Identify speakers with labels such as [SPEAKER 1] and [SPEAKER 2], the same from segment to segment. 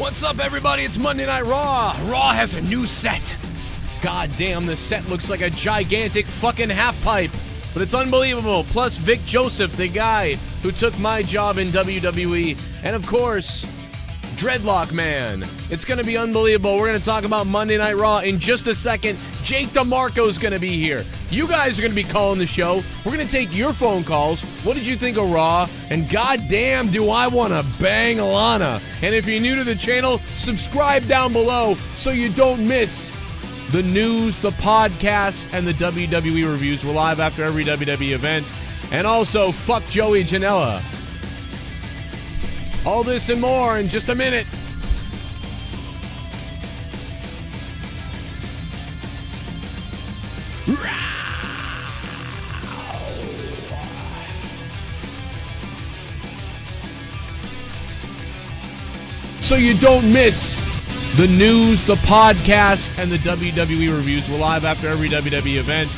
[SPEAKER 1] What's up, everybody? It's Monday Night Raw. Raw has a new set. God damn, the set looks like a gigantic fucking half pipe. But it's unbelievable. Plus Vic Joseph, the guy who took my job in WWE. And of course, Dreadlock Man. It's going to be unbelievable. We're going to talk about Monday Night Raw in just a second. Jake DeMarco's going to be here. You guys are going to be calling the show. We're going to take your phone calls. What did you think of Raw? And goddamn, do I want to bang Lana. And if you're new to the channel, subscribe down below so you don't miss the news, the podcasts, and the WWE reviews. We're live after every WWE event. And also, fuck Joey Janela. All this and more in just a minute. So you don't miss the news, the podcasts, and the WWE reviews. We're live after every WWE event.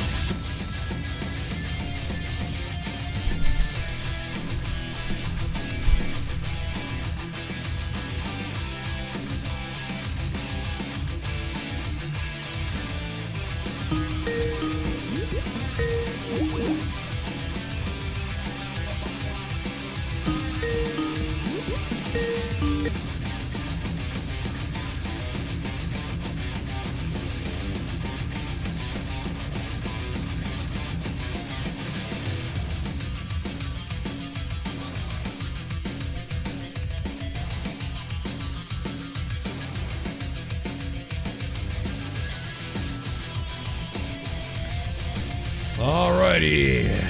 [SPEAKER 1] Alrighty.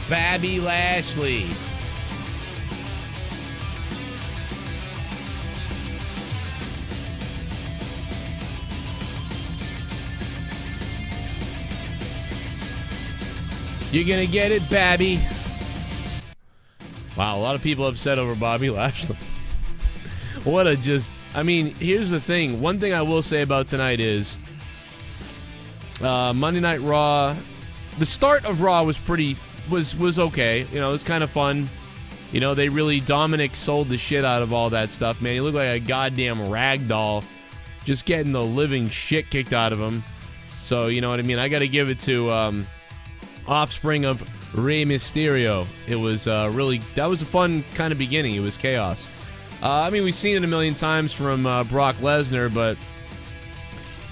[SPEAKER 1] Bobby Lashley. You're gonna get it, Babby. Wow, a lot of people upset over Bobby Lashley. What a just... I mean, here's the thing. One thing I will say about tonight is Monday Night Raw. The start of Raw was pretty... was okay. You know, it was kind of fun. You know, they really... Dominic sold the shit out of all that stuff, man. He looked like a goddamn rag doll. Just getting the living shit kicked out of him. So, you know what I mean? I got to give it to offspring of Rey Mysterio. It was really... That was a fun kind of beginning. It was chaos. I mean, we've seen it a million times from Brock Lesnar, but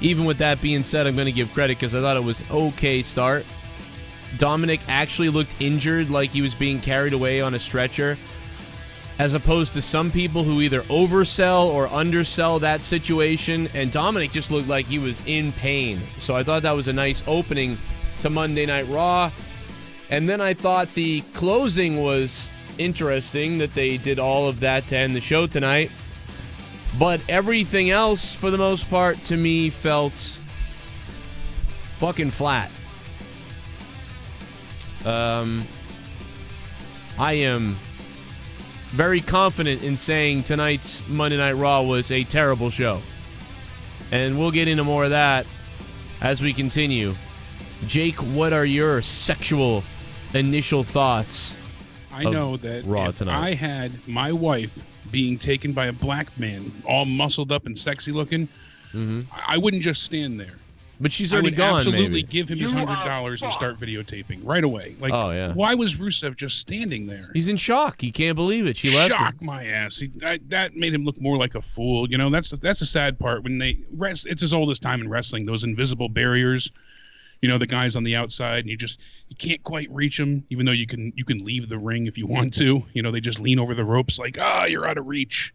[SPEAKER 1] even with that being said, I'm going to give credit because I thought it was okay start. Dominic actually looked injured, like he was being carried away on a stretcher, as opposed to some people who either oversell or undersell that situation, and Dominic just looked like he was in pain. So I thought that was a nice opening to Monday Night Raw. And then I thought the closing was... interesting that they did all of that to end the show tonight, but everything else for the most part to me felt fucking flat. I am very confident in saying tonight's Monday Night Raw was a terrible show, and we'll get into more of that as we continue. Jake, what are your sexual initial thoughts?
[SPEAKER 2] I know that if I had my wife being taken by a black man, all muscled up and sexy looking, I wouldn't just stand there.
[SPEAKER 1] But she's already gone,
[SPEAKER 2] absolutely
[SPEAKER 1] maybe.
[SPEAKER 2] Give him his $100 and start videotaping right away. Like,
[SPEAKER 1] oh, yeah.
[SPEAKER 2] Why was Rusev just standing there?
[SPEAKER 1] He's in shock. He can't believe it. She left
[SPEAKER 2] Shock my ass. That made him look more like a fool. You know, that's the sad part. When they rest, it's as old as time in wrestling. Those invisible barriers. You know, the guys on the outside, and you can't quite reach them, even though you can leave the ring if you want to. You know, they just lean over the ropes like, you're out of reach.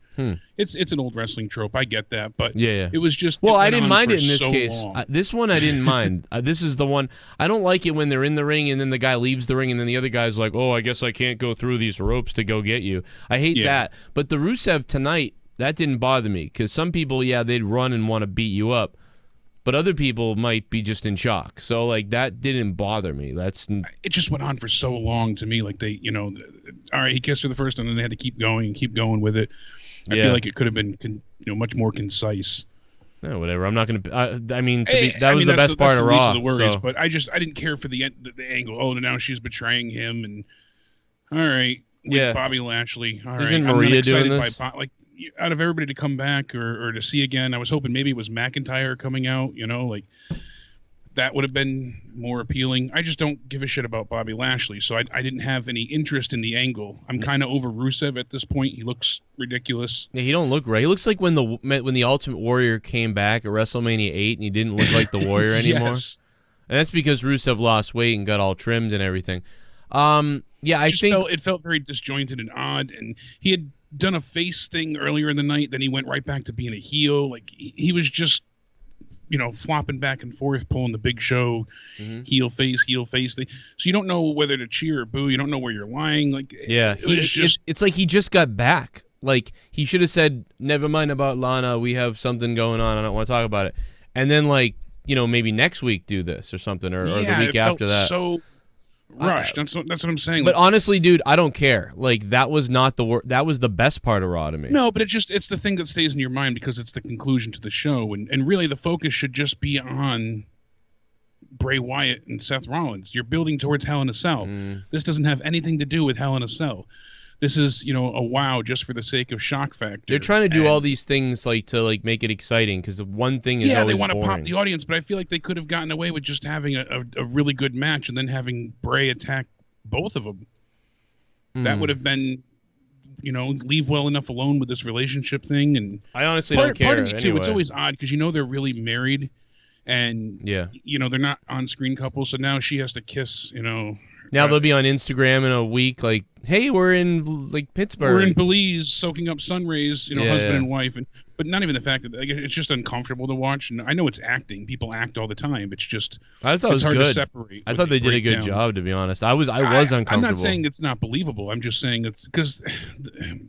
[SPEAKER 2] It's an old wrestling trope. I get that, but
[SPEAKER 1] yeah.
[SPEAKER 2] It was just...
[SPEAKER 1] Well, I didn't mind it in this case. This one I didn't mind. This is the one... I don't like it when they're in the ring and then the guy leaves the ring and then the other guy's like, oh, I guess I can't go through these ropes to go get you. I hate that. But the Rusev tonight, that didn't bother me, because some people, they'd run and want to beat you up. But other people might be just in shock. So, like, that didn't bother me.
[SPEAKER 2] It just went on for so long to me. Like, they, you know, all right, he kissed her the first time, and they had to keep going with it. I feel like it could have been, much more concise.
[SPEAKER 1] Whatever. I'm not going to. I mean,
[SPEAKER 2] that
[SPEAKER 1] was the best part of Raw.
[SPEAKER 2] The worries,
[SPEAKER 1] so.
[SPEAKER 2] but I didn't care for the angle. Oh, now she's betraying him, and all right, Bobby Lashley. All
[SPEAKER 1] Isn't
[SPEAKER 2] right,
[SPEAKER 1] Maria doing this?
[SPEAKER 2] Like out of everybody to come back or to see again, I was hoping maybe it was McIntyre coming out. Like that would have been more appealing. I just don't give a shit about Bobby Lashley, so I didn't have any interest in the angle. I'm kind of over Rusev at this point. He looks ridiculous.
[SPEAKER 1] Yeah, he don't look right. He looks like when the Ultimate Warrior came back at WrestleMania 8 and he didn't look like the Warrior anymore.
[SPEAKER 2] Yes.
[SPEAKER 1] And that's because Rusev lost weight and got all trimmed and everything. I think
[SPEAKER 2] it felt very disjointed and odd, and he had done a face thing earlier in the night, then he went right back to being a heel. Like he was just flopping back and forth, pulling the Big Show heel face thing. So you don't know whether to cheer or boo. You don't know where you're lying. Like
[SPEAKER 1] it's like he just got back. Like he should have said, "Never mind about Lana. We have something going on. I don't want to talk about it." And then maybe next week do this or something, or the week after that.
[SPEAKER 2] So rushed. That's what I'm saying.
[SPEAKER 1] But honestly, dude, I don't care. Like that was not that was the best part of Raw to me.
[SPEAKER 2] No, but it's the thing that stays in your mind because it's the conclusion to the show, and really the focus should just be on Bray Wyatt and Seth Rollins. You're building towards Hell in a Cell. This doesn't have anything to do with Hell in a Cell. This is, a wow just for the sake of shock factor.
[SPEAKER 1] They're trying to do all these things to make it exciting because the one thing is always
[SPEAKER 2] they want
[SPEAKER 1] boring.
[SPEAKER 2] to pop the audience, but I feel like they could have gotten away with just having a really good match and then having Bray attack both of them. That would have been, leave well enough alone with this relationship thing. And
[SPEAKER 1] I honestly don't care.
[SPEAKER 2] Part of me too.
[SPEAKER 1] Anyway.
[SPEAKER 2] It's always odd because they're really married, and they're not on-screen couples. So now she has to kiss,
[SPEAKER 1] Now they'll be on Instagram in a week, like, hey, we're in Pittsburgh.
[SPEAKER 2] We're in Belize, soaking up sun rays, husband and wife, but not even the fact that it's just uncomfortable to watch. And I know it's acting; people act all the time. It's just
[SPEAKER 1] I thought it was
[SPEAKER 2] hard
[SPEAKER 1] good.
[SPEAKER 2] To separate.
[SPEAKER 1] I thought they did a good job, to be honest. I was uncomfortable.
[SPEAKER 2] I'm not saying it's not believable. I'm just saying it's because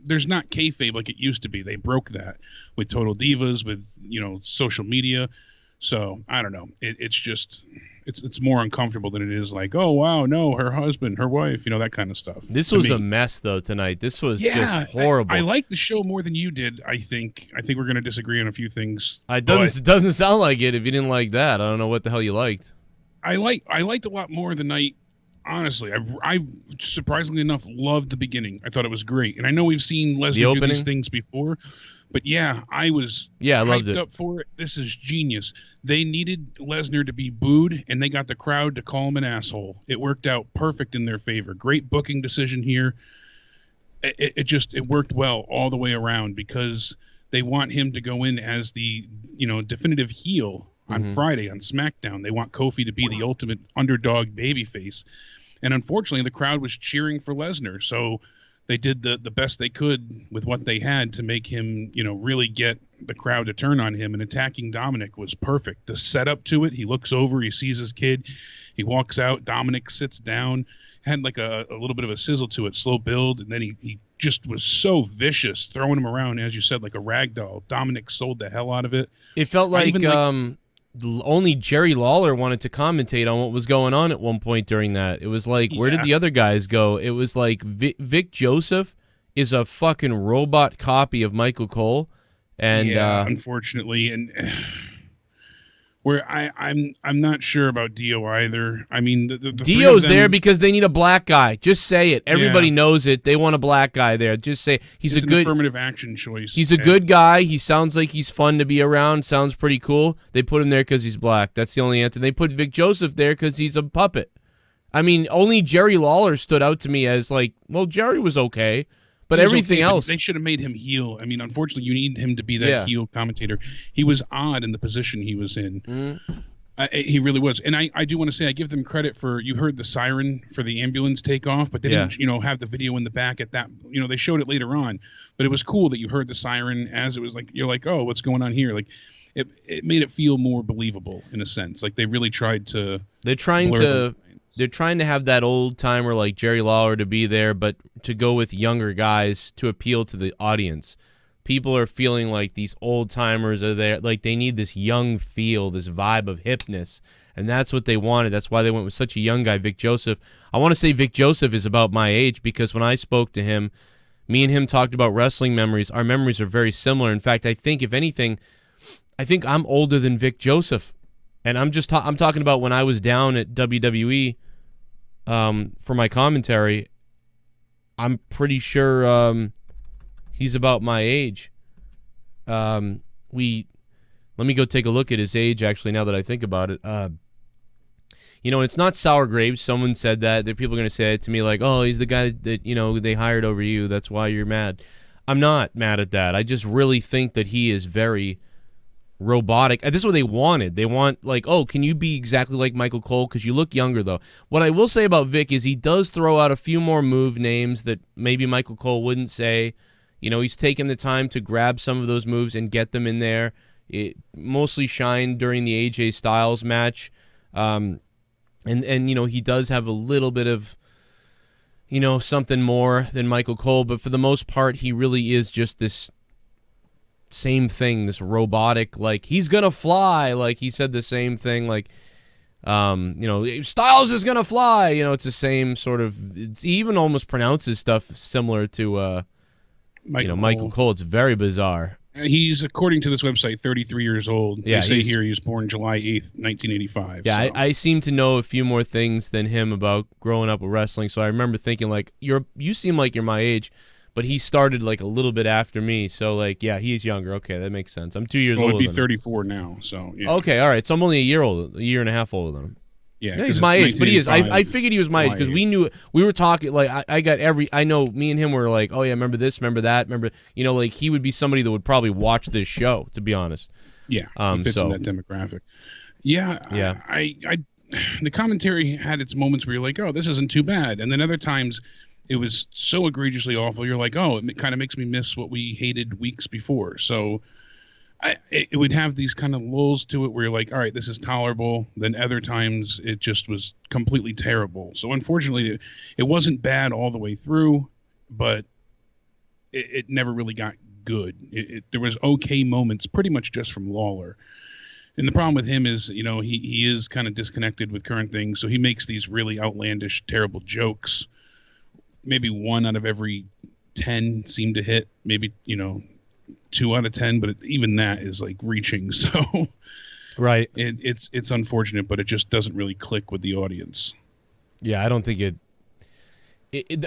[SPEAKER 2] there's not kayfabe like it used to be. They broke that with Total Divas, with social media. So I don't know. It's just. It's more uncomfortable than it is like, oh, wow, no, her husband, her wife, that kind of stuff.
[SPEAKER 1] This was a mess, though, tonight. This was just horrible.
[SPEAKER 2] I like the show more than you did, I think. I think we're going to disagree on a few things.
[SPEAKER 1] It doesn't sound like it if you didn't like that. I don't know what the hell you liked.
[SPEAKER 2] I liked a lot more the night, honestly. I surprisingly enough, loved the beginning. I thought it was great. And I know we've seen Lesnar do these things before. But I was
[SPEAKER 1] loved
[SPEAKER 2] hyped up for it. This is genius. They needed Lesnar to be booed, and they got the crowd to call him an asshole. It worked out perfect in their favor. Great booking decision here. It worked well all the way around because they want him to go in as the definitive heel on Friday on SmackDown. They want Kofi to be the ultimate underdog babyface, and unfortunately, the crowd was cheering for Lesnar. So they did the best they could with what they had to make him, really get the crowd to turn on him. And attacking Dominic was perfect. The setup to it, he looks over, he sees his kid, he walks out, Dominic sits down, had like a little bit of a sizzle to it, slow build, and then he just was so vicious, throwing him around, as you said, like a rag doll. Dominic sold the hell out of it.
[SPEAKER 1] It felt like only Jerry Lawler wanted to commentate on what was going on at one point during that. It was like, where did the other guys go? It was like Vic Joseph is a fucking robot copy of Michael Cole, and
[SPEAKER 2] unfortunately, and where I'm not sure about Dio either. I mean, the
[SPEAKER 1] Dio's there because they need a black guy. Just say it. Everybody knows it. They want a black guy there. Just say he's a good
[SPEAKER 2] affirmative action choice.
[SPEAKER 1] He's a good guy. He sounds like he's fun to be around. Sounds pretty cool. They put him there because he's black. That's the only answer. They put Vic Joseph there because he's a puppet. I mean, only Jerry Lawler stood out to me as like, well, Jerry was okay. But everything else,
[SPEAKER 2] they should have made him heel. I mean, unfortunately, you need him to be that heel commentator. He was odd in the position he was in. He really was. And I do want to say I give them credit for, you heard the siren for the ambulance take off, but they didn't, have the video in the back at that. They showed it later on, but it was cool that you heard the siren as it was like, you're like, oh, what's going on here? Like, it made it feel more believable in a sense. Like they really tried to. They're trying
[SPEAKER 1] to have that old timer like Jerry Lawler to be there, but to go with younger guys to appeal to the audience. People are feeling like these old timers are there, like they need this young feel, this vibe of hipness, and that's what they wanted. That's why they went with such a young guy, Vic Joseph. I want to say Vic Joseph is about my age because when I spoke to him, me and him talked about wrestling memories. Our memories are very similar. In fact, I think if anything, I think I'm older than Vic Joseph, and I'm talking about when I was down at WWE for my commentary. I'm pretty sure he's about my age. Let me go take a look at his age, actually, now that I think about it. You know, it's not sour grapes. Someone said that. There are people going to say it to me like, oh, he's the guy that, you know, they hired over you. That's why you're mad. I'm not mad at that. I just really think that he is very robotic. This is what they wanted. They want, like, oh, can you be exactly like Michael Cole? Because you look younger, though. What I will say about Vic is he does throw out a few more move names that maybe Michael Cole wouldn't say. You know, he's taken the time to grab some of those moves and get them in there. It mostly shined during the AJ Styles match. And you know, he does have a little bit of, you know, something more than Michael Cole, but for the most part, he really is just this same thing, this robotic, like, he's gonna fly, like, he said the same thing, like, you know, Styles is gonna fly, you know, it's the same sort of, he even almost pronounces stuff similar to, Michael Cole. It's very bizarre.
[SPEAKER 2] He's, according to this website, 33 years old.
[SPEAKER 1] Yeah,
[SPEAKER 2] they say here he was born July 8th, 1985.
[SPEAKER 1] Yeah,
[SPEAKER 2] so.
[SPEAKER 1] I seem to know a few more things than him about growing up with wrestling, so I remember thinking, like, you seem like you're my age, but he started, like, a little bit after me, so, like, yeah, he's younger. Okay, that makes sense. I'm 2 years older
[SPEAKER 2] than him. He'd be
[SPEAKER 1] than
[SPEAKER 2] 34 now, so, yeah.
[SPEAKER 1] Okay, all right, so I'm only a year and a half older than him.
[SPEAKER 2] Yeah,
[SPEAKER 1] he's my age, but he is. I figured he was my age because we were talking, like, I know me and him were like, oh yeah, remember this, remember that, remember, you know, like, he would be somebody that would probably watch this show, to be honest.
[SPEAKER 2] Yeah, he fits in that demographic. Yeah. I the commentary had its moments where you're like, oh, this isn't too bad, and then other times it was so egregiously awful, you're like, oh, it kind of makes me miss what we hated weeks before. So it would have these kind of lulls to it where you're like, all right, this is tolerable. Then other times it just was completely terrible. So unfortunately, it wasn't bad all the way through, but it never really got good. There was okay moments pretty much just from Lawler. And the problem with him is, you know, he is kind of disconnected with current things. So he makes these really outlandish, terrible jokes. Maybe 1 out of every 10 seem to hit. Maybe, you know, 2 out of 10, but even that is like reaching. So
[SPEAKER 1] right,
[SPEAKER 2] it's unfortunate, but it just doesn't really click with the audience.
[SPEAKER 1] Yeah, I don't think it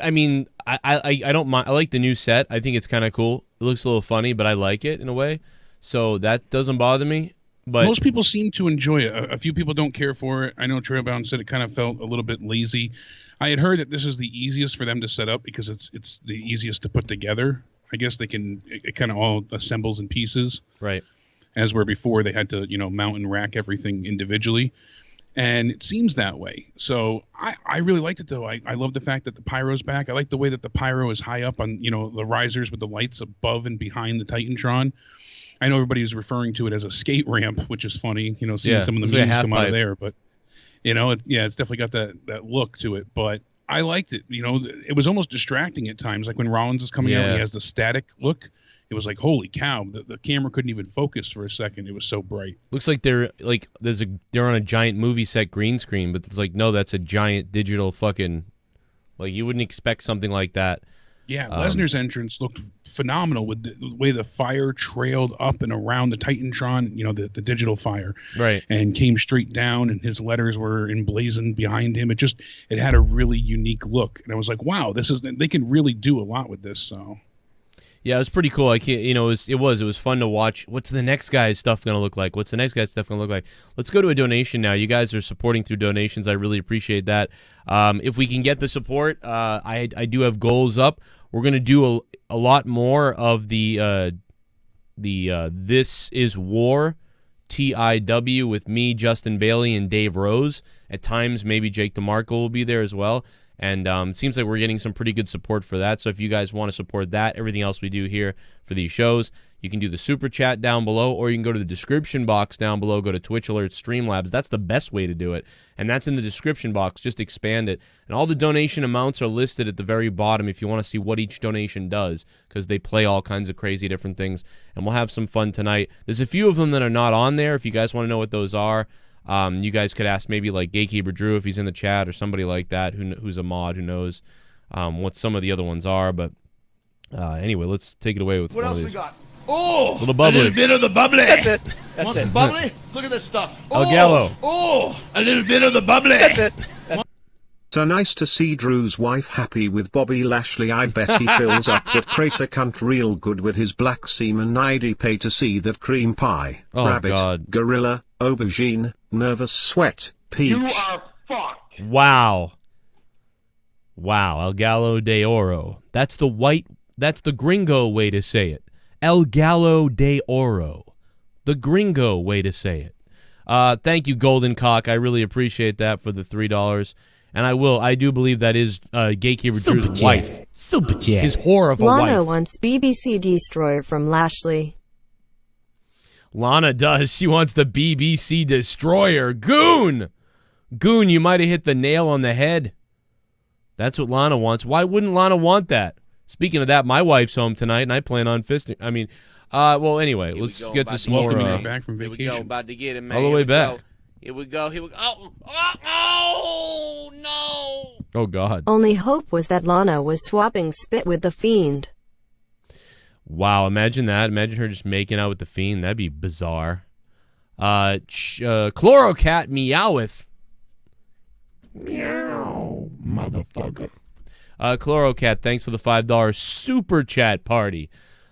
[SPEAKER 1] I mean, I don't mind. I like the new set. I think it's kind of cool. It looks a little funny, but I like it in a way, so that doesn't bother me. But
[SPEAKER 2] most people seem to enjoy it. A few people don't care for it. I know Trailbound said it kind of felt a little bit lazy. I had heard that this is the easiest for them to set up because it's the easiest to put together. I guess it kind of all assembles in pieces. Right. As where before they had to, you know, mount and rack everything individually. And it seems that way. So I really liked it, though. I love the fact that the pyro's back. I like the way that the pyro is high up on, you know, the risers with the lights above and behind the Titantron. I know everybody is referring to it as a skate ramp, which is funny, you know, seeing some of the memes come out of there. But, you know, it's definitely got that look to it. But I liked it. You know, it was almost distracting at times. Like when Rollins is coming out, he has the static look. It was like, holy cow! The camera couldn't even focus for a second. It was so bright.
[SPEAKER 1] Looks like they're on a giant movie set green screen, but it's like, no, that's a giant digital fucking. Like, you wouldn't expect something like that.
[SPEAKER 2] Yeah, Lesnar's entrance looked phenomenal with the way the fire trailed up and around the Titantron, you know, the digital fire. Right. And came straight down, and his letters were emblazoned behind him. It had a really unique look. And I was like, wow, they can really do a lot with this, so.
[SPEAKER 1] Yeah, it was pretty cool. It was fun to watch. What's the next guy's stuff going to look like? Let's go to a donation now. You guys are supporting through donations. I really appreciate that. If we can get the support, I do have goals up. We're going to do a lot more of the This Is War TIW with me, Justin Bailey, and Dave Rose. At times, maybe Jake DeMarco will be there as well. And it seems like we're getting some pretty good support for that. So if you guys want to support that, everything else we do here for these shows, you can do the super chat down below, or you can go to the description box down below, go to Twitch Alerts, Streamlabs. That's the best way to do it. And that's in the description box. Just expand it. And all the donation amounts are listed at the very bottom if you want to see what each donation does, because they play all kinds of crazy different things. And we'll have some fun tonight. There's a few of them that are not on there. If you guys want to know what those are, you guys could ask maybe like Gatekeeper Drew if he's in the chat, or somebody like that who's a mod who knows what some of the other ones are. But anyway, let's take it away with
[SPEAKER 3] what else we got. Oh,
[SPEAKER 1] little bubbly.
[SPEAKER 3] A little bit of the bubbly.
[SPEAKER 4] That's it.
[SPEAKER 3] Want some bubbly? Look at this stuff.
[SPEAKER 1] El Gallo.
[SPEAKER 3] Oh, a little bit of the bubbly.
[SPEAKER 4] That's it.
[SPEAKER 5] So nice to see Drew's wife happy with Bobby Lashley. I bet he fills up that crater cunt real good with his black semen. I'd pay to see that cream pie.
[SPEAKER 1] Oh,
[SPEAKER 5] Rabbit,
[SPEAKER 1] God.
[SPEAKER 5] gorilla, aubergine, nervous sweat, peach.
[SPEAKER 6] You are fucked.
[SPEAKER 1] Wow. Wow, El Gallo de Oro. That's the gringo way to say it. El Gallo de Oro. The gringo way to say it. Thank you, Golden Cock. I really appreciate that for the $3. And I do believe that is Gatekeeper Drew's wife.
[SPEAKER 7] Super chat.
[SPEAKER 1] His whore of a
[SPEAKER 8] Lana
[SPEAKER 1] wife.
[SPEAKER 8] wants BBC Destroyer from Lashley.
[SPEAKER 1] Lana does. She wants the BBC Destroyer. Goon! Goon, you might have hit the nail on the head. That's what Lana wants. Why wouldn't Lana want that? Speaking of that, my wife's home tonight, and I plan on fisting. I mean, well, anyway, let's get to some more.
[SPEAKER 2] Back from
[SPEAKER 9] Here
[SPEAKER 2] vacation.
[SPEAKER 9] we go, about to get it, man.
[SPEAKER 1] All the way back.
[SPEAKER 9] Here we go. Oh, no.
[SPEAKER 1] Oh, God.
[SPEAKER 8] Only hope was that Lana was swapping spit with the Fiend.
[SPEAKER 1] Wow, imagine that. Imagine her just making out with the Fiend. That'd be bizarre. Chlorocat Meoweth.
[SPEAKER 7] Meow, motherfucker.
[SPEAKER 1] Chlorocat, thanks for the $5 super chat party.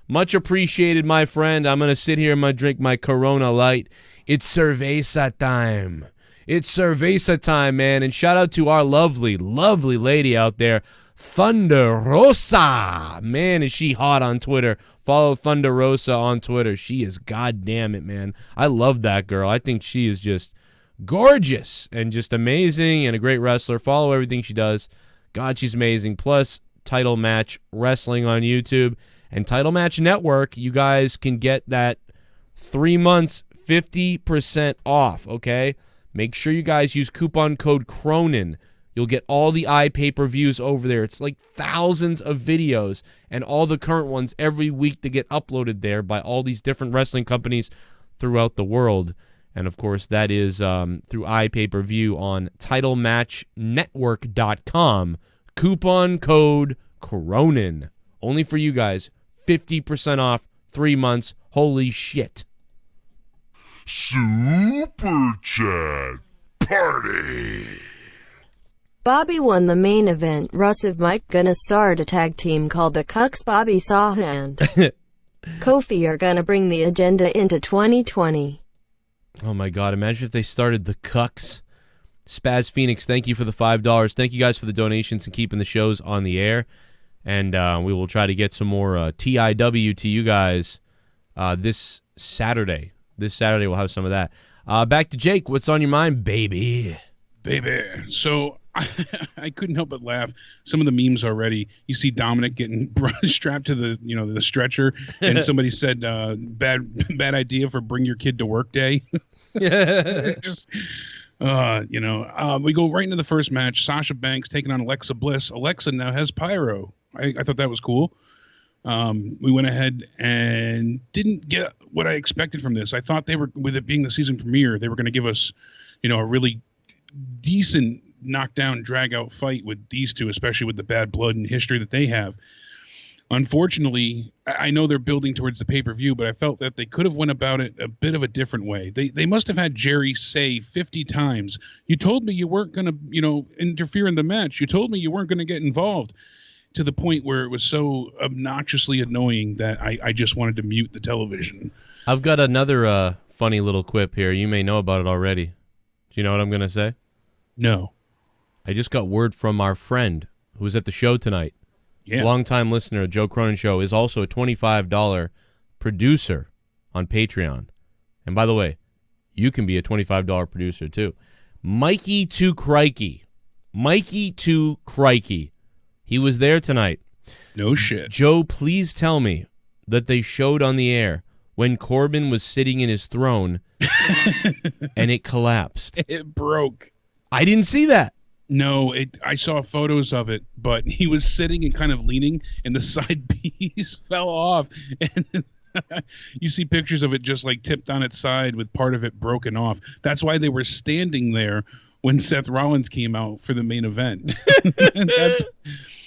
[SPEAKER 1] Much appreciated, my friend. I'm going to sit here and drink my Corona Light. It's cerveza time. It's cerveza time, man. And shout out to our lovely, lovely lady out there, Thunder Rosa. Man, is she hot on Twitter. Follow Thunder Rosa on Twitter. She is goddamn it, man. I love that girl. I think she is just gorgeous and just amazing and a great wrestler. Follow everything she does. God, she's amazing. Plus, Title Match Wrestling on YouTube and Title Match Network. You guys can get that 3 months 50% off, okay? Make sure you guys use coupon code Cronin. You'll get all the pay-per-views over there. It's like thousands of videos and all the current ones every week that get uploaded there by all these different wrestling companies throughout the world. And, of course, that is through iPay-per-view on TitleMatchNetwork.com. Coupon code Cronin. Only for you guys. 50% off, 3 months. Holy shit.
[SPEAKER 10] Super Chat Party.
[SPEAKER 8] Bobby won the main event. Russ and Mike gonna start a tag team called the Cucks. Bobby saw hand. Kofi are gonna bring the agenda into 2020.
[SPEAKER 1] Oh, my God. Imagine if they started the Cucks. Spaz Phoenix, thank you for the $5. Thank you guys for the donations and keeping the shows on the air. And we will try to get some more TIW to you guys this Saturday. This Saturday we'll have some of that. Back to Jake. What's on your mind, baby?
[SPEAKER 2] Baby. So I couldn't help but laugh. Some of the memes already. You see Dominic getting strapped to the stretcher, and somebody said, "Bad idea for bring your kid to work day." Just, we go right into the first match. Sasha Banks taking on Alexa Bliss. Alexa now has pyro. I thought that was cool. We went ahead and didn't get what I expected from this. I thought they were, with it being the season premiere, they were going to give us, a really decent knockdown, drag out fight with these two, especially with the bad blood and history that they have. Unfortunately, I know they're building towards the pay-per-view, but I felt that they could have went about it a bit of a different way. They must have had Jerry say 50 times, "You told me you weren't going to, interfere in the match. You told me you weren't going to get involved," to the point where it was so obnoxiously annoying that I just wanted to mute the television.
[SPEAKER 1] I've got another funny little quip here. You may know about it already. Do you know what I'm going to say?
[SPEAKER 2] No.
[SPEAKER 1] I just got word from our friend who was at the show tonight.
[SPEAKER 2] Yeah.
[SPEAKER 1] Longtime listener, Joe Cronin Show, is also a $25 producer on Patreon. And by the way, you can be a $25 producer too. Mikey to Crikey. Mikey to Crikey. He was there tonight.
[SPEAKER 2] No shit.
[SPEAKER 1] Joe, please tell me that they showed on the air when Corbin was sitting in his throne and it collapsed.
[SPEAKER 2] It broke.
[SPEAKER 1] I didn't see that.
[SPEAKER 2] No, I saw photos of it, but he was sitting and kind of leaning, and the side piece fell off. And you see pictures of it just like tipped on its side with part of it broken off. That's why they were standing there when Seth Rollins came out for the main event. That's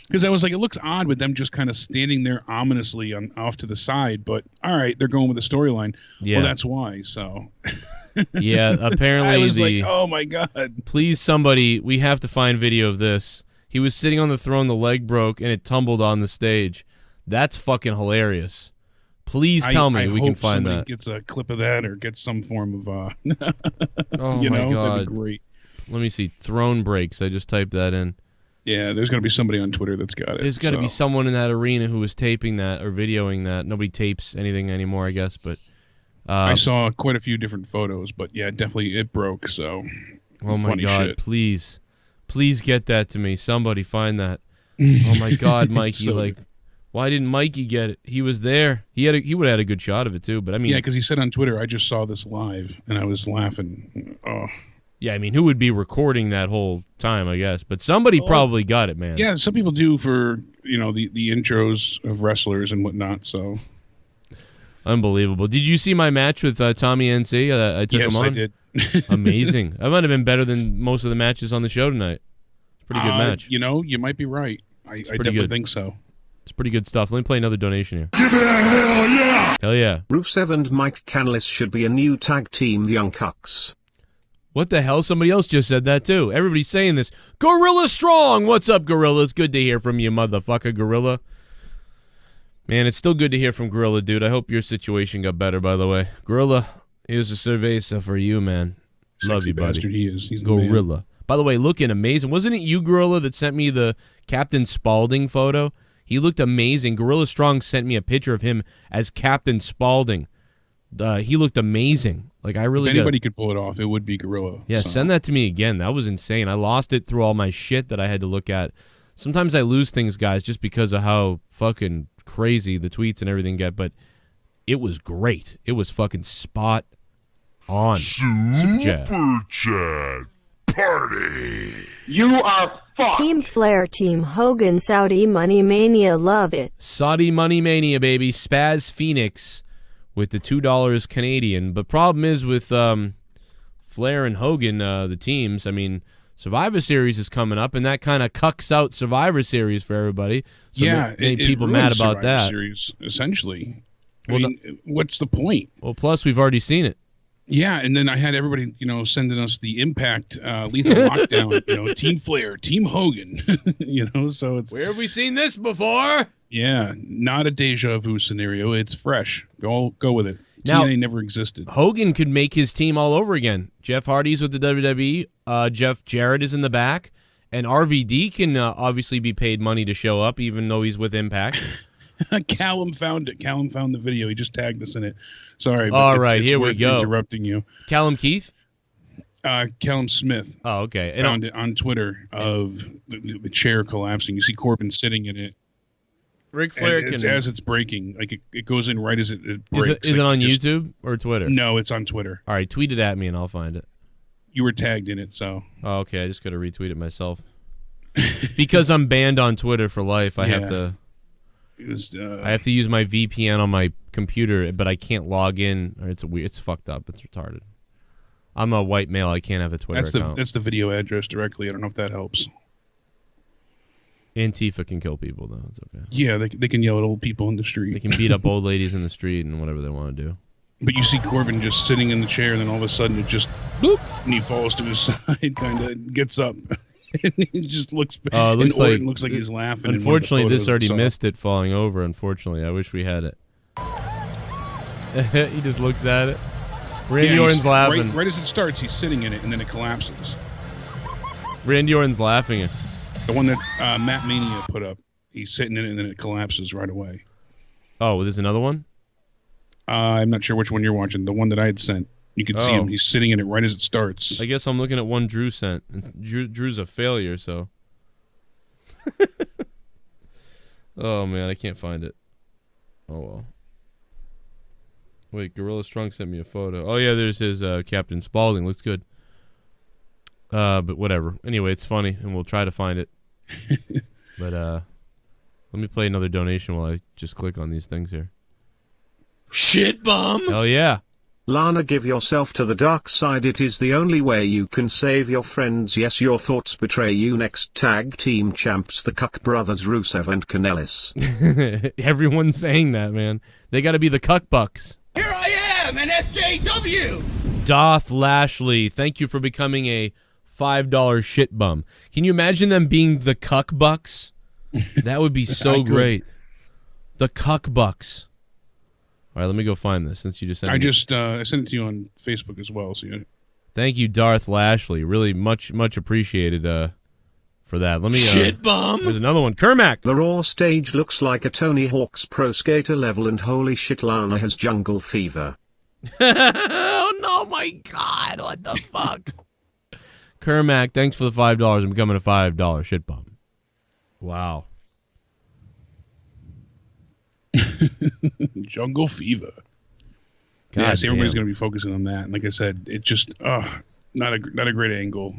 [SPEAKER 2] because I was like, it looks odd with them just kind of standing there ominously off to the side. But all right, they're going with the storyline.
[SPEAKER 1] Yeah.
[SPEAKER 2] Well, that's why. So
[SPEAKER 1] Yeah, apparently
[SPEAKER 2] I was like, oh my god.
[SPEAKER 1] Please, somebody, we have to find video of this. He was sitting on the throne, the leg broke, and it tumbled on the stage. That's fucking hilarious. Please tell me we can find that.
[SPEAKER 2] Gets a clip of that or gets some form of
[SPEAKER 1] oh
[SPEAKER 2] you
[SPEAKER 1] my
[SPEAKER 2] know,
[SPEAKER 1] god,
[SPEAKER 2] that'd be great.
[SPEAKER 1] Let me see. Throne breaks. I just typed that in.
[SPEAKER 2] Yeah, there's gonna be somebody on Twitter that's got it.
[SPEAKER 1] There's got to be someone in that arena who was taping that or videoing that. Nobody tapes anything anymore, I guess. But
[SPEAKER 2] I saw quite a few different photos. But yeah, definitely it broke. So
[SPEAKER 1] oh my
[SPEAKER 2] funny
[SPEAKER 1] god,
[SPEAKER 2] shit.
[SPEAKER 1] please get that to me. Somebody find that. Oh my god, Mikey,
[SPEAKER 2] So
[SPEAKER 1] like. Why didn't Mikey get it? He was there. He would have had a good shot of it too. But I mean,
[SPEAKER 2] yeah, because he said on Twitter, "I just saw this live," and I was laughing. Oh,
[SPEAKER 1] yeah. I mean, who would be recording that whole time? I guess, but somebody probably got it, man.
[SPEAKER 2] yeah. Some people do for the intros of wrestlers and whatnot. So
[SPEAKER 1] Unbelievable. Did you see my match with Tommy NC? I took
[SPEAKER 2] yes,
[SPEAKER 1] him on.
[SPEAKER 2] I did.
[SPEAKER 1] Amazing. That might have been better than most of the matches on the show tonight. It's a pretty good match.
[SPEAKER 2] You might be right. I definitely
[SPEAKER 1] good.
[SPEAKER 2] think so.
[SPEAKER 1] It's pretty good stuff. Let me play another donation here.
[SPEAKER 10] Give it a hell yeah!
[SPEAKER 1] Hell yeah.
[SPEAKER 5] Rusev and Mike Canlis should be a new tag team, the Young Cucks.
[SPEAKER 1] What the hell? Somebody else just said that too. Everybody's saying this. Gorilla Strong! What's up, Gorilla? It's good to hear from you, motherfucker, Gorilla. Man, it's still good to hear from Gorilla, dude. I hope your situation got better, by the way. Gorilla, here's a cerveza for you, man. Love
[SPEAKER 2] Sexy
[SPEAKER 1] you, buddy.
[SPEAKER 2] bastard he is. He's the man.
[SPEAKER 1] Gorilla. By the way, looking amazing. Wasn't it you, Gorilla, that sent me the Captain Spaulding photo? He looked amazing. Gorilla Strong sent me a picture of him as Captain Spaulding. He looked amazing. Like I really.
[SPEAKER 2] If anybody could pull it off, it would be Gorilla.
[SPEAKER 1] Yeah,
[SPEAKER 2] so.
[SPEAKER 1] send that to me again. That was insane. I lost it through all my shit that I had to look at. Sometimes I lose things, guys, just because of how fucking crazy the tweets and everything get. But it was great. It was fucking spot on.
[SPEAKER 10] Super Chat Party!
[SPEAKER 9] You are fucked.
[SPEAKER 8] Team Flair, Team Hogan, Saudi Money Mania, love it.
[SPEAKER 1] Saudi Money Mania, baby. Spaz Phoenix with the $2 Canadian. But problem is with Flair and Hogan, the teams, I mean, Survivor Series is coming up, and that kind of cucks out Survivor Series for everybody. So
[SPEAKER 2] Yeah,
[SPEAKER 1] made
[SPEAKER 2] it
[SPEAKER 1] people
[SPEAKER 2] ruined
[SPEAKER 1] mad about
[SPEAKER 2] Survivor
[SPEAKER 1] that.
[SPEAKER 2] Series, essentially. I
[SPEAKER 1] Well,
[SPEAKER 2] mean, what's the point?
[SPEAKER 1] Well, plus we've already seen it.
[SPEAKER 2] Yeah, and then I had everybody, sending us the Impact Lethal Lockdown, Team Flair, Team Hogan, so it's...
[SPEAKER 1] Where have we seen this before?
[SPEAKER 2] Yeah, not a deja vu scenario. It's fresh. Go with it.
[SPEAKER 1] Now-
[SPEAKER 2] TNA never existed.
[SPEAKER 1] Hogan could make his team all over again. Jeff Hardy's with the WWE. Jeff Jarrett is in the back. And RVD can obviously be paid money to show up, even though he's with Impact.
[SPEAKER 2] Callum found it. Callum found the video. He just tagged us in it. Sorry. But
[SPEAKER 1] All
[SPEAKER 2] it's
[SPEAKER 1] right, here we
[SPEAKER 2] worth
[SPEAKER 1] go.
[SPEAKER 2] Interrupting you.
[SPEAKER 1] Callum Keith?
[SPEAKER 2] Callum Smith
[SPEAKER 1] Oh, okay. And
[SPEAKER 2] found it on Twitter of the chair collapsing. You see Corbin sitting in it.
[SPEAKER 1] Ric Flair
[SPEAKER 2] And
[SPEAKER 1] can...
[SPEAKER 2] as it's breaking, like it goes in right as it breaks.
[SPEAKER 1] Is it on
[SPEAKER 2] just-
[SPEAKER 1] YouTube or Twitter?
[SPEAKER 2] No, it's on Twitter.
[SPEAKER 1] All right, tweet it at me and I'll find it.
[SPEAKER 2] You were tagged in it, so
[SPEAKER 1] Oh, okay, I just got to retweet it myself. Because I'm banned on Twitter for life, I have
[SPEAKER 2] Yeah.
[SPEAKER 1] to...
[SPEAKER 2] it was.
[SPEAKER 1] I have to use my VPN on my computer, but I can't log in. Or it's fucked up. It's retarded. I'm a white male. I can't have a Twitter account.
[SPEAKER 2] That's the video address directly. I don't know if that helps.
[SPEAKER 1] Antifa can kill people, though. It's okay.
[SPEAKER 2] Yeah, they can yell at old people in the street.
[SPEAKER 1] They can beat up old ladies in the street and whatever they want to do.
[SPEAKER 2] But you see Corbin just sitting in the chair, and then all of a sudden it just boop, and he falls to his side, kind of gets up, and he just looks.
[SPEAKER 1] Oh, it looks
[SPEAKER 2] and Orton
[SPEAKER 1] like
[SPEAKER 2] looks like he's laughing.
[SPEAKER 1] Unfortunately,
[SPEAKER 2] in one of the
[SPEAKER 1] this already
[SPEAKER 2] photos I saw.
[SPEAKER 1] missed it falling over. Unfortunately, I wish we had it. He just looks at it. Randy
[SPEAKER 2] Yeah,
[SPEAKER 1] Orton's
[SPEAKER 2] he's-
[SPEAKER 1] laughing.
[SPEAKER 2] Right as it starts, he's sitting in it, and then it collapses.
[SPEAKER 1] Randy Orton's laughing.
[SPEAKER 2] The one that Matt Mania put up, he's sitting in it, and then it collapses right away.
[SPEAKER 1] Oh, there's another one?
[SPEAKER 2] I'm not sure which one you're watching. The one that I had sent. You can see
[SPEAKER 1] Oh.
[SPEAKER 2] him. He's sitting in it right as it starts.
[SPEAKER 1] I guess I'm looking at one Drew sent. And Drew's a failure, so. Oh, man, I can't find it. Oh, well. Wait, Gorilla Strong sent me a photo. Oh, yeah, there's his Captain Spaulding. Looks good. But whatever. Anyway, it's funny, and we'll try to find it. But let me play another donation while I just click on these things here.
[SPEAKER 9] Shit bomb.
[SPEAKER 1] Hell yeah.
[SPEAKER 5] Lana, give yourself to the dark side. It is the only way you can save your friends. Yes, your thoughts betray you. Next tag team champs, the Cuck brothers Rusev and Kanellis.
[SPEAKER 1] Everyone's saying that, man. They got to be the Cuck Bucks.
[SPEAKER 3] Here I am, an SJW.
[SPEAKER 1] Doth Lashley, thank you for becoming a $5 shit bum. Can you imagine them being the Cuck Bucks? That would be so great. The Cuck Bucks. All right, let me go find this since you just sent it.
[SPEAKER 2] I sent it to you on Facebook as well. So
[SPEAKER 1] Thank you, Darth Lashley. Really much appreciated for that. Let me
[SPEAKER 9] Shit bum.
[SPEAKER 1] There's another one. Kermac.
[SPEAKER 5] The Raw stage looks like a Tony Hawk's Pro Skater level, and holy shit, Lana has jungle fever.
[SPEAKER 1] Oh no, my God! What the fuck? Kermac, thanks for the $5 and becoming a $5 shit bum. Wow.
[SPEAKER 2] Jungle Fever.
[SPEAKER 1] God
[SPEAKER 2] yeah, see, everybody's
[SPEAKER 1] damn.
[SPEAKER 2] going to be focusing on that. And like I said, it just, not a great angle.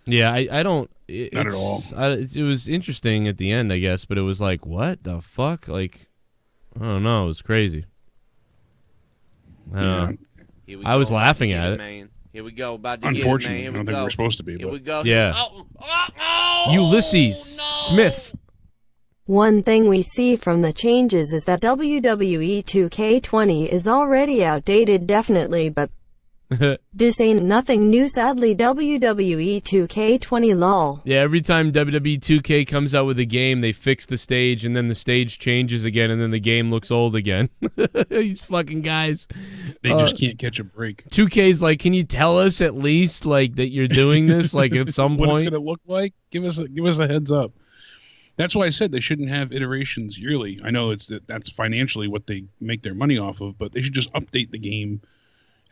[SPEAKER 1] Yeah, I don't.
[SPEAKER 2] Not at all.
[SPEAKER 1] It was interesting at the end, I guess, but it was like, what the fuck? Like, I don't know. It was crazy. I was laughing at it.
[SPEAKER 9] Man. Here we go. About to
[SPEAKER 2] Unfortunately,
[SPEAKER 9] get it, man.
[SPEAKER 2] I don't think we're supposed to be.
[SPEAKER 9] Here
[SPEAKER 2] But
[SPEAKER 9] we go.
[SPEAKER 1] Yeah. Ulysses Smith.
[SPEAKER 8] One thing we see from the changes is that WWE 2K20 is already outdated definitely, but this ain't nothing new sadly. WWE 2K20 lol.
[SPEAKER 1] Yeah, every time WWE 2K comes out with a game, they fix the stage, and then the stage changes again, and then the game looks old again. These fucking guys.
[SPEAKER 2] they just can't catch a break.
[SPEAKER 1] 2K's like, can you tell us at least like that you're doing this like at some
[SPEAKER 2] What it's
[SPEAKER 1] point?
[SPEAKER 2] going to look like? Give us a heads up. That's why I said they shouldn't have iterations yearly. I know that's financially what they make their money off of, but they should just update the game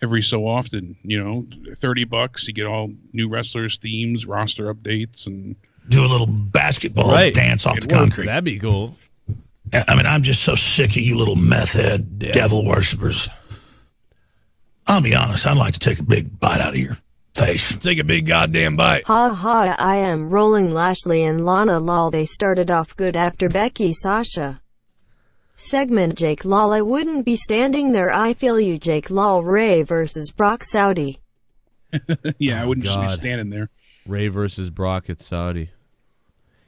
[SPEAKER 2] every so often. You know, $30, you get all new wrestlers, themes, roster updates, and
[SPEAKER 3] Do a little basketball dance off the concrete.
[SPEAKER 1] That'd be cool.
[SPEAKER 3] I mean, I'm just so sick of you little meth head devil worshippers. I'll be honest, I'd like to take a big bite out of your face.
[SPEAKER 1] Take a big goddamn bite.
[SPEAKER 8] Ha ha, I am rolling Lashley and Lana lol. They started off good after Becky Sasha segment. Jake lol, I wouldn't be standing there. I feel you. Jake lol. Ray versus Brock Saudi.
[SPEAKER 2] yeah, I wouldn't just be
[SPEAKER 1] God.
[SPEAKER 2] standing there.
[SPEAKER 1] Ray versus Brock at Saudi.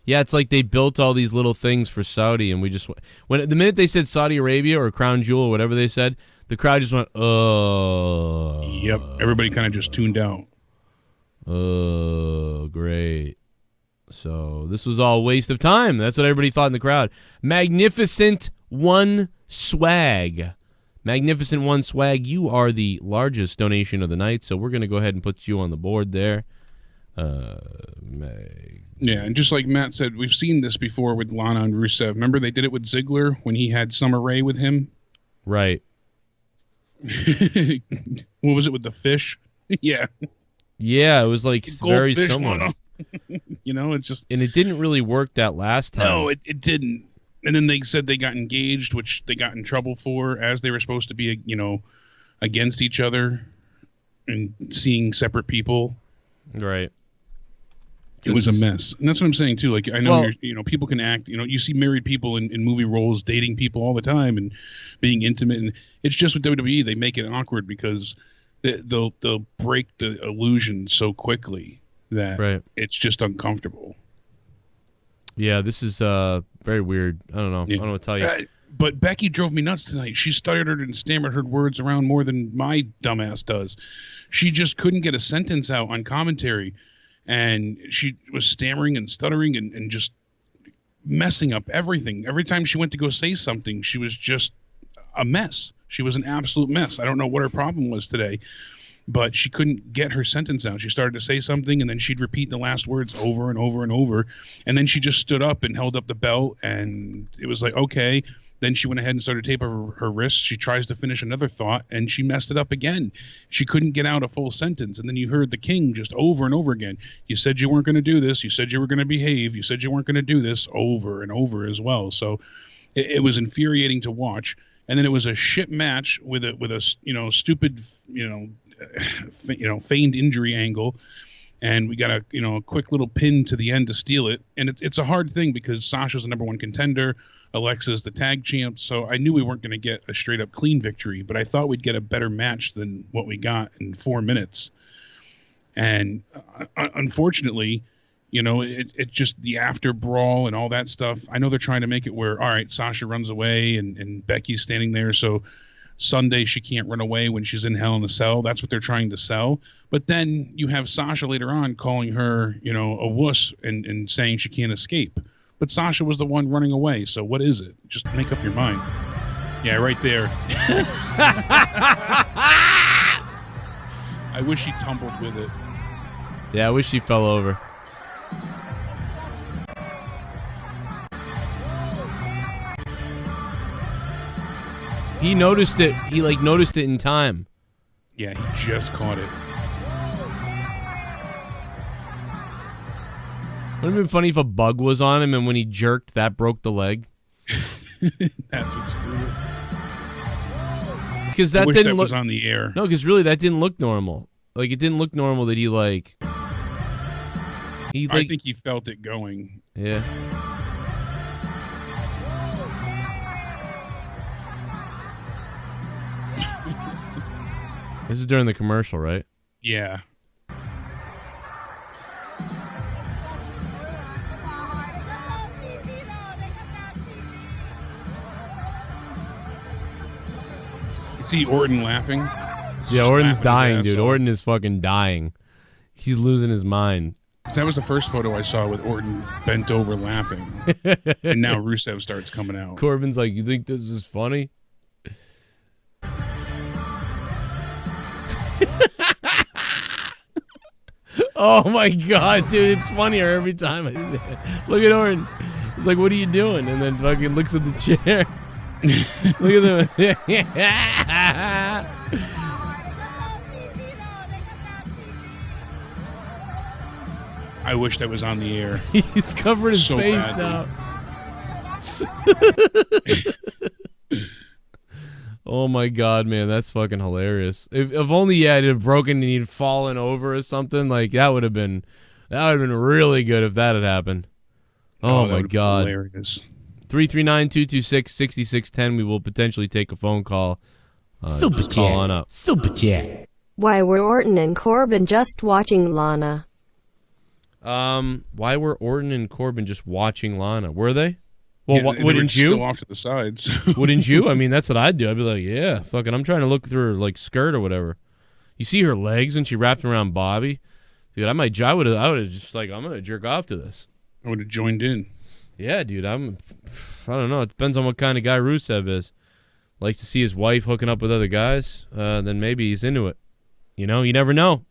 [SPEAKER 1] Yeah, it's like they built all these little things for Saudi, and we just the minute they said Saudi Arabia or Crown Jewel or whatever they said, the crowd just went, oh.
[SPEAKER 2] Yep, everybody kind of just tuned out.
[SPEAKER 1] Oh, great. So this was all a waste of time. That's what everybody thought in the crowd. Magnificent One Swag. Magnificent One Swag, you are the largest donation of the night, so we're going to go ahead and put you on the board there.
[SPEAKER 2] Yeah, and just like Matt said, we've seen this before with Lana and Rusev. Remember they did it with Ziggler when he had Summer Rae with him?
[SPEAKER 1] Right.
[SPEAKER 2] What was it with the fish? Yeah.
[SPEAKER 1] Yeah, it was like very
[SPEAKER 2] Goldfish
[SPEAKER 1] similar.
[SPEAKER 2] one. You know, it's just...
[SPEAKER 1] And it didn't really work that last time.
[SPEAKER 2] No, it didn't. And then they said they got engaged, which they got in trouble for, as they were supposed to be, you know, against each other and seeing separate people.
[SPEAKER 1] Right.
[SPEAKER 2] It was a mess. And that's what I'm saying, too. Like, I know, people can act, you see married people in movie roles dating people all the time and being intimate. And it's just with WWE, they make it awkward because they'll break the illusion so quickly that it's just uncomfortable.
[SPEAKER 1] Yeah, this is very weird. I don't know.
[SPEAKER 2] Yeah.
[SPEAKER 1] I don't know what to tell you.
[SPEAKER 2] But Becky drove me nuts tonight. She stuttered and stammered her words around more than my dumbass does. She just couldn't get a sentence out on commentary. And she was stammering and stuttering and just messing up everything. Every time she went to go say something, she was just a mess. She was an absolute mess. I don't know what her problem was today, but she couldn't get her sentence out. She started to say something, and then she'd repeat the last words over and over and over. And then she just stood up and held up the belt, and it was like, okay. Then she went ahead and started taping her wrists. She tries to finish another thought, and she messed it up again. She couldn't get out a full sentence. And then you heard the king just over and over again. You said you weren't going to do this. You said you were going to behave. You said you weren't going to do this, over and over as well. So it was infuriating to watch. And then it was a shit match with a stupid, feigned injury angle. and we got a quick little pin to the end to steal it. And it's a hard thing because Sasha's the #1 contender, Alexa's the tag champ, so I knew we weren't going to get a straight up clean victory, but I thought we'd get a better match than what we got in 4 minutes. And unfortunately, it just the after brawl and all that stuff. I know they're trying to make it where, all right, Sasha runs away and Becky's standing there, so Sunday she can't run away when she's in Hell in a Cell. That's what they're trying to sell. But then you have Sasha later on calling her, a wuss and saying she can't escape. But Sasha was the one running away, so what is it? Just make up your mind. Yeah, right there. I wish he tumbled with it.
[SPEAKER 1] Yeah, I wish he fell over. He noticed it. He noticed it in time.
[SPEAKER 2] Yeah, he just caught it.
[SPEAKER 1] Would have been funny if a bug was on him and when he jerked, that broke the leg.
[SPEAKER 2] That's what screwed it.
[SPEAKER 1] Because that
[SPEAKER 2] I wish
[SPEAKER 1] didn't
[SPEAKER 2] that
[SPEAKER 1] look
[SPEAKER 2] was on the air.
[SPEAKER 1] No, because really that didn't look normal. It didn't look normal that he
[SPEAKER 2] I think he felt it going.
[SPEAKER 1] Yeah. This is during the commercial, right?
[SPEAKER 2] Yeah. You see Orton laughing?
[SPEAKER 1] Yeah, Orton's dying, dude. Orton is fucking dying. He's losing his mind.
[SPEAKER 2] That was the first photo I saw with Orton bent over laughing. And now Rusev starts coming out.
[SPEAKER 1] Corbin's like, you think this is funny? Oh my god, dude, it's funnier every time. Look at Orton. He's like, what are you doing? And then fucking looks at the chair. Look at them.
[SPEAKER 2] I wish that was on the air.
[SPEAKER 1] He's covering his face
[SPEAKER 2] badly.
[SPEAKER 1] now. Oh my god, man, that's fucking hilarious. If only it had broken and he'd fallen over or something, that would have been really good if that had happened. Oh my god.
[SPEAKER 2] Hilarious.
[SPEAKER 1] 339-226-6610. We will potentially take a phone call.
[SPEAKER 7] Super
[SPEAKER 1] just call on up.
[SPEAKER 7] Super chat.
[SPEAKER 8] Why were Orton and Corbin just watching Lana?
[SPEAKER 1] Why were Orton and Corbin just watching Lana? Were they? Well,
[SPEAKER 2] Yeah, they were
[SPEAKER 1] wouldn't you?
[SPEAKER 2] still off to the sides.
[SPEAKER 1] Wouldn't you? I mean, that's what I'd do. I'd be like, yeah, fucking, I'm trying to look through her skirt or whatever. You see her legs when she wrapped around Bobby, dude. I would have just I'm gonna jerk off to this.
[SPEAKER 2] I would have joined in.
[SPEAKER 1] Yeah, dude. I don't know. It depends on what kind of guy Rusev is. Likes to see his wife hooking up with other guys. Then maybe he's into it. You never know.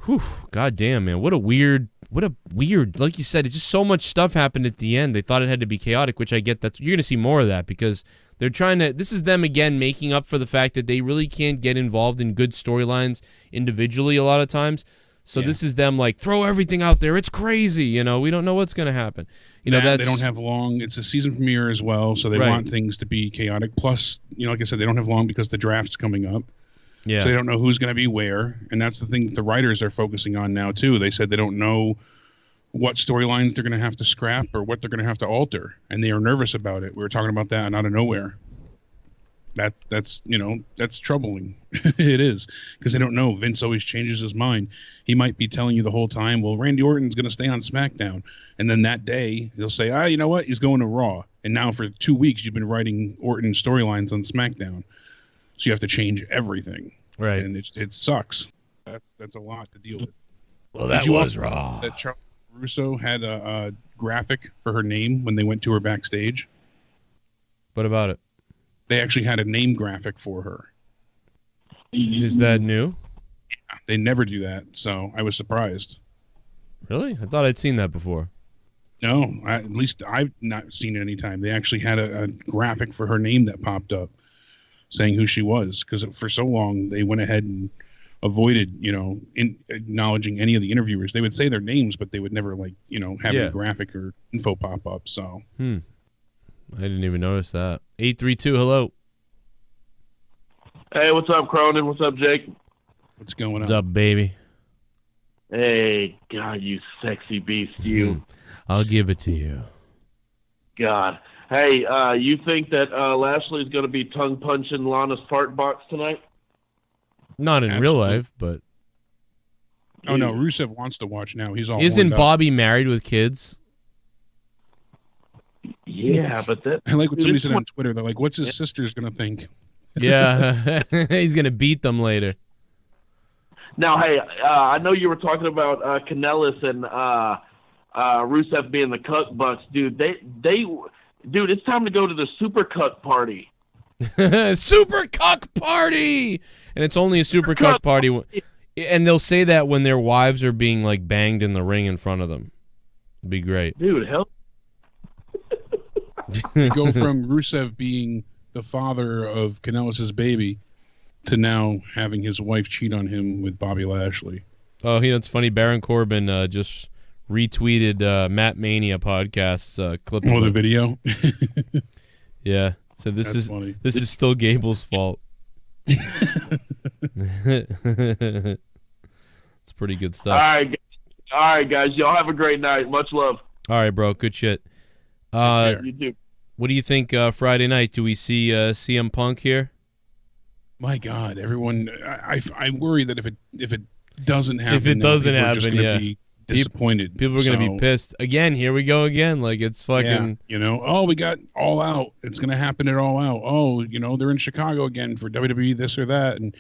[SPEAKER 1] Whew, god damn, man. What a weird, like you said, it's just so much stuff happened at the end. They thought it had to be chaotic, which I get. You're going to see more of that because they're trying to, this is them again making up for the fact that they really can't get involved in good storylines individually a lot of times. So This is them throw everything out there. It's crazy. We don't know what's going to happen.
[SPEAKER 2] They don't have long. It's a season premiere as well. So they want things to be chaotic. Plus, like I said, they don't have long because the draft's coming up.
[SPEAKER 1] Yeah.
[SPEAKER 2] So they don't know who's going to be where. And that's the thing that the writers are focusing on now, too. They said they don't know what storylines they're going to have to scrap or what they're going to have to alter. And they are nervous about it. We were talking about that out of nowhere. That's troubling. It is. Because they don't know. Vince always changes his mind. He might be telling you the whole time, well, Randy Orton's going to stay on SmackDown. And then that day, he'll say, you know what? He's going to Raw. And now for 2 weeks, you've been writing Orton storylines on SmackDown. So you have to change everything,
[SPEAKER 1] right?
[SPEAKER 2] And it sucks. That's a lot to deal with.
[SPEAKER 1] Well, that was Raw.
[SPEAKER 2] That Charles Russo had a graphic for her name when they went to her backstage.
[SPEAKER 1] What about it?
[SPEAKER 2] They actually had a name graphic for her.
[SPEAKER 1] Is that new?
[SPEAKER 2] Yeah, they never do that, so I was surprised.
[SPEAKER 1] Really? I thought I'd seen that before.
[SPEAKER 2] No, at least I've not seen it any time. They actually had a graphic for her name that popped up, saying who she was, because for so long they went ahead and avoided, in acknowledging any of the interviewers. They would say their names, but they would never have a graphic or info pop up. So,
[SPEAKER 1] I didn't even notice that. 832, hello.
[SPEAKER 4] Hey, what's up, Cronin? What's up, Jake?
[SPEAKER 2] What's going on?
[SPEAKER 1] What's up, baby?
[SPEAKER 4] Hey, God, you sexy beast, you.
[SPEAKER 1] I'll give it to you.
[SPEAKER 4] God. Hey, you think that Lashley's going to be tongue punching Lana's fart box tonight?
[SPEAKER 1] Not in real life, but...
[SPEAKER 2] Oh, no, Rusev wants to watch now. He's all
[SPEAKER 1] Isn't
[SPEAKER 2] horned up.
[SPEAKER 1] Bobby married with kids?
[SPEAKER 4] Yeah, but that...
[SPEAKER 2] I like what somebody said on Twitter. They're like, what's his sister's going to think?
[SPEAKER 1] Yeah, he's going to beat them later.
[SPEAKER 4] Now, hey, I know you were talking about Kanellis and Rusev being the cuck bucks. Dude, dude, it's time to go to the super cuck party.
[SPEAKER 1] Super cuck party! And it's only a super cuck party. And they'll say that when their wives are being, like, banged in the ring in front of them. It'd be great.
[SPEAKER 4] Dude, hell.
[SPEAKER 2] You go from Rusev being the father of Kanellis' baby to now having his wife cheat on him with Bobby Lashley.
[SPEAKER 1] Oh, you know, it's funny. Baron Corbin just retweeted Matt Mania podcast's clip.
[SPEAKER 2] Oh, the video?
[SPEAKER 1] Yeah. So this
[SPEAKER 2] That's
[SPEAKER 1] is
[SPEAKER 2] funny.
[SPEAKER 1] This is still Gable's fault. It's pretty good stuff.
[SPEAKER 4] All right, guys. Y'all have a great night. Much love.
[SPEAKER 1] All right, bro. Good shit.
[SPEAKER 4] You too.
[SPEAKER 1] What do you think Friday night? Do we see CM Punk here?
[SPEAKER 2] My God, everyone! I worry that if it doesn't happen,
[SPEAKER 1] if it doesn't
[SPEAKER 2] then people are
[SPEAKER 1] happen,
[SPEAKER 2] just gonna
[SPEAKER 1] yeah,
[SPEAKER 2] be disappointed.
[SPEAKER 1] People are gonna be pissed again. Here we go again. Like it's fucking.
[SPEAKER 2] Yeah, you know, oh, we got All Out. It's gonna happen at All Out. Oh, you know, they're in Chicago again for WWE this or that, and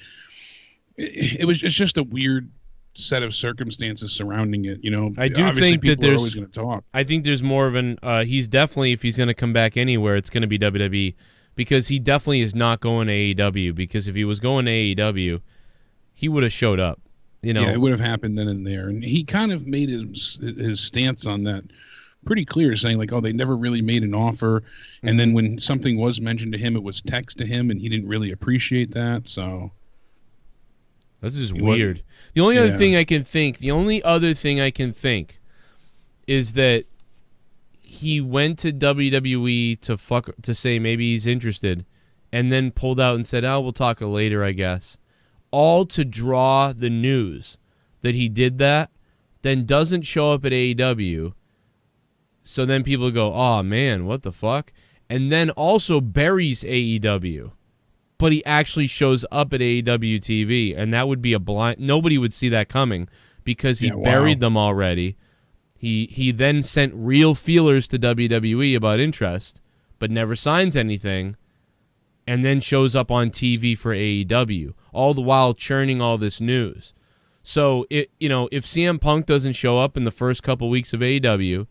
[SPEAKER 2] it's just a weird set of circumstances surrounding it. You know,
[SPEAKER 1] I do
[SPEAKER 2] obviously
[SPEAKER 1] think that
[SPEAKER 2] people are
[SPEAKER 1] there's.
[SPEAKER 2] always going to talk.
[SPEAKER 1] I think there's more of an. He's definitely, if he's going to come back anywhere, it's going to be WWE, because he definitely is not going to AEW. Because if he was going to AEW, he would have showed up. You know,
[SPEAKER 2] yeah, it would have happened then and there. And he kind of made his stance on that pretty clear, saying like, oh, they never really made an offer. And then when something was mentioned to him, it was text to him, and he didn't really appreciate that. So
[SPEAKER 1] that's just weird. The only other thing I can think, is that he went to WWE to say maybe he's interested, and then pulled out and said, "Oh, we'll talk later, I guess." All to draw the news that he did that, then doesn't show up at AEW. So then people go, "Oh man, what the fuck?" And then also buries AEW. But he actually shows up at AEW TV, and that would be a blind. Nobody would see that coming because he buried them already. He then sent real feelers to WWE about interest, but never signs anything, and then shows up on TV for AEW, all the while churning all this news. So if CM Punk doesn't show up in the first couple weeks of AEW,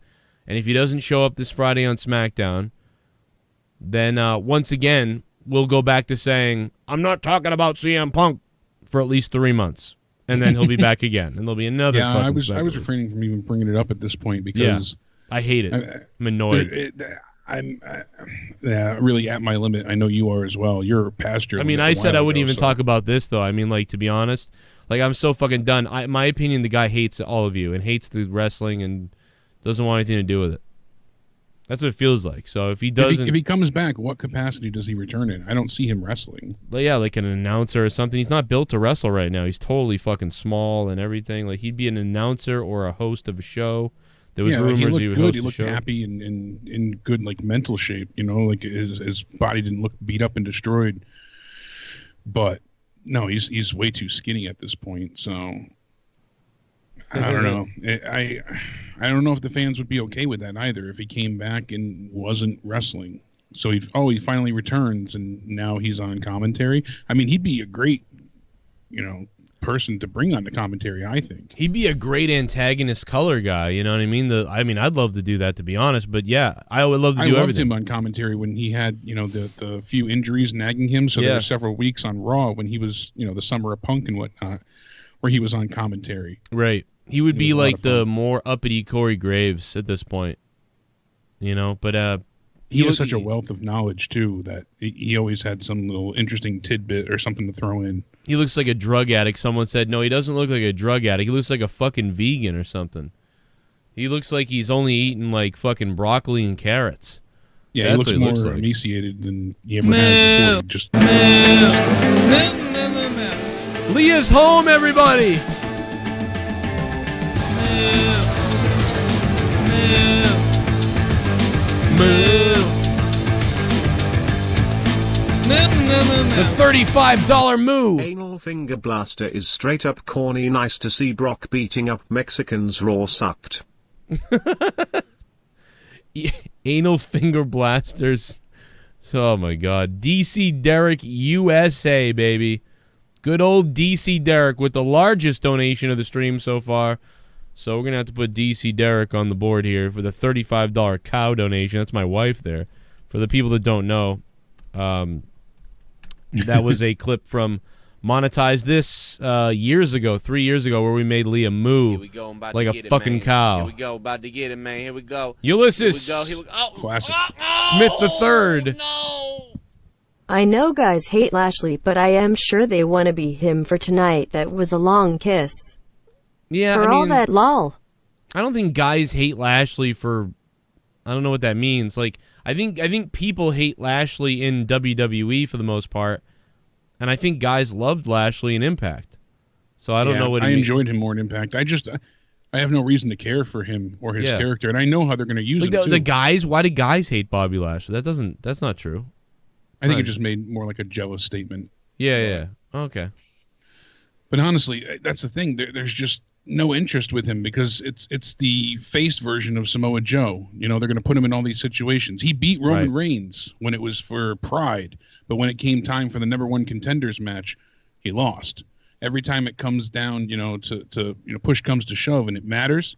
[SPEAKER 1] and if he doesn't show up this Friday on SmackDown, then once again, we'll go back to saying, I'm not talking about CM Punk for at least 3 months. And then he'll be back again. And there'll be another
[SPEAKER 2] I was refraining from even bringing it up at this point because...
[SPEAKER 1] I hate it. I'm annoyed.
[SPEAKER 2] I'm really at my limit. I know you are as well. You're past your limit.
[SPEAKER 1] I said I wouldn't even talk about this, though. I mean, like, to be honest, like, I'm so fucking done. My opinion, the guy hates all of you and hates the wrestling and doesn't want anything to do with it. That's what it feels like. So if he doesn't...
[SPEAKER 2] If he comes back, what capacity does he return in? I don't see him wrestling.
[SPEAKER 1] But yeah, like an announcer or something. He's not built to wrestle right now. He's totally fucking small and everything. Like, he'd be an announcer or a host of a show. There was rumors he would host a show.
[SPEAKER 2] He looked happy and in good, like, mental shape. You know, like his body didn't look beat up and destroyed. But no, he's way too skinny at this point. So I don't know. I don't know if the fans would be okay with that either if he came back and wasn't wrestling. So he finally returns and now he's on commentary. I mean, he'd be a great, person to bring on the commentary, I think.
[SPEAKER 1] He'd be a great antagonist color guy, you know what I mean? I'd love to do that, to be honest, but yeah, I would love to do everything. I loved him
[SPEAKER 2] on commentary when he had, the few injuries nagging him, so there were several weeks on Raw when he was, the Summer of Punk and whatnot, where he was on commentary.
[SPEAKER 1] Right. He would be like the more uppity Corey Graves at this point, but
[SPEAKER 2] he has such a wealth of knowledge, too, that he always had some little interesting tidbit or something to throw in.
[SPEAKER 1] He looks like a drug addict. Someone said, no, he doesn't look like a drug addict. He looks like a fucking vegan or something. He looks like he's only eating, like, fucking broccoli and carrots.
[SPEAKER 2] Yeah,
[SPEAKER 1] That's
[SPEAKER 2] he looks more emaciated than he ever has before.
[SPEAKER 1] Leah's home, everybody! The $35 moo.
[SPEAKER 5] Anal Finger Blaster is straight up corny. Nice to see Brock beating up Mexicans. Raw sucked.
[SPEAKER 1] Anal Finger Blasters. Oh my god. DC Derek USA, baby. Good old DC Derek with the largest donation of the stream so far. So we're going to have to put DC Derek on the board here for the $35 cow donation. That's my wife there. For the people that don't know, that was a clip from Monetize This years ago, 3 years ago, where we made Leah moo like a fucking cow.
[SPEAKER 9] Here we go, about to get it, man. Here we go.
[SPEAKER 1] Ulysses.
[SPEAKER 9] Here we go. Oh,
[SPEAKER 2] Classic.
[SPEAKER 1] Smith the Third.
[SPEAKER 9] No.
[SPEAKER 8] I know guys hate Lashley, but I am sure they want to be him for tonight. That was a long kiss.
[SPEAKER 1] Yeah,
[SPEAKER 8] For all that lol.
[SPEAKER 1] I don't think guys hate Lashley for, I don't know what that means. Like, I think people hate Lashley in WWE for the most part, and I think guys loved Lashley in Impact. So I don't know what it means.
[SPEAKER 2] I enjoyed him more in Impact. I have no reason to care for him or his character, and I know how they're going to use him too.
[SPEAKER 1] The guys, why do guys hate Bobby Lashley? That's not true.
[SPEAKER 2] I think it just made more like a jealous statement.
[SPEAKER 1] Yeah. Okay.
[SPEAKER 2] But honestly, that's the thing. There's just no interest with him because it's the face version of Samoa Joe. You know, they're going to put him in all these situations. He beat Roman Reigns when it was for Pride, but when it came time for the #1 contenders match, he lost. Every time it comes down, to push comes to shove and it matters,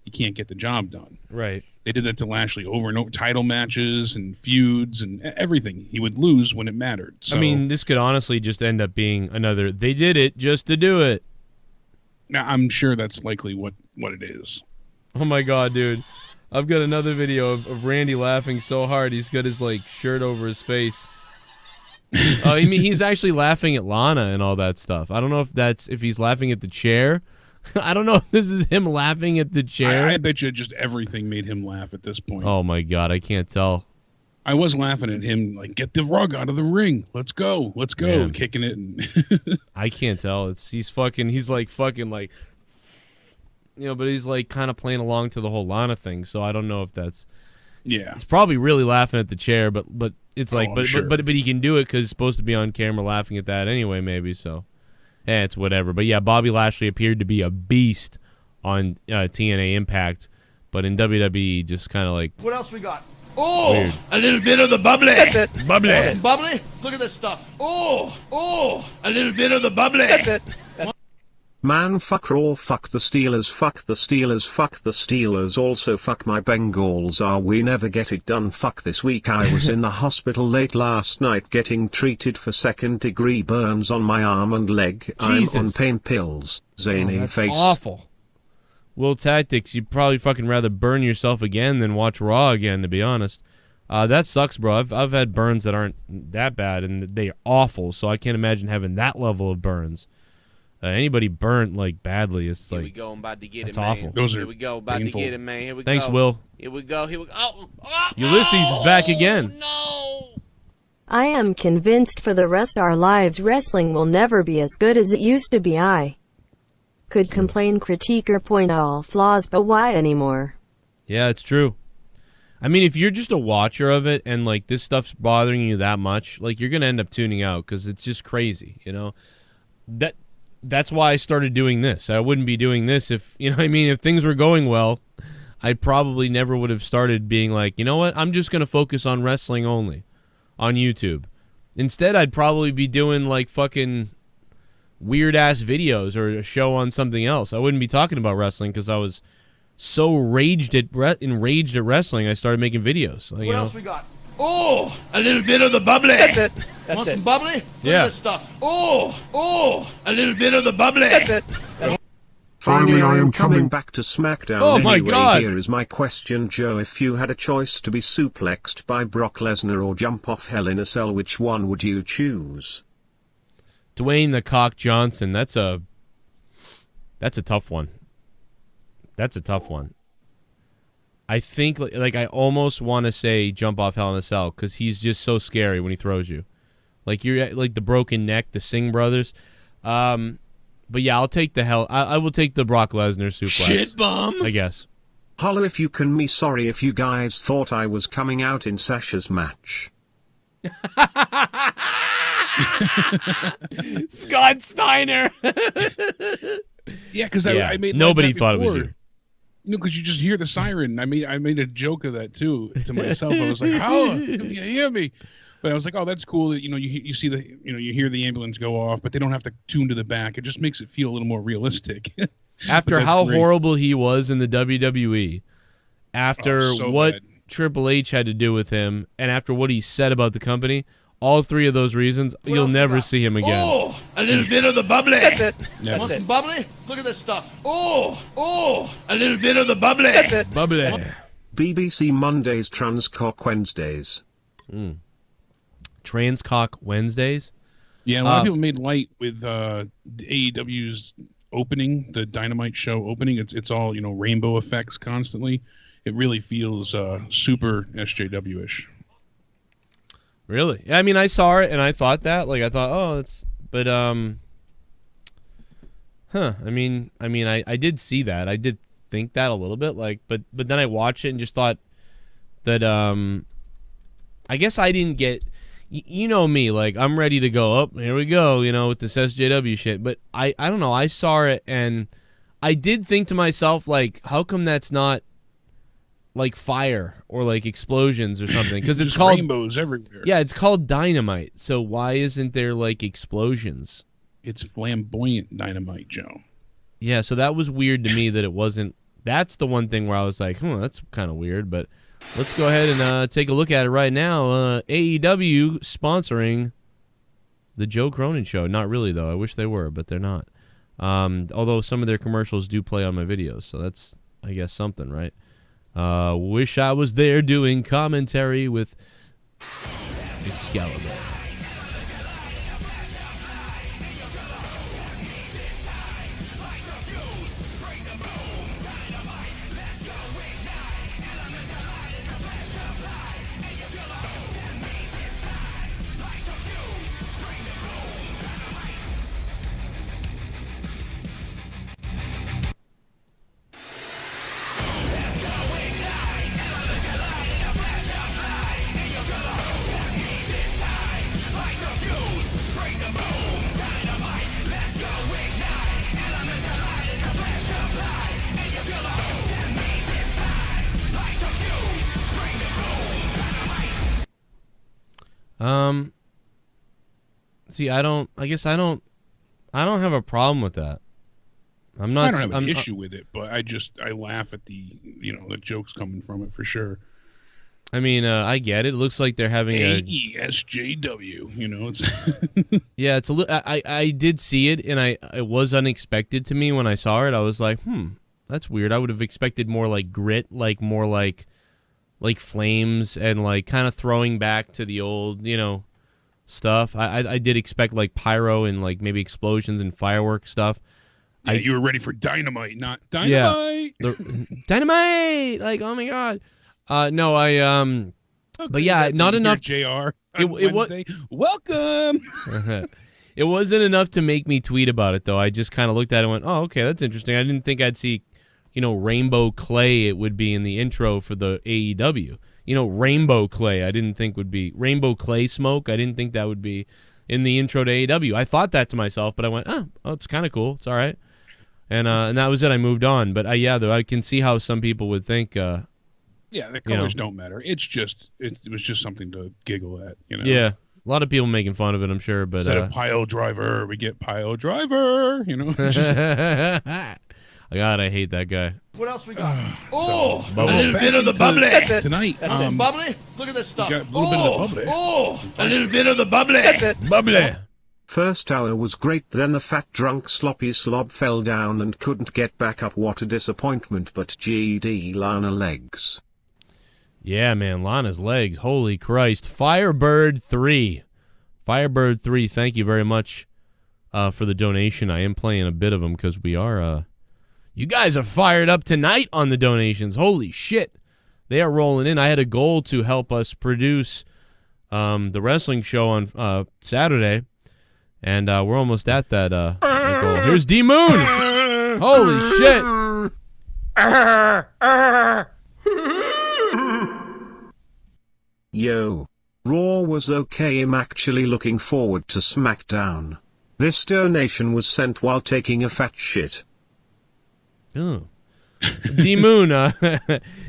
[SPEAKER 2] he can't get the job done.
[SPEAKER 1] Right.
[SPEAKER 2] They did that to Lashley over and over, title matches and feuds and everything. He would lose when it mattered. So,
[SPEAKER 1] I mean, this could honestly just end up being another, they did it just to do it.
[SPEAKER 2] now I'm sure that's likely what it is.
[SPEAKER 1] Oh my god, dude. I've got another video of Randy laughing so hard he's got his shirt over his face. I mean, he's actually laughing at Lana and all that stuff. I don't know if he's laughing at the chair. I don't know if this is him laughing at the chair.
[SPEAKER 2] I bet you just everything made him laugh at this point.
[SPEAKER 1] Oh my god, I can't tell.
[SPEAKER 2] I was laughing at him get the rug out of the ring. Let's go. Man. Kicking it. And
[SPEAKER 1] I can't tell. But he's kind of playing along to the whole Lana thing. So I don't know if that's.
[SPEAKER 2] Yeah.
[SPEAKER 1] He's probably really laughing at the chair, but it's
[SPEAKER 2] sure.
[SPEAKER 1] but he can do it because it's supposed to be on camera laughing at that anyway, maybe. So, it's whatever. But yeah, Bobby Lashley appeared to be a beast on TNA Impact, but in WWE, just kind of
[SPEAKER 6] What else we got? Oh,
[SPEAKER 1] weird.
[SPEAKER 6] A little bit of the bubbly.
[SPEAKER 3] That's it.
[SPEAKER 1] Bubbly.
[SPEAKER 6] Want some bubbly? Look at this stuff. Oh, a little bit of the bubbly.
[SPEAKER 3] That's it.
[SPEAKER 5] Man, fuck Raw, fuck the Steelers, fuck the Steelers, fuck the Steelers, also fuck my Bengals. We never get it done. Fuck this week. I was in the hospital late last night getting treated for second-degree burns on my arm and leg.
[SPEAKER 1] Jesus.
[SPEAKER 5] I'm on pain pills. Zany
[SPEAKER 1] that's
[SPEAKER 5] face.
[SPEAKER 1] awful. Will Tactics, you'd probably fucking rather burn yourself again than watch Raw again, to be honest. That sucks, bro. I've had burns that aren't that bad, and they're awful, so I can't imagine having that level of burns. Anybody burnt badly, it's
[SPEAKER 9] Here we go. I'm about to get
[SPEAKER 1] that's
[SPEAKER 9] it, man.
[SPEAKER 1] awful.
[SPEAKER 2] Those are
[SPEAKER 9] Here we go. About
[SPEAKER 2] painful.
[SPEAKER 9] to get it, man. Here we
[SPEAKER 1] Thanks,
[SPEAKER 9] go.
[SPEAKER 1] Will.
[SPEAKER 9] Here we go. Oh,
[SPEAKER 1] Ulysses is back again.
[SPEAKER 9] No.
[SPEAKER 8] I am convinced for the rest of our lives wrestling will never be as good as it used to be. I could complain, critique, or point out all flaws, but why anymore? Yeah,
[SPEAKER 1] it's true. I mean, if you're just a watcher of it and this stuff's bothering you that much, you're gonna end up tuning out because it's just crazy, That's why I started doing this. I wouldn't be doing this if if things were going well. I probably never would have started being you know what? I'm just gonna focus on wrestling only on YouTube. Instead, I'd probably be doing fucking weird-ass videos or a show on something else. I wouldn't be talking about wrestling because I was so enraged at wrestling, I started making videos.
[SPEAKER 6] What else we got? Oh, a little bit of the bubbly.
[SPEAKER 3] That's it.
[SPEAKER 6] Want some bubbly? Look
[SPEAKER 1] Yeah.
[SPEAKER 6] at this stuff. Oh, a little bit of the bubbly.
[SPEAKER 3] That's it. Finally, I am coming back to SmackDown.
[SPEAKER 1] Oh my
[SPEAKER 3] anyway,
[SPEAKER 1] God.
[SPEAKER 3] Here is my question, Joe. If you had a choice to be suplexed by Brock Lesnar or jump off Hell in a Cell, which one would you choose?
[SPEAKER 1] Dwayne the Cock Johnson. That's a tough one. That's a tough one. I think I almost want to say jump off Hell in a Cell because he's just so scary when he throws you. You're the broken neck, the Singh brothers. But yeah, I'll take the I will take the Brock Lesnar suplex.
[SPEAKER 9] Shit bomb.
[SPEAKER 1] I guess.
[SPEAKER 5] Holla if you can me sorry if you guys thought I was coming out in Sasha's match.
[SPEAKER 1] Scott Steiner.
[SPEAKER 2] Yeah, because I made
[SPEAKER 1] nobody
[SPEAKER 2] that
[SPEAKER 1] thought
[SPEAKER 2] before.
[SPEAKER 1] it was you.
[SPEAKER 2] No, because you just hear the siren. I made a joke of that too to myself. I was like, "How if you hear me?" But I was like, "Oh, that's cool that you see the you hear the ambulance go off, but they don't have to tune to the back. It just makes it feel a little more realistic."
[SPEAKER 1] After how horrible he was in the WWE, after what
[SPEAKER 2] bad.
[SPEAKER 1] Triple H had to do with him, and after what he said about the company, all three of those reasons, you'll never see him again.
[SPEAKER 6] Oh, a little bit of the bubbly.
[SPEAKER 9] That's it.
[SPEAKER 2] Yeah.
[SPEAKER 6] Want some bubbly? Look at this stuff. Oh, a little bit of the bubbly.
[SPEAKER 9] That's it.
[SPEAKER 1] Bubbly.
[SPEAKER 5] BBC Mondays, Transcock Wednesdays.
[SPEAKER 1] Transcock Wednesdays?
[SPEAKER 2] Yeah, a lot of people made light with AEW's opening, the Dynamite show opening. It's all rainbow effects constantly. It really feels super SJW-ish.
[SPEAKER 1] Really? I mean, I saw it and I thought that. Like, I thought, oh, it's... But, I mean, I did see that. I did think that a little bit. Like, but then I watched it and just thought that, I guess I didn't get... You know me, like, I'm ready to go, oh, here we go, with this SJW shit. But I don't know, I saw it, and I did think to myself, like, how come that's not, like, fire or, like, explosions or something? Because it's called...
[SPEAKER 2] rainbows everywhere.
[SPEAKER 1] Yeah, it's called Dynamite, so why isn't there, like, explosions?
[SPEAKER 2] It's flamboyant Dynamite, Joe.
[SPEAKER 1] Yeah, so that was weird to me that it wasn't... That's the one thing where I was like, that's kind of weird, but... Let's go ahead and take a look at it right now. AEW sponsoring the Joe Cronin Show. Not really, though. I wish they were, but they're not. Although some of their commercials do play on my videos, so that's, I guess, something, right? Wish I was there doing commentary with Excalibur. See, I don't have a problem with that. I don't have
[SPEAKER 2] an issue with it, but I laugh at the jokes coming from it for sure.
[SPEAKER 1] I mean, I get it. It looks like they're having
[SPEAKER 2] AESJW, it's
[SPEAKER 1] yeah, it's a little. I did see it, and it was unexpected to me when I saw it. I was like, that's weird. I would have expected more like grit, like more like flames, and like kind of throwing back to the old, stuff. I did expect like pyro and like maybe explosions and fireworks stuff.
[SPEAKER 2] Yeah, you were ready for dynamite, not dynamite.
[SPEAKER 1] Yeah, dynamite! Like, oh my god. No, but yeah, not enough.
[SPEAKER 2] JR.
[SPEAKER 1] It was
[SPEAKER 2] welcome.
[SPEAKER 1] It wasn't enough to make me tweet about it though. I just kind of looked at it and went, "Oh, okay, that's interesting." I didn't think I'd see, Rainbow Clay. It would be in the intro for the AEW. Rainbow Clay. I didn't think would be Rainbow Clay Smoke. I didn't think that would be in the intro to AEW. I thought that to myself, but I went, "Oh, it's kind of cool. It's all right." And that was it. I moved on. But though I can see how some people would think.
[SPEAKER 2] Yeah, the colors don't matter. It's just it was just something to giggle at,
[SPEAKER 1] Yeah, a lot of people making fun of it, I'm sure. But
[SPEAKER 2] instead of pile driver, we get pile driver.
[SPEAKER 1] God, I hate that guy.
[SPEAKER 6] What else we got?
[SPEAKER 2] A
[SPEAKER 6] little bit of the bubbly.
[SPEAKER 9] That's it.
[SPEAKER 2] Tonight,
[SPEAKER 6] Some bubbly? Look at this stuff.
[SPEAKER 2] got a little bit of the bubbly.
[SPEAKER 6] A little bit of the bubbly.
[SPEAKER 9] That's it.
[SPEAKER 1] Bubbly.
[SPEAKER 5] First hour was great, then the fat drunk sloppy slob fell down and couldn't get back up. What a disappointment, but GD Lana legs.
[SPEAKER 1] Yeah, man, Lana's legs. Holy Christ. Firebird 3. Firebird 3, thank you very much for the donation. I am playing a bit of them because we are... you guys are fired up tonight on the donations. Holy shit. They are rolling in. I had a goal to help us produce the wrestling show on Saturday, and we're almost at that goal. Here's DMOON. Holy shit.
[SPEAKER 5] Yo. Raw was okay. I'm actually looking forward to SmackDown. This donation was sent while taking a fat shit.
[SPEAKER 1] Oh. DMOON,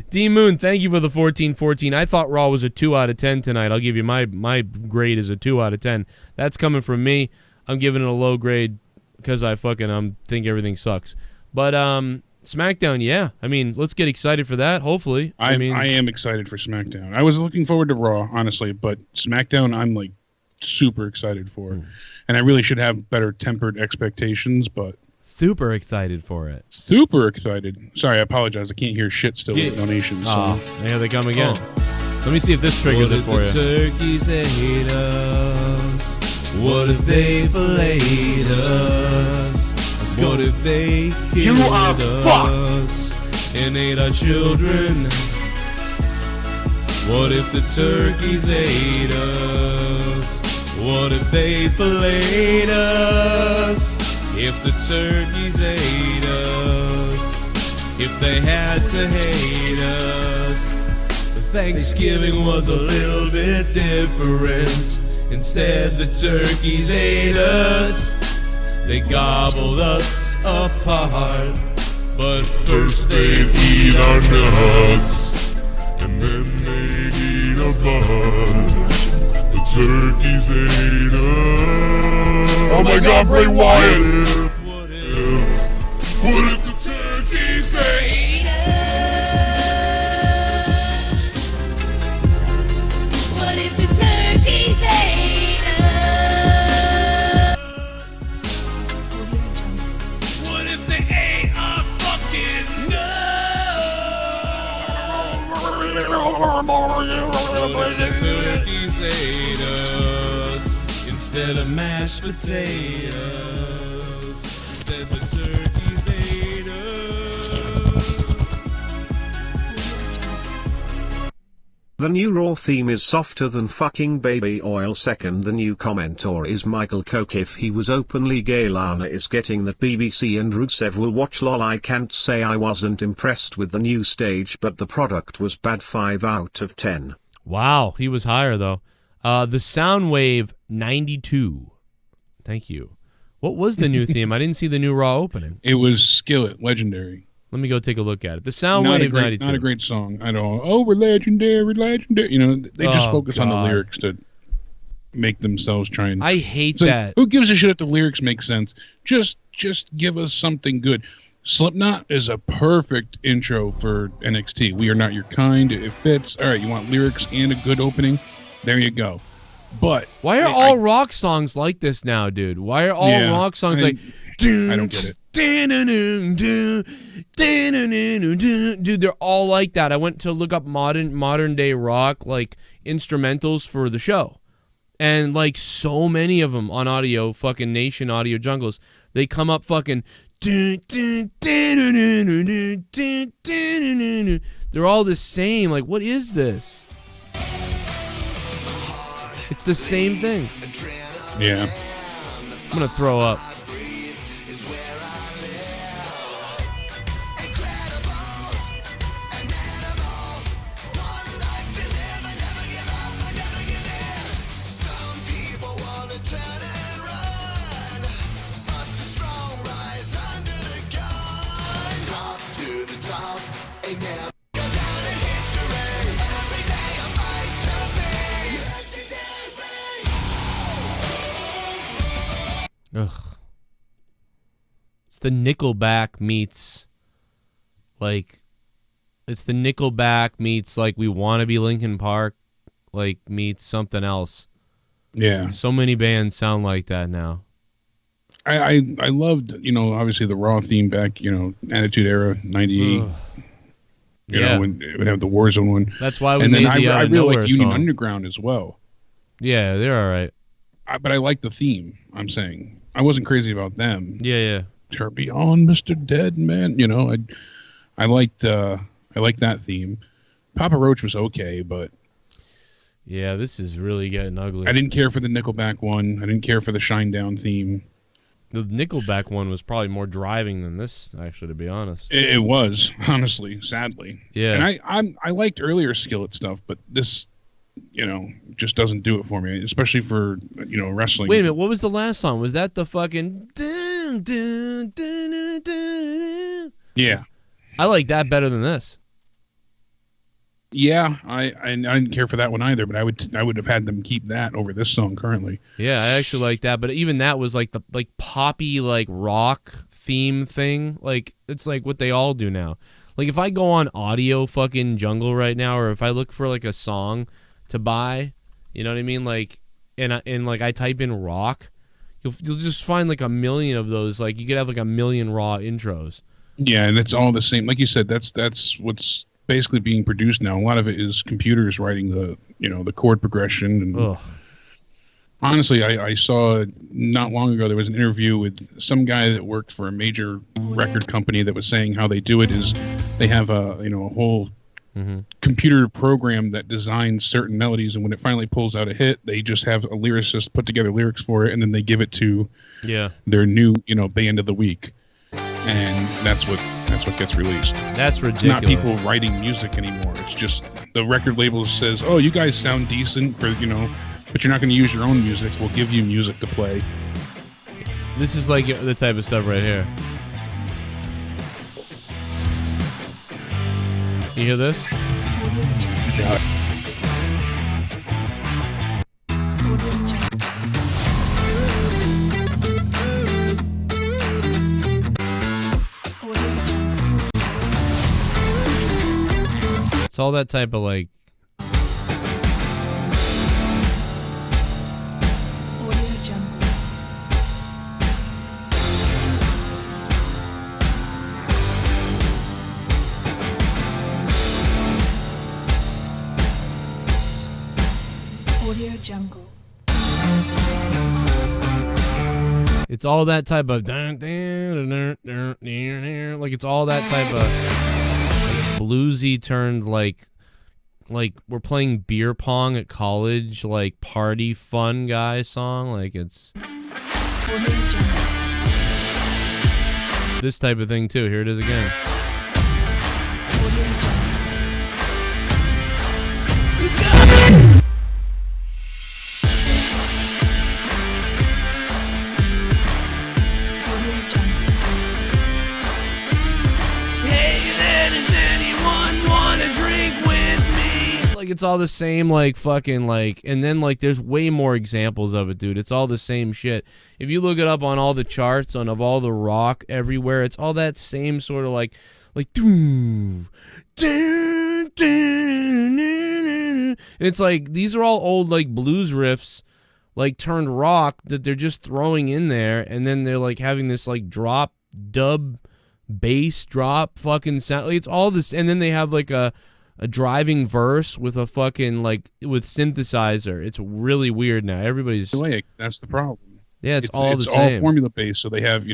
[SPEAKER 1] DMOON, thank you for the 1414. I thought Raw was a 2 out of 10 tonight. I'll give you my grade is a 2 out of 10. That's coming from me. I'm giving it a low grade because I fucking think everything sucks. But SmackDown, yeah. I mean, let's get excited for that. Hopefully,
[SPEAKER 2] I am excited for SmackDown. I was looking forward to Raw, honestly, but SmackDown, I'm like super excited for, and I really should have better tempered expectations, but.
[SPEAKER 1] Super excited for it.
[SPEAKER 2] Super excited. Sorry, I apologize. I can't hear shit still with donations.
[SPEAKER 1] Oh, here they come again. Let me see if this triggers it for you.
[SPEAKER 11] Turkeys hate us? What if they filleted us? What if they killed us and ate our children? What if the turkeys ate us? What if they filleted us? If the turkeys ate us, if they had to hate us, Thanksgiving was a little bit different. Instead, the turkeys ate us. They gobbled us apart. But first they'd eat our nuts, and then they'd eat our butt. The turkeys ate us.
[SPEAKER 10] Oh my God, Bray Wyatt!
[SPEAKER 11] What if the turkeys ate us? What if the turkeys ate us? What if they ate our fucking nuts? What if the turkeys ate us instead of mashed potatoes? Instead the turkeys ate us.
[SPEAKER 5] The new Raw theme is softer than fucking baby oil. Second, the new commentator is Michael Koch. If he was openly gay, Lana is getting that BBC and Rusev will watch. Lol, I can't say I wasn't impressed with the new stage, but the product was bad. 5 out of 10.
[SPEAKER 1] Wow, he was higher though. The Soundwave 92. Thank you. What was the new theme? I didn't see the new Raw opening.
[SPEAKER 2] It was Skillet, Legendary.
[SPEAKER 1] Let me go take a look at it. The Soundwave 92.
[SPEAKER 2] Not a great song at all. Oh, we're legendary. You know, they just focus on the lyrics to make themselves try and...
[SPEAKER 1] I hate that.
[SPEAKER 2] Who gives a shit if the lyrics make sense? Just give us something good. Slipknot is a perfect intro for NXT. We are not your kind. It fits. All right, you want lyrics and a good opening? There you go. But
[SPEAKER 1] why are all rock songs like this now, dude? Why are all rock songs like...
[SPEAKER 2] I don't get it.
[SPEAKER 1] Dude, they're all like that. I went to look up modern day rock like instrumentals for the show, and like so many of them on audio, fucking Nation Audio Jungles, they come up fucking. They're all the same. Like, what is this? It's the same thing.
[SPEAKER 2] Yeah.
[SPEAKER 1] I'm gonna throw up. Ugh. It's the Nickelback meets, like, it's the Nickelback meets, like, We Wanna Be Linkin Park, like, meets something else.
[SPEAKER 2] Yeah.
[SPEAKER 1] So many bands sound like that now.
[SPEAKER 2] I loved, you know, obviously the Raw theme back, you know, Attitude Era, 98. You know, when it would have the Warzone one.
[SPEAKER 1] That's why we
[SPEAKER 2] and
[SPEAKER 1] made
[SPEAKER 2] then
[SPEAKER 1] the
[SPEAKER 2] I really like Union
[SPEAKER 1] song.
[SPEAKER 2] Underground as well.
[SPEAKER 1] Yeah, they're all right.
[SPEAKER 2] But I like the theme, I'm saying. I wasn't crazy about them.
[SPEAKER 1] Yeah.
[SPEAKER 2] Turn me on, Mr. Dead Man. You know, I liked that theme. Papa Roach was okay, but
[SPEAKER 1] yeah, this is really getting ugly.
[SPEAKER 2] I didn't care for the Nickelback one. I didn't care for the Shinedown theme.
[SPEAKER 1] The Nickelback one was probably more driving than this, actually, to be honest.
[SPEAKER 2] It was, honestly, sadly.
[SPEAKER 1] Yeah.
[SPEAKER 2] And I liked earlier Skillet stuff, but this, just doesn't do it for me, especially for, wrestling.
[SPEAKER 1] Wait a minute, what was the last song? Was that the fucking...
[SPEAKER 2] Yeah.
[SPEAKER 1] I like that better than this.
[SPEAKER 2] Yeah, I didn't care for that one either, but I would have had them keep that over this song currently.
[SPEAKER 1] Yeah, I actually like that, but even that was like the poppy rock theme thing. Like it's like what they all do now. Like if I go on Audio fucking Jungle right now, or if I look for like a song to buy, you know what I mean? Like and I type in rock, you'll just find like a million of those. Like you could have like a million raw intros.
[SPEAKER 2] Yeah, and it's all the same. Like you said, that's what's basically being produced now. A lot of it is computers writing the chord progression. And honestly, I saw not long ago there was an interview with some guy that worked for a major record company that was saying how they do it is they have a whole computer program that designs certain melodies, and when it finally pulls out a hit, they just have a lyricist put together lyrics for it, and then they give it to their new band of the week, and that's what gets released.
[SPEAKER 1] That's ridiculous.
[SPEAKER 2] It's not people writing music anymore. It's just the record label says, "Oh, you guys sound decent for but you're not going to use your own music. We'll give you music to play."
[SPEAKER 1] This is like the type of stuff right here. You hear this?
[SPEAKER 2] Yeah.
[SPEAKER 1] It's all that type of like.
[SPEAKER 12] Audio Jungle.
[SPEAKER 1] It's all that type of like it's all that type of bluesy turned like we're playing beer pong at college, like party fun guy song. Like it's this type of thing too. Here it is again. It's all the same, like fucking like, and then like there's way more examples of it, dude. It's all the same shit. If you look it up on all the charts of all the rock everywhere, it's all that same sort of like and it's like these are all old like blues riffs like turned rock that they're just throwing in there, and then they're like having this like drop dub bass drop fucking sound. Like, it's all this, and then they have like a driving verse with a fucking like with synthesizer. It's really weird now. Everybody's
[SPEAKER 2] that's the problem.
[SPEAKER 1] Yeah, it's all
[SPEAKER 2] formula based. So they have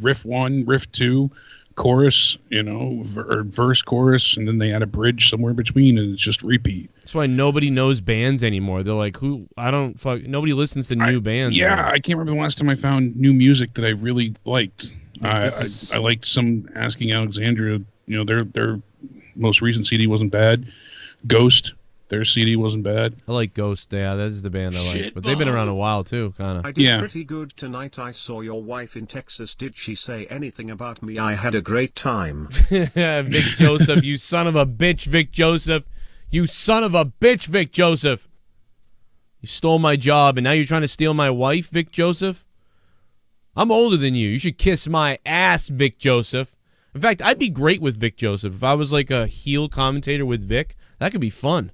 [SPEAKER 2] riff 1, riff 2, chorus, or verse, chorus, and then they add a bridge somewhere between, and it's just repeat.
[SPEAKER 1] That's why nobody knows bands anymore. They're like, nobody listens to new bands.
[SPEAKER 2] Yeah,
[SPEAKER 1] anymore.
[SPEAKER 2] I can't remember the last time I found new music that I really liked. I liked some Asking Alexandria. Their most recent CD wasn't bad. Ghost, their CD wasn't bad.
[SPEAKER 1] I like Ghost. Yeah, that is the band I like. But they've been around a while too, kind of.
[SPEAKER 5] I did pretty good tonight. I saw your wife in Texas. Did she say anything about me? I had a great time.
[SPEAKER 1] Vic Joseph, you son of a bitch, Vic Joseph. You son of a bitch, Vic Joseph. You stole my job, and now you're trying to steal my wife, Vic Joseph? I'm older than you. You should kiss my ass, Vic Joseph. In fact, I'd be great with Vic Joseph. If I was like a heel commentator with Vic, that could be fun.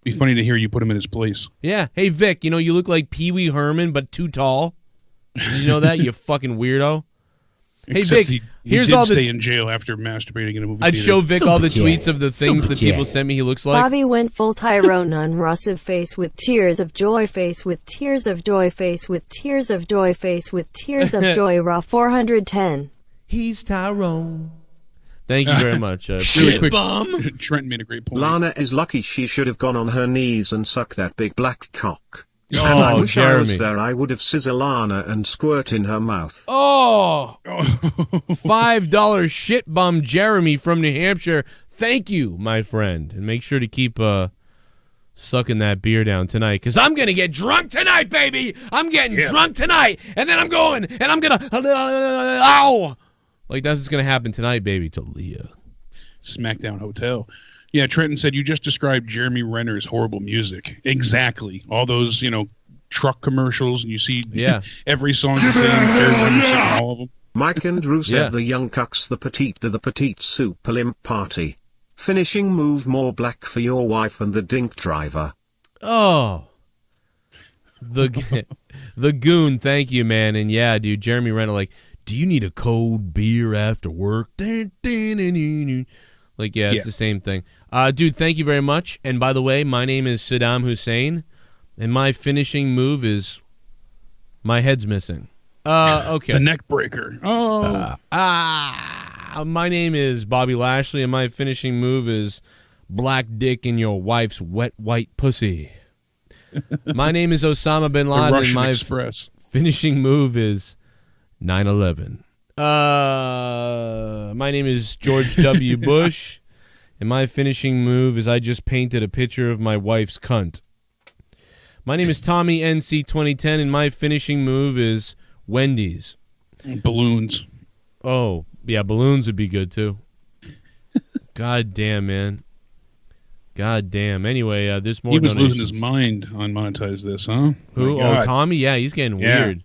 [SPEAKER 2] Be funny to hear you put him in his place.
[SPEAKER 1] Yeah. Hey, Vic, you look like Pee Wee Herman, but too tall. You know that, you fucking weirdo? Hey,
[SPEAKER 2] Except
[SPEAKER 1] Vic,
[SPEAKER 2] he
[SPEAKER 1] here's
[SPEAKER 2] did
[SPEAKER 1] all the...
[SPEAKER 2] stay in jail after masturbating in a movie
[SPEAKER 1] I'd
[SPEAKER 2] theater.
[SPEAKER 1] show Vic all the tweets of the things that people sent me he looks like.
[SPEAKER 8] Bobby went full Tyrone on Rusev face with tears of joy face with tears of joy face with tears of joy face with tears of joy raw 410.
[SPEAKER 1] He's Tyrone. Thank you very much.
[SPEAKER 2] Really quick, Trent made a great point.
[SPEAKER 5] Lana is lucky. She should have gone on her knees and sucked that big black cock. And I
[SPEAKER 1] Oh,
[SPEAKER 5] wish I was
[SPEAKER 1] Jeremy.
[SPEAKER 5] there. I would have sizzle Lana and squirt in her mouth.
[SPEAKER 1] Oh, $5 shit bum Jeremy from New Hampshire. Thank you, my friend. And make sure to keep sucking that beer down tonight, because I'm going to get drunk tonight, baby. I'm getting drunk tonight, and then I'm going, and I'm going to, ow. Like, that's what's going to happen tonight, baby, to Leah.
[SPEAKER 2] Smackdown Hotel. Yeah, Trenton said you just described Jeremy Renner's horrible music. Exactly. All those, truck commercials, and you see every song the same. Jeremy Renner singing all of them.
[SPEAKER 5] Mike and Rusev, the young cucks, the petite super limp party. Finishing move, more black for your wife and the dink driver.
[SPEAKER 1] Oh. The Goon, thank you, man. And yeah, dude, Jeremy Renner, like, do you need a cold beer after work? Like, yeah, it's the same thing. Dude, thank you very much. And by the way, my name is Saddam Hussein, and my finishing move is my head's missing. Okay.
[SPEAKER 2] The neck breaker. Oh.
[SPEAKER 1] My name is Bobby Lashley, and my finishing move is black dick in your wife's wet white pussy. My name is Osama bin Laden, and my finishing move is 9/11. My name is George W. Bush, and my finishing move is I just painted a picture of my wife's cunt. My name is Tommy NC 2010, and my finishing move is Wendy's.
[SPEAKER 2] Balloons.
[SPEAKER 1] Oh, yeah, balloons would be good, too. God damn, man. God damn. Anyway, there's more donations.
[SPEAKER 2] He was losing his mind on Monetize This, huh?
[SPEAKER 1] Who? Oh, Tommy? Yeah, he's getting weird.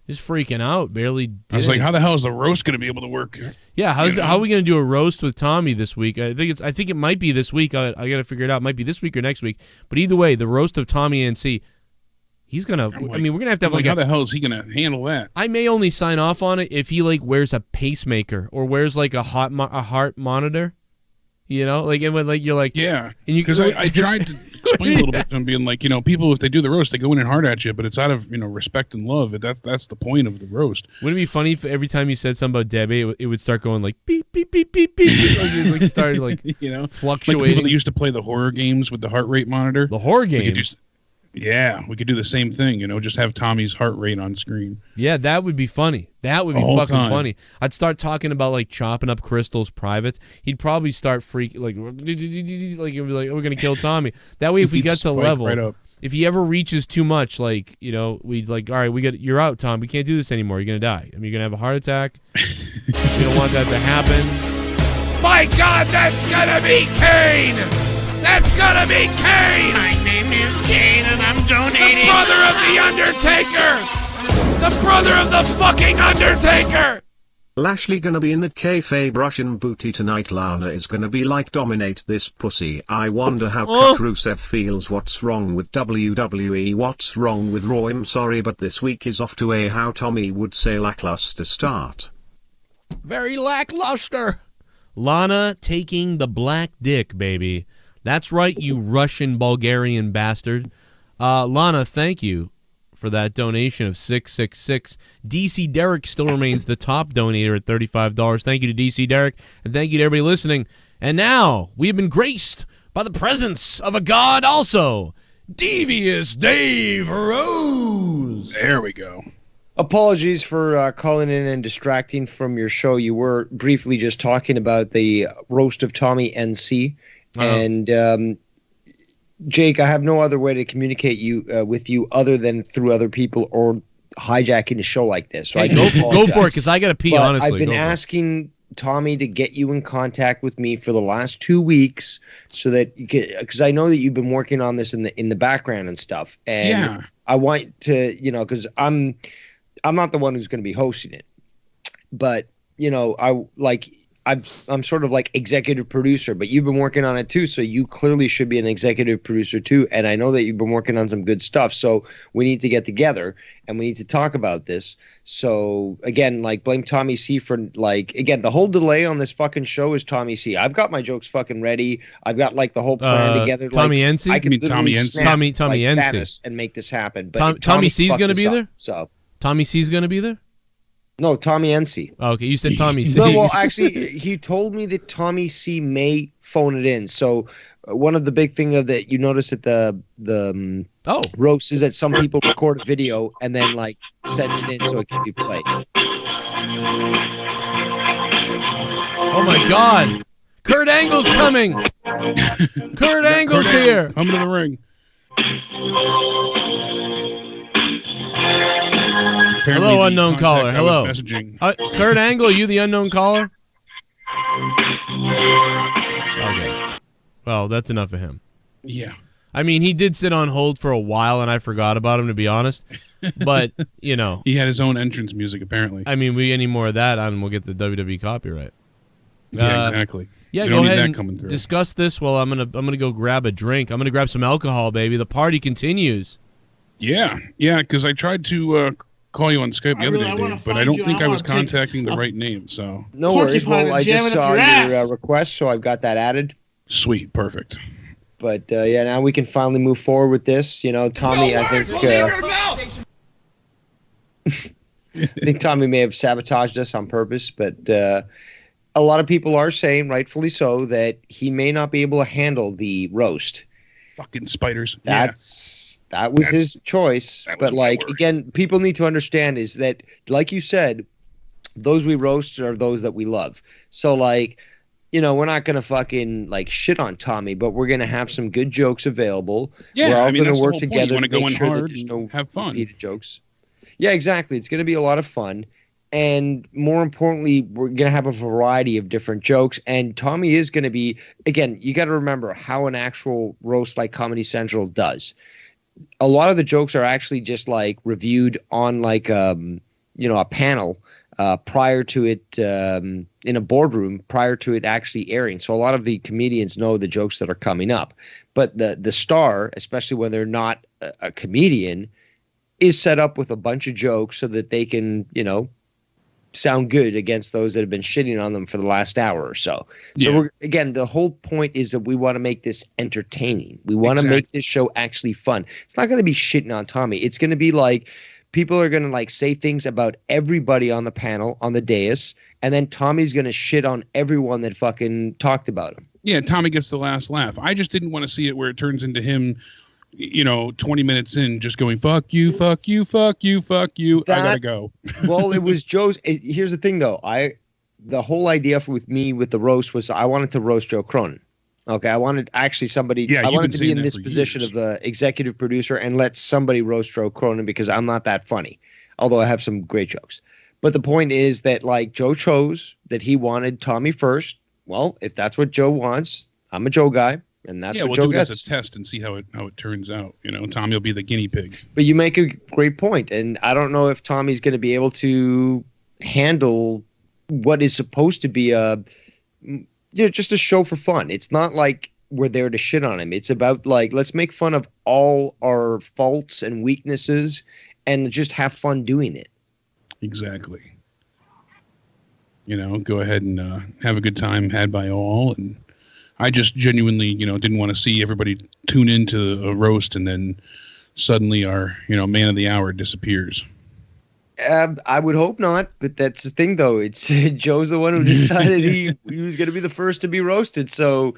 [SPEAKER 1] He's freaking out. Barely did
[SPEAKER 2] I was like, how the hell is the roast going to be able to work?
[SPEAKER 1] Yeah, how are we going to do a roast with Tommy this week? I think it might be this week. I got to figure it out. It might be this week or next week. But either way, the roast of Tommy NC, he's going to, we're going to have to have
[SPEAKER 2] how the hell is he going to handle that?
[SPEAKER 1] I may only sign off on it if he wears a pacemaker or wears a heart monitor. And when you're like,
[SPEAKER 2] yeah, because I tried to explain a little bit to him, being like, people, if they do the roast, they go in and hard at you, but it's out of respect and love. That's the point of the roast.
[SPEAKER 1] Wouldn't it be funny if every time you said something about Debbie, it would start going like beep beep beep beep beep, like it started fluctuating.
[SPEAKER 2] Like people that used to play the horror games with the heart rate monitor.
[SPEAKER 1] The horror games.
[SPEAKER 2] We could do the same thing, just have Tommy's heart rate on screen.
[SPEAKER 1] Yeah, that would be funny. That would be fucking funny. I'd start talking about chopping up Crystal's privates. He'd probably start freaking he'd be like, we're gonna kill Tommy. That way, if we get to the level, if he ever reaches too much, we'd all right, you're out, Tom. We can't do this anymore. You're gonna die. You're gonna have a heart attack. We don't want that to happen. My God, that's gonna be Kane. That's gonna be Kane!
[SPEAKER 9] My name is Kane and I'm donating.
[SPEAKER 1] The brother of the Undertaker! The brother of the fucking Undertaker!
[SPEAKER 5] Lashley gonna be in that kayfabe Russian booty tonight. Lana is gonna be like, dominate this pussy. I wonder how Rusev feels. What's wrong with WWE? What's wrong with Raw? I'm sorry, but this week is off to a, how Tommy would say, lackluster start.
[SPEAKER 1] Very lackluster. Lana taking the black dick, baby. That's right, you Russian Bulgarian bastard. Lana, thank you for that donation of $666. DC Derek still remains the top donator at $35. Thank you to DC Derek, and thank you to everybody listening. And now, we have been graced by the presence of a god also, Devious Dave Rose.
[SPEAKER 2] There we go.
[SPEAKER 13] Apologies for calling in and distracting from your show. You were briefly just talking about the roast of Tommy NC. And Jake, I have no other way to communicate with you other than through other people or hijacking a show like this. So
[SPEAKER 1] hey, go for it, because I got to pee, honestly.
[SPEAKER 13] I've been asking Tommy to get you in contact with me for the last 2 weeks, so that because I know that you've been working on this in the background and stuff. And I want to, because I'm not the one who's going to be hosting it, but I'm sort of like executive producer, but you've been working on it too, so you clearly should be an executive producer too. And I know that you've been working on some good stuff, so we need to get together and we need to talk about this. So again, blame Tommy C for again, the whole delay on this fucking show is Tommy C. I've got my jokes fucking ready. I've got the whole plan together.
[SPEAKER 1] Tommy NC?
[SPEAKER 13] I can
[SPEAKER 1] Tommy NC
[SPEAKER 13] Thanos and make this happen. But
[SPEAKER 1] Tommy C's going to be there?
[SPEAKER 13] So
[SPEAKER 1] Tommy C's going to be there?
[SPEAKER 13] No, Tommy NC.
[SPEAKER 1] Oh, okay, you said Tommy C.
[SPEAKER 13] No, well, actually, he told me that Tommy C may phone it in. So one of the big thing of that you notice at the roast is that some people record a video and then like send it in so it can be played.
[SPEAKER 1] Oh my God, Kurt Angle's coming. Kurt Angle's here.
[SPEAKER 2] Coming to the ring. Apparently
[SPEAKER 1] Hello,
[SPEAKER 2] the
[SPEAKER 1] unknown
[SPEAKER 2] contact
[SPEAKER 1] caller.
[SPEAKER 2] I was
[SPEAKER 1] Hello.
[SPEAKER 2] messaging.
[SPEAKER 1] Kurt Angle, are you the unknown caller? Okay. Well, that's enough of him.
[SPEAKER 2] Yeah.
[SPEAKER 1] I mean, he did sit on hold for a while, and I forgot about him, to be honest. But, you know.
[SPEAKER 2] He had his own entrance music, apparently.
[SPEAKER 1] I mean, we any more of that, and we'll get the WWE copyright.
[SPEAKER 2] Yeah, exactly.
[SPEAKER 1] Yeah,
[SPEAKER 2] we
[SPEAKER 1] go
[SPEAKER 2] don't need
[SPEAKER 1] ahead
[SPEAKER 2] that coming
[SPEAKER 1] and
[SPEAKER 2] through.
[SPEAKER 1] discuss this. Well, I'm gonna go grab a drink. I'm gonna grab some alcohol, baby. The party continues.
[SPEAKER 2] Yeah, because I tried to call you on Skype the other day, Dave, but I don't think I was contacting the right name. So
[SPEAKER 13] no worries. Well, I just saw your request, so I've got that added.
[SPEAKER 2] Sweet, perfect.
[SPEAKER 13] But yeah, now we can finally move forward with this. You know, Tommy, I think Tommy may have sabotaged us on purpose, but a lot of people are saying, rightfully so, that he may not be able to handle the roast.
[SPEAKER 2] Fucking spiders.
[SPEAKER 13] That was his choice. But like again, people need to understand is that, like you said, those we roast are those that we love. So like, you know, we're not gonna fucking like shit on Tommy, but we're gonna have some good jokes available.
[SPEAKER 2] Yeah,
[SPEAKER 13] we're all
[SPEAKER 2] that's
[SPEAKER 13] gonna
[SPEAKER 2] the
[SPEAKER 13] work
[SPEAKER 2] whole point.
[SPEAKER 13] together
[SPEAKER 2] You want to
[SPEAKER 13] to
[SPEAKER 2] go
[SPEAKER 13] make
[SPEAKER 2] in
[SPEAKER 13] sure
[SPEAKER 2] hard
[SPEAKER 13] that there's no
[SPEAKER 2] have fun.
[SPEAKER 13] repeated jokes. Yeah, exactly. It's gonna be a lot of fun. And more importantly, we're going to have a variety of different jokes. And Tommy is going to be, again, you got to remember how an actual roast like Comedy Central does. A lot of the jokes are actually just like reviewed on like, you know, a panel prior to it in a boardroom prior to it actually airing. So a lot of the comedians know the jokes that are coming up. But the star, especially when they're not a comedian, is set up with a bunch of jokes so that they can, you know, sound good against those that have been shitting on them for the last hour or so. So we're, again, the whole point is that we want to make this entertaining. We want to make this show actually fun. It's not going to be shitting on Tommy. It's going to be like people are going to like say things about everybody on the panel, on the dais, and then Tommy's going to shit on everyone that fucking talked about him.
[SPEAKER 2] Yeah, Tommy gets the last laugh. I just didn't want to see it where it turns into him, you know, 20 minutes in just going, fuck you, fuck you, fuck you, fuck you. I gotta go.
[SPEAKER 13] Well, it was Joe's. Here's the thing, though. The whole idea with me with the roast was I wanted to roast Joe Cronin. Okay, I wanted actually somebody.
[SPEAKER 2] Yeah,
[SPEAKER 13] I wanted to be in
[SPEAKER 2] that
[SPEAKER 13] this
[SPEAKER 2] for
[SPEAKER 13] position
[SPEAKER 2] years.
[SPEAKER 13] of the executive producer and let somebody roast Joe Cronin because I'm not that funny, although I have some great jokes. But the point is that like Joe chose that he wanted Tommy first. Well, if that's what Joe wants, I'm a Joe guy. And that's what
[SPEAKER 2] we'll
[SPEAKER 13] Joe
[SPEAKER 2] do it
[SPEAKER 13] gets.
[SPEAKER 2] as a test and see how it turns out. You know, Tommy will be the guinea pig.
[SPEAKER 13] But you make a great point, and I don't know if Tommy's going to be able to handle what is supposed to be just a show for fun. It's not like we're there to shit on him. It's about like let's make fun of all our faults and weaknesses, and just have fun doing it.
[SPEAKER 2] Exactly. You know, go ahead and have a good time had by all. And I just genuinely, you know, didn't want to see everybody tune into a roast and then suddenly our, you know, man of the hour disappears.
[SPEAKER 13] I would hope not, but that's the thing, though. It's Joe's the one who decided he was going to be the first to be roasted. So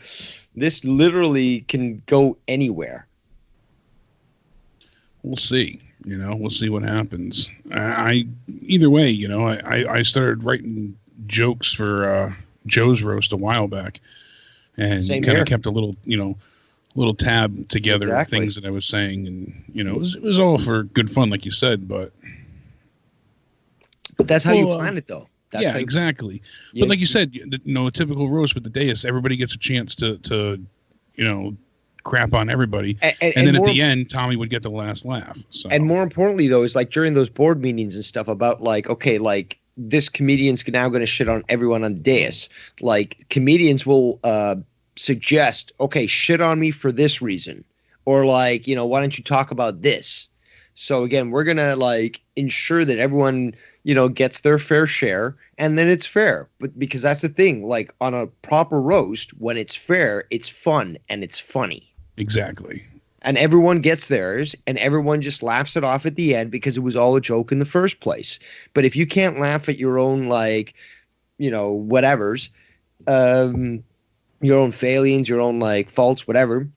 [SPEAKER 13] this literally can go anywhere.
[SPEAKER 2] We'll see. You know, we'll see what happens. Either way, you know, I started writing jokes for Joe's roast a while back. And kind of kept a little, you know, little tab together of things that I was saying. And, you know, it was all for good fun, like you said. But
[SPEAKER 13] that's how you plan it, though. That's
[SPEAKER 2] exactly. Yeah. But like you said, you know, a typical roast with the dais, everybody gets a chance to you know, crap on everybody. And then at the end, Tommy would get the last laugh. So.
[SPEAKER 13] And more importantly, though, is like during those board meetings and stuff about like, okay, like, this comedian's now going to shit on everyone on the dais. Like comedians will suggest, okay, shit on me for this reason, or like, you know, why don't you talk about this? So again, we're going to like ensure that everyone, you know, gets their fair share, and then it's fair. But because that's the thing, like on a proper roast, when it's fair, it's fun and it's funny.
[SPEAKER 2] Exactly.
[SPEAKER 13] And everyone gets theirs, and everyone just laughs it off at the end because it was all a joke in the first place. But if you can't laugh at your own, like, you know, whatevers, your own failings, your own, like, faults, whatever,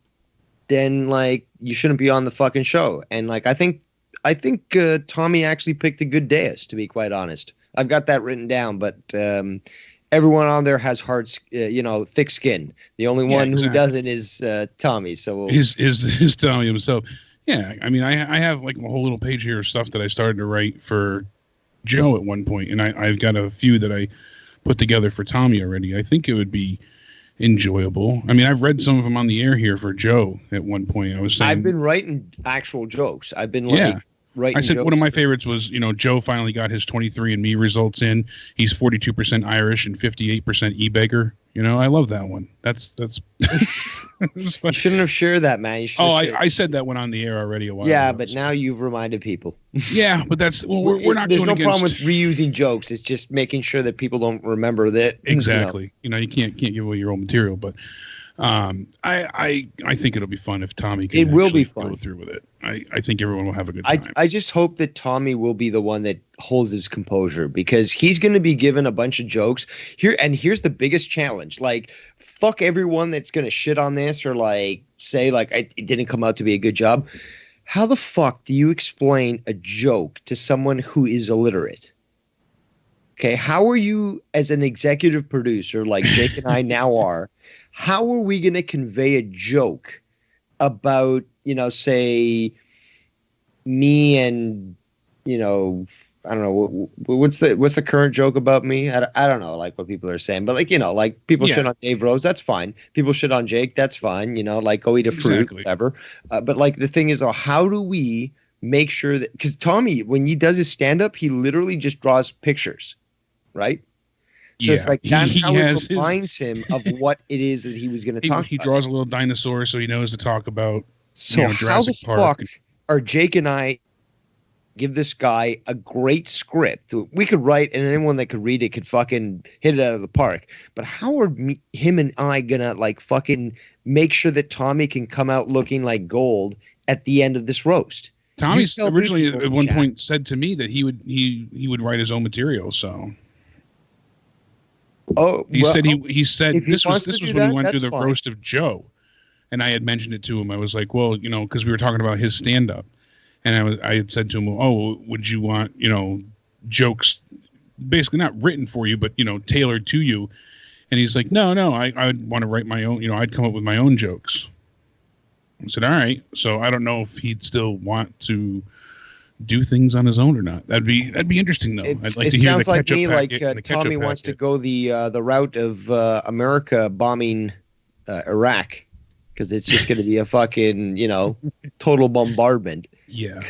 [SPEAKER 13] then, like, you shouldn't be on the fucking show. And, like, I think Tommy actually picked a good dais, to be quite honest. I've got that written down, but everyone on there has thick skin. The only one who doesn't is Tommy. So
[SPEAKER 2] is Tommy himself. Yeah, I mean, I have like a whole little page here of stuff that I started to write for Joe at one point, and I've got a few that I put together for Tommy already. I think it would be enjoyable. I mean, I've read some of them on the air here for Joe at one point. I was saying
[SPEAKER 13] I've been writing actual jokes. I've been writing.
[SPEAKER 2] I said
[SPEAKER 13] jokes.
[SPEAKER 2] One of my favorites was, Joe finally got his 23andMe results in. He's 42% Irish and 58% e-beggar. I love that one. That's
[SPEAKER 13] You shouldn't have shared that, man.
[SPEAKER 2] I said that one on the air already a while ago.
[SPEAKER 13] But now you've reminded people.
[SPEAKER 2] Yeah, but that's we're not.
[SPEAKER 13] There's no problem with reusing jokes. It's just making sure that people don't remember that.
[SPEAKER 2] Exactly. You can't give away your own material, but I think it'll be fun if Tommy can.
[SPEAKER 13] It will be fun.
[SPEAKER 2] Go through with it. I think everyone will have a good time.
[SPEAKER 13] I just hope that Tommy will be the one that holds his composure, because he's going to be given a bunch of jokes here. And here's the biggest challenge. Like, fuck everyone that's going to shit on this or like say like it didn't come out to be a good job. How the fuck do you explain a joke to someone who is illiterate? Okay, how are you, as an executive producer like Jake and I now are, how are we going to convey a joke about, say me and, I don't know, what's the current joke about me? I don't know, like what people are saying, but like, like people shit on Dave Rose, that's fine. People shit on Jake, that's fine. Like go eat a fruit, whatever. But like the thing is, how do we make sure that, because Tommy, when he does his stand up, he literally just draws pictures, right? So it's like that's how it reminds him of what it is that he was going to talk about.
[SPEAKER 2] He draws a little dinosaur so he knows to talk about.
[SPEAKER 13] So how the fuck are Jake and I give this guy a great script? We could write, and anyone that could read it could fucking hit it out of the park. But how are him and I gonna like fucking make sure that Tommy can come out looking like gold at the end of this roast?
[SPEAKER 2] Tommy's originally at one point said to me that he would write his own material. So.
[SPEAKER 13] Oh,
[SPEAKER 2] he said this was when we went through the roast of Joe, and I had mentioned it to him. I was like, well, because we were talking about his stand up, and I had said to him, oh, would you want jokes basically not written for you, but tailored to you? And he's like, no, I'd want to write my own. I'd come up with my own jokes. I said, all right. So I don't know if he'd still want to do things on his own or not. That'd be interesting though. I'd like to hear the ketchup packet. It sounds like me
[SPEAKER 13] Tommy wants to go the route of America bombing Iraq, because it's just going to be a fucking total bombardment.
[SPEAKER 2] Yeah.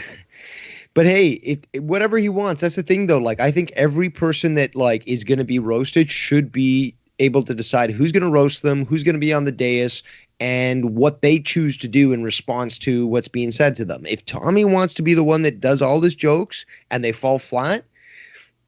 [SPEAKER 13] But hey, whatever he wants, that's the thing though. Like I think every person that like is going to be roasted should be able to decide who's going to roast them, who's going to be on the dais, and what they choose to do in response to what's being said to them. If Tommy wants to be the one that does all his jokes and they fall flat,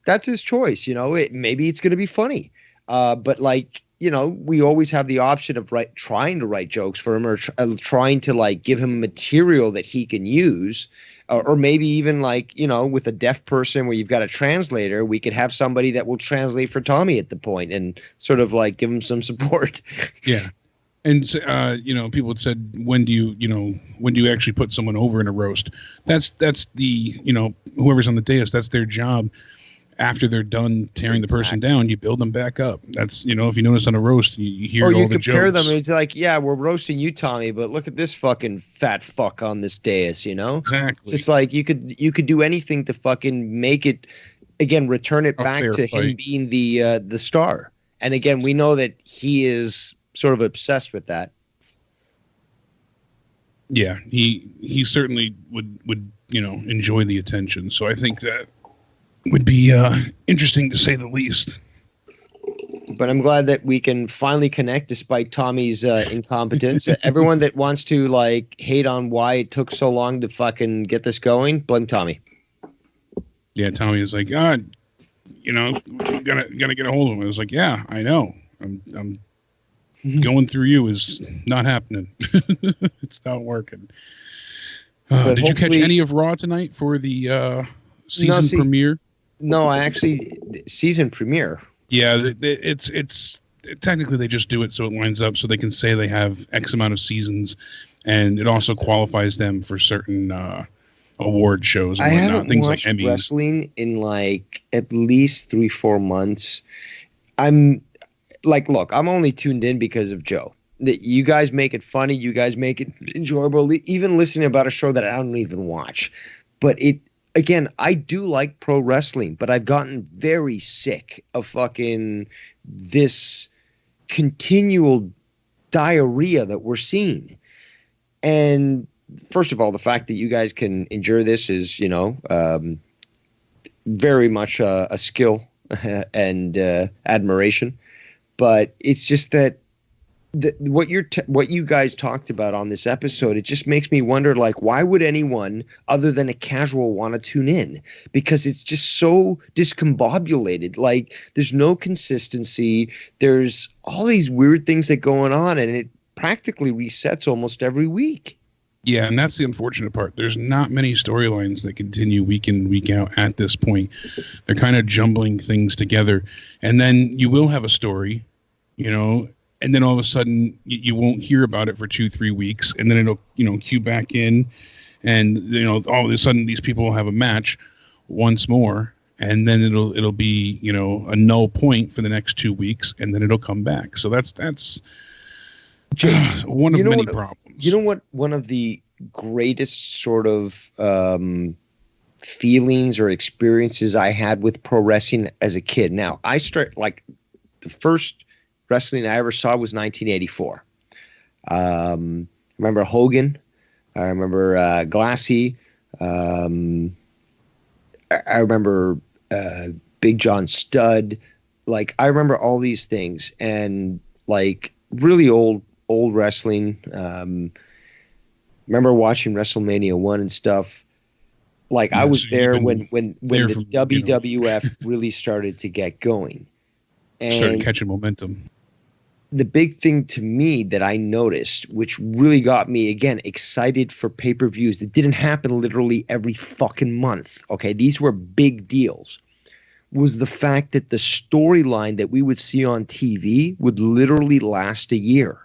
[SPEAKER 13] that's his choice. Maybe it's going to be funny. But like, we always have the option of trying to write jokes for him, or trying to like give him material that he can use. Or maybe even like, with a deaf person where you've got a translator, we could have somebody that will translate for Tommy at the point and sort of like give him some support.
[SPEAKER 2] Yeah. And people said, when do you actually put someone over in a roast? That's the whoever's on the dais, that's their job. After they're done tearing the person down, you build them back up. That's if you notice on a roast, you hear all the jokes. Or you compare them.
[SPEAKER 13] It's like, yeah, we're roasting you, Tommy, but look at this fucking fat fuck on this dais.
[SPEAKER 2] Exactly.
[SPEAKER 13] It's just like you could do anything to fucking make it again, return it back to him being the star. And again, we know that he is sort of obsessed with that.
[SPEAKER 2] Yeah, he certainly would enjoy the attention. So I think that would be interesting to say the least.
[SPEAKER 13] But I'm glad that we can finally connect despite Tommy's incompetence. Everyone that wants to like hate on why it took so long to fucking get this going, blame Tommy.
[SPEAKER 2] Yeah, Tommy was like, God, gotta get a hold of him. I was like, yeah, I know. I'm going through you is not happening. It's not working.
[SPEAKER 13] But
[SPEAKER 2] Did you catch
[SPEAKER 13] hopefully-
[SPEAKER 2] any of Raw tonight for the season premiere?
[SPEAKER 13] No, season premiere.
[SPEAKER 2] Yeah, it's technically they just do it so it lines up so they can say they have X amount of seasons, and it also qualifies them for certain award shows and
[SPEAKER 13] I
[SPEAKER 2] whatnot,
[SPEAKER 13] haven't
[SPEAKER 2] things like
[SPEAKER 13] watched
[SPEAKER 2] Emmys.
[SPEAKER 13] wrestling in like at least 3-4 months. I'm like, look, I'm only tuned in because of Joe. That you guys make it funny, you guys make it enjoyable. Even listening about a show that I don't even watch, but again, I do like pro wrestling, but I've gotten very sick of fucking this continual diarrhea that we're seeing. And first of all, the fact that you guys can endure this is, very much a skill and admiration. But it's just that what you guys talked about on this episode, it just makes me wonder, like, why would anyone other than a casual want to tune in? Because it's just so discombobulated. Like, there's no consistency. There's all these weird things that going on, and it practically resets almost every week.
[SPEAKER 2] Yeah, and that's the unfortunate part. There's not many storylines that continue week in, week out at this point. They're kind of jumbling things together. And then you will have a story, and then all of a sudden you won't hear about it for 2-3 weeks, and then it'll cue back in, and all of a sudden these people will have a match once more, and then it'll be a null point for the next 2 weeks, and then it'll come back. So that's one of many problems.
[SPEAKER 13] You know what? One of the greatest sort of feelings or experiences I had with pro wrestling as a kid. Now, the first wrestling I ever saw was 1984. Remember Hogan. I remember Glassy. I remember Big John Studd. Like, I remember all these things, and like really old wrestling. Remember watching WrestleMania 1 and stuff. Like, I was there when the WWF really started to get going. And
[SPEAKER 2] started catching momentum.
[SPEAKER 13] The big thing to me that I noticed, which really got me, again, excited for pay-per-views that didn't happen literally every fucking month. Okay, these were big deals. Was the fact that the storyline that we would see on TV would literally last a year.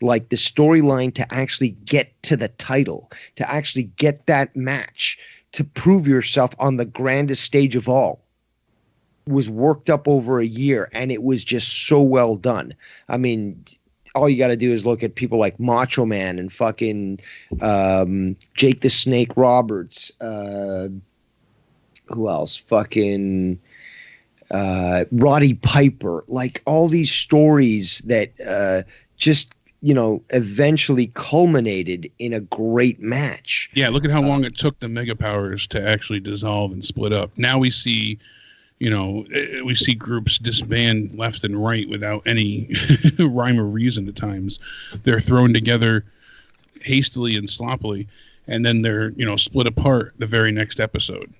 [SPEAKER 13] Like, the storyline to actually get to the title, to actually get that match, to prove yourself on the grandest stage of all, was worked up over a year, and it was just so well done. I mean, all you got to do is look at people like Macho Man and fucking Jake the Snake Roberts. Who else? Fucking Roddy Piper. Like, all these stories that just eventually culminated in a great match.
[SPEAKER 2] Yeah, look at how long it took the Mega Powers to actually dissolve and split up. Now we see, groups disband left and right without any rhyme or reason at times. They're thrown together hastily and sloppily, and then they're, split apart the very next episode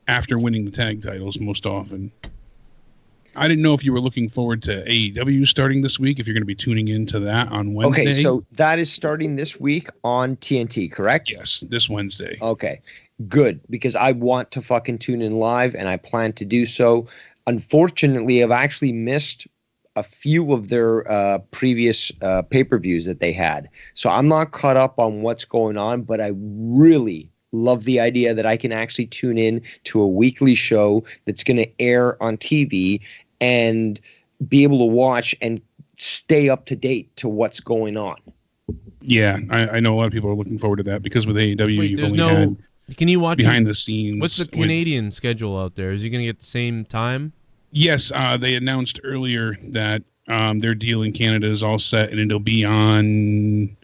[SPEAKER 2] after winning the tag titles most often. I didn't know if you were looking forward to AEW starting this week, if you're going to be tuning into that on Wednesday.
[SPEAKER 13] Okay, so that is starting this week on TNT, correct?
[SPEAKER 2] Yes, this Wednesday.
[SPEAKER 13] Okay, good, because I want to fucking tune in live, and I plan to do so. Unfortunately, I've actually missed a few of their previous pay-per-views that they had. So I'm not caught up on what's going on, but I really love the idea that I can actually tune in to a weekly show that's going to air on TV and be able to watch and stay up to date to what's going on.
[SPEAKER 2] Yeah, I know a lot of people are looking forward to that, because with AEW, you've only had
[SPEAKER 1] can you watch
[SPEAKER 2] behind the scenes.
[SPEAKER 1] What's the Canadian schedule out there? Is he going to get the same time?
[SPEAKER 2] Yes, they announced earlier that their deal in Canada is all set, and it'll be on...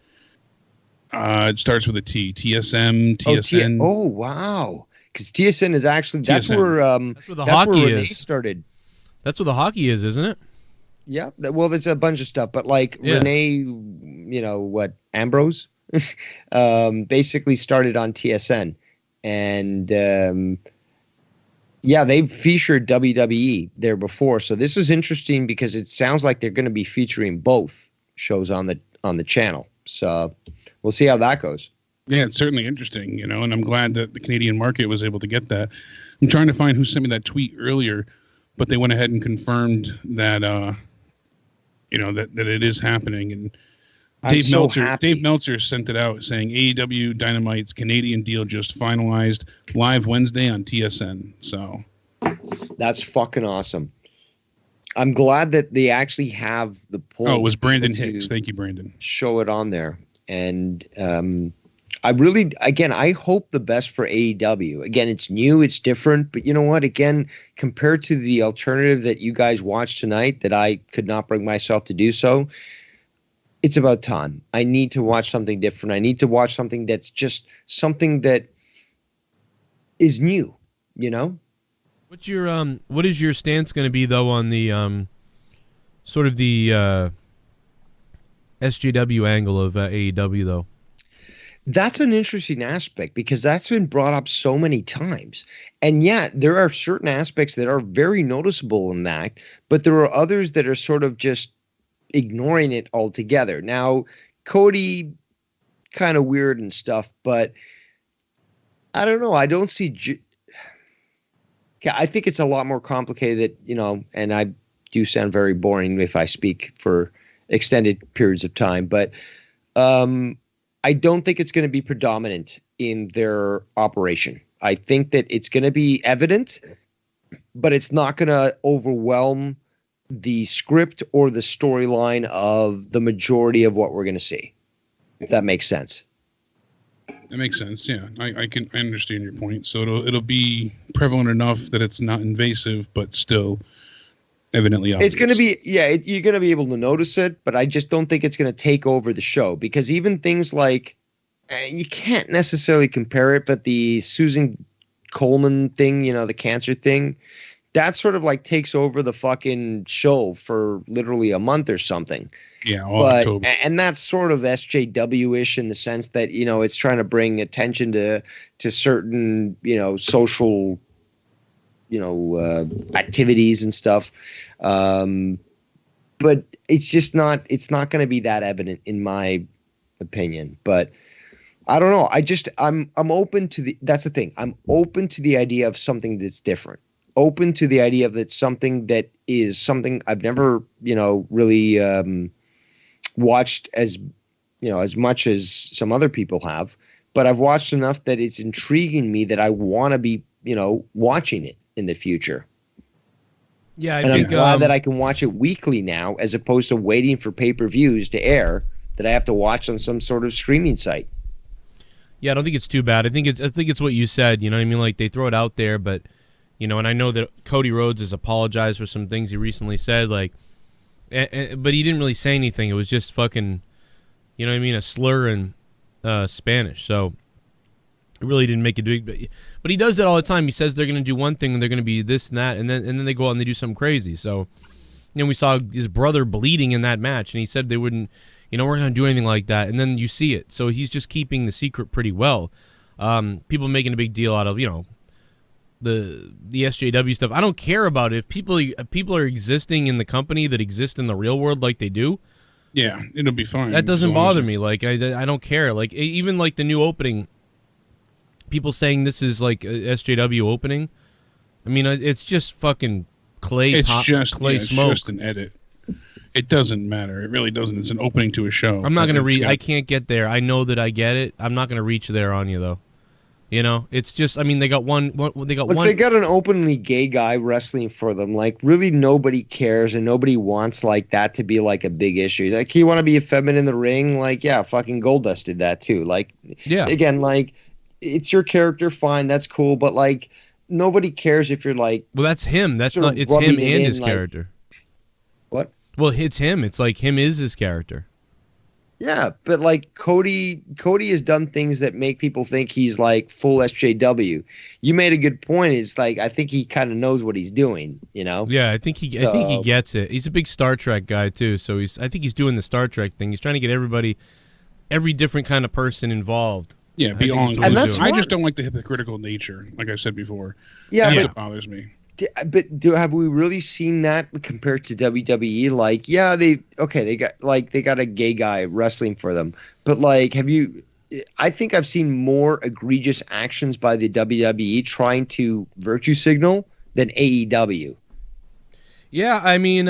[SPEAKER 2] it starts with a T. TSM, TSN.
[SPEAKER 13] Oh, wow. Because TSN is actually... That's where
[SPEAKER 1] the hockey
[SPEAKER 13] Renee
[SPEAKER 1] is.
[SPEAKER 13] started.
[SPEAKER 1] That's what the hockey is, isn't it?
[SPEAKER 13] Yeah. Well, there's a bunch of stuff. But, like, Renee, Ambrose? Basically started on TSN. And, they've featured WWE there before. So this is interesting because it sounds like they're going to be featuring both shows on the channel. So we'll see how that goes.
[SPEAKER 2] Yeah, it's certainly interesting, and I'm glad that the Canadian market was able to get that. I'm trying to find who sent me that tweet earlier, but they went ahead and confirmed that, that it is happening. And Dave Meltzer sent it out saying AEW Dynamite's Canadian deal just finalized live Wednesday on TSN. So
[SPEAKER 13] that's fucking awesome. I'm glad that they actually have the point.
[SPEAKER 2] Oh, it was Brandon Hicks. Thank you, Brandon.
[SPEAKER 13] Show it on there. And I hope the best for AEW. Again, it's new, it's different, but you know what? Again, compared to the alternative that you guys watched tonight that I could not bring myself to do so, it's about time. I need to watch something different. I need to watch something that's just something that is new,
[SPEAKER 1] What is your stance going to be though on the sort of the SJW angle of AEW though?
[SPEAKER 13] That's an interesting aspect because that's been brought up so many times. And yet there are certain aspects that are very noticeable in that, but there are others that are sort of just ignoring it altogether. Now, Cody, kind of weird and stuff, but I don't know. I don't see... I think it's a lot more complicated, and I do sound very boring if I speak for extended periods of time, but I don't think it's going to be predominant in their operation. I think that it's going to be evident, but it's not going to overwhelm the script or the storyline of the majority of what we're going to see, if that makes sense.
[SPEAKER 2] That makes sense. Yeah, I understand your point. So it'll be prevalent enough that it's not invasive, but still evidently obvious.
[SPEAKER 13] It's going to be, you're going to be able to notice it, but I just don't think it's going to take over the show because even things like, you can't necessarily compare it, but the Susan Coleman thing, the cancer thing, that sort of like takes over the fucking show for literally a month or something.
[SPEAKER 2] Yeah,
[SPEAKER 13] and that's sort of SJW-ish in the sense that it's trying to bring attention to certain social activities and stuff, but it's just not. It's not going to be that evident in my opinion. But I don't know. I'm open to the. That's the thing. I'm open to the idea of something that's different. Open to the idea of that something that is something I've never really watched as much as some other people have, but I've watched enough that it's intriguing me that I want to be watching it in the future.
[SPEAKER 1] Yeah,
[SPEAKER 13] I'm glad that I can watch it weekly now as opposed to waiting for pay-per-views to air that I have to watch on some sort of streaming site.
[SPEAKER 1] Yeah, I don't think it's too bad. I think it's what you said. You know what I mean? Like they throw it out there, but and I know that Cody Rhodes has apologized for some things he recently said, like. But he didn't really say anything. It was just fucking, a slur in Spanish. So it really didn't make a big. But he does that all the time. He says they're going to do one thing and they're going to be this and that, and then they go out and they do something crazy. So, we saw his brother bleeding in that match, and he said they wouldn't, we're not going to do anything like that. And then you see it. So he's just keeping the secret pretty well. People making a big deal out of the SJW stuff. I don't care about it. If people are existing in the company that exist in the real world like they do,
[SPEAKER 2] yeah, it'll be fine.
[SPEAKER 1] That doesn't bother me. Like I don't care. Like even like the new opening, people saying this is like a SJW opening. I mean, it's just fucking clay smoke.
[SPEAKER 2] It's just an edit. It doesn't matter. It really doesn't. It's an opening to a show.
[SPEAKER 1] I'm not going to read. I can't get there. I know that I get it. I'm not going to reach there on you though. It's just, I mean, they got one. They got one.
[SPEAKER 13] They got an openly gay guy wrestling for them. Like, really, nobody cares and nobody wants like that to be like a big issue. Like, you want to be effeminate in the ring? Like, yeah, fucking Goldust did that too. Like,
[SPEAKER 1] yeah.
[SPEAKER 13] Again, like, it's your character, fine, that's cool, but like, nobody cares if you're like.
[SPEAKER 1] Well, that's him. That's not. It's him and his character.
[SPEAKER 13] What?
[SPEAKER 1] Well, it's him. It's like him is his character.
[SPEAKER 13] Yeah, but like Cody has done things that make people think he's like full SJW. You made a good point. It's like I think he kind of knows what he's doing.
[SPEAKER 1] Yeah, I think he gets it. He's a big Star Trek guy too, so I think he's doing the Star Trek thing. He's trying to get every different kind of person involved.
[SPEAKER 2] Yeah, beyond. I just don't like the hypocritical nature, like I said before.
[SPEAKER 13] Yeah,
[SPEAKER 2] that bothers me.
[SPEAKER 13] Have we really seen that compared to WWE? Like, yeah, they got a gay guy wrestling for them, but like, have you? I think I've seen more egregious actions by the WWE trying to virtue signal than AEW.
[SPEAKER 1] Yeah, I mean,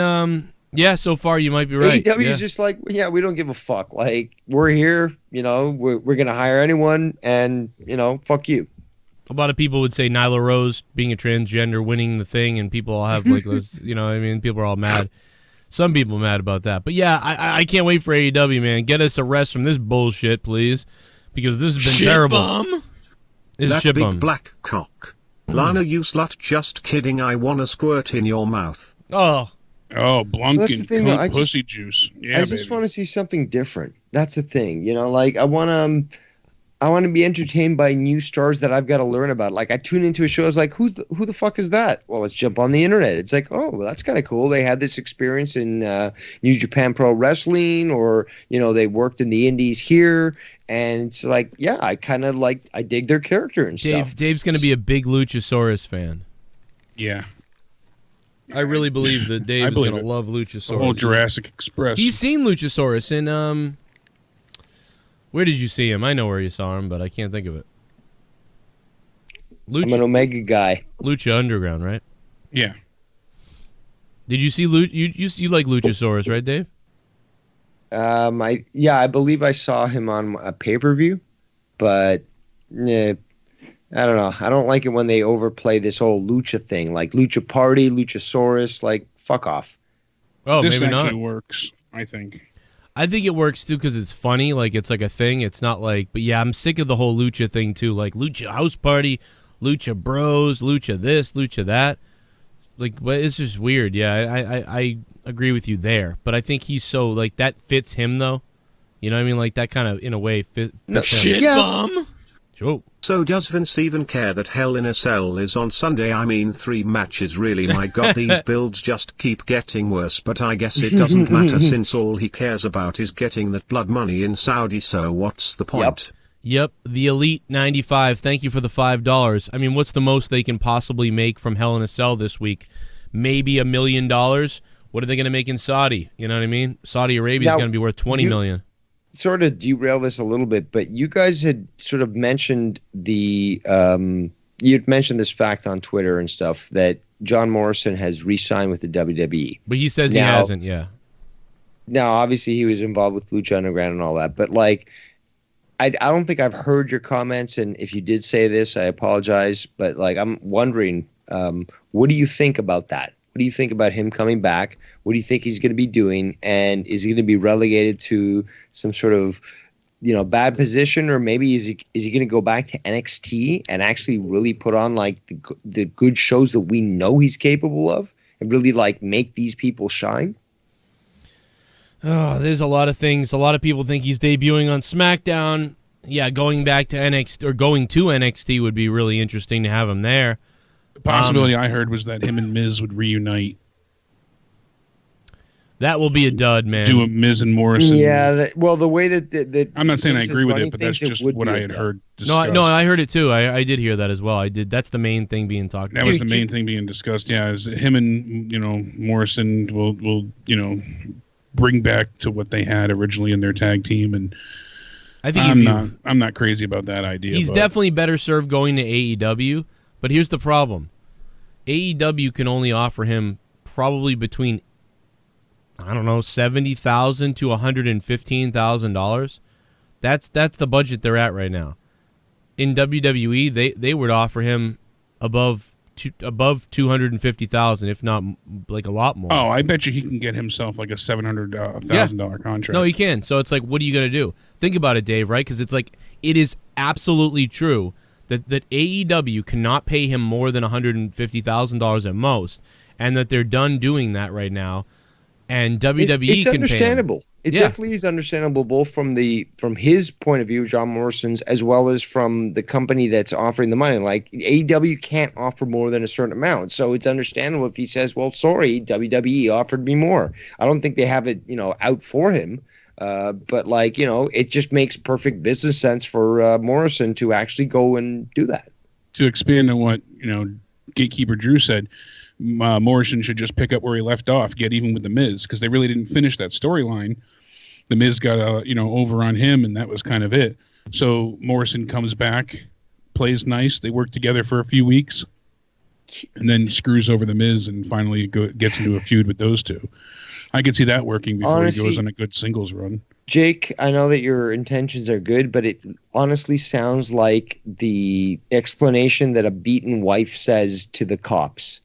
[SPEAKER 1] yeah, so far you might be right.
[SPEAKER 13] AEW
[SPEAKER 1] yeah.
[SPEAKER 13] is just like, yeah, we don't give a fuck. Like, we're here, we're gonna hire anyone, and fuck you.
[SPEAKER 1] A lot of people would say Nyla Rose being a transgender winning the thing, and people all have like those, I mean, people are all mad. Some people are mad about that. But yeah, I can't wait for AEW, man. Get us a rest from this bullshit, please, because this has been
[SPEAKER 5] Shit
[SPEAKER 1] terrible.
[SPEAKER 5] Bum.
[SPEAKER 1] This
[SPEAKER 5] That
[SPEAKER 1] shit
[SPEAKER 5] big
[SPEAKER 1] bum.
[SPEAKER 5] black cock. Lana, you slut, just kidding, I wanna squirt in your mouth.
[SPEAKER 1] Oh,
[SPEAKER 2] Blunk
[SPEAKER 13] That's the
[SPEAKER 2] and
[SPEAKER 13] thing, though.
[SPEAKER 2] cunt pussy juice. Yeah,
[SPEAKER 13] I just want to see something different. That's the thing, like I want to be entertained by new stars that I've got to learn about. Like, I tune into a show, I was like, who the fuck is that? Well, let's jump on the internet. It's like, oh, well, that's kind of cool. They had this experience in New Japan Pro Wrestling, or they worked in the indies here, and it's like, yeah, I kind of I dig their character and stuff.
[SPEAKER 1] Dave's going to be a big Luchasaurus fan.
[SPEAKER 2] Yeah.
[SPEAKER 1] I really believe that Dave is going to love Luchasaurus.
[SPEAKER 2] The whole Jurassic Express.
[SPEAKER 1] He's seen Luchasaurus in, where did you see him? I know where you saw him, but I can't think of it.
[SPEAKER 13] I'm an Omega guy.
[SPEAKER 1] Lucha Underground, right?
[SPEAKER 2] Yeah.
[SPEAKER 1] Did you see you like Luchasaurus, right, Dave?
[SPEAKER 13] I believe I saw him on a pay-per-view, but I don't know. I don't like it when they overplay this whole lucha thing, like Lucha Party, Luchasaurus, like fuck off.
[SPEAKER 1] Oh,
[SPEAKER 2] this
[SPEAKER 1] maybe not.
[SPEAKER 2] Actually works, I think.
[SPEAKER 1] I think it works too because it's funny, like it's like a thing. It's not like, but yeah, I'm sick of the whole lucha thing too, like Lucha House Party, Lucha Bros, Lucha this, Lucha that. Like, but it's just weird. Yeah, I agree with you there, but I think he's so like that fits him though. You know what I mean? Like that kind of in a way fits him.
[SPEAKER 5] Shit bum.
[SPEAKER 1] Joe.
[SPEAKER 5] So does Vince even care that Hell in a Cell is on Sunday? I mean, 3 matches really. My God, these builds just keep getting worse. But I guess it doesn't matter since all he cares about is getting that blood money in Saudi. So what's the point?
[SPEAKER 1] Yep. The Elite 95. Thank you for the $5. I mean, what's the most they can possibly make from Hell in a Cell this week? Maybe $1 million. What are they going to make in Saudi? You know what I mean? Saudi Arabia is going to be worth $20 million.
[SPEAKER 13] Sort of derail this a little bit, but you guys had sort of mentioned you'd mentioned this fact on Twitter and stuff that John Morrison has re-signed with the WWE.
[SPEAKER 1] But he says he hasn't, yeah.
[SPEAKER 13] Now, obviously, he was involved with Lucha Underground and all that, but like, I don't think I've heard your comments, and if you did say this, I apologize, but like, I'm wondering, what do you think about that? What do you think about him coming back? What do you think he's going to be doing? And is he going to be relegated to some sort of, bad position, or maybe is he going to go back to NXT and actually really put on like the good shows that we know he's capable of, and really like make these people shine?
[SPEAKER 1] Oh, there's a lot of things. A lot of people think he's debuting on SmackDown. Yeah, going back to NXT or going to NXT would be really interesting to have him there.
[SPEAKER 2] The possibility I heard was that him and Miz would reunite.
[SPEAKER 1] That will be a dud, man.
[SPEAKER 2] Do a Miz and Morrison.
[SPEAKER 13] Yeah, the way that
[SPEAKER 2] I'm not saying I agree with it, but that's just what I had heard discussed.
[SPEAKER 1] No, I heard it too. I did hear that as well. I did. That's the main thing being talked about.
[SPEAKER 2] That was the main thing being discussed. Yeah, is him and Morrison will bring back to what they had originally in their tag team, and
[SPEAKER 1] I think
[SPEAKER 2] I'm not crazy about that idea.
[SPEAKER 1] He's definitely better served going to AEW, but here's the problem: AEW can only offer him probably between $70,000 to $115,000. That's the budget they're at right now. In WWE, they would offer him above $250,000, if not like a lot more.
[SPEAKER 2] Oh, I bet you he can get himself like a $700,000 contract.
[SPEAKER 1] No, he can. So it's like, what are you gonna do? Think about it, Dave. Right? Because it's like it is absolutely true that AEW cannot pay him more than $150,000 at most, and that they're done doing that right now. And WWE
[SPEAKER 13] it's
[SPEAKER 1] can
[SPEAKER 13] understandable.
[SPEAKER 1] Pay him.
[SPEAKER 13] It definitely is understandable, both from his point of view, John Morrison's, as well as from the company that's offering the money. Like, AEW can't offer more than a certain amount, so it's understandable if he says, "Well, sorry, WWE offered me more." I don't think they have it, out for him. But like, it just makes perfect business sense for Morrison to actually go and do that.
[SPEAKER 2] To expand on what Gatekeeper Drew said, Morrison should just pick up where he left off, get even with The Miz, because they really didn't finish that storyline. The Miz got over on him, and that was kind of it. So Morrison comes back, plays nice. They work together for a few weeks, and then screws over The Miz and finally gets into a feud with those two. I could see that working before he goes on a good singles run.
[SPEAKER 13] Jake, I know that your intentions are good, but it honestly sounds like the explanation that a beaten wife says to the cops.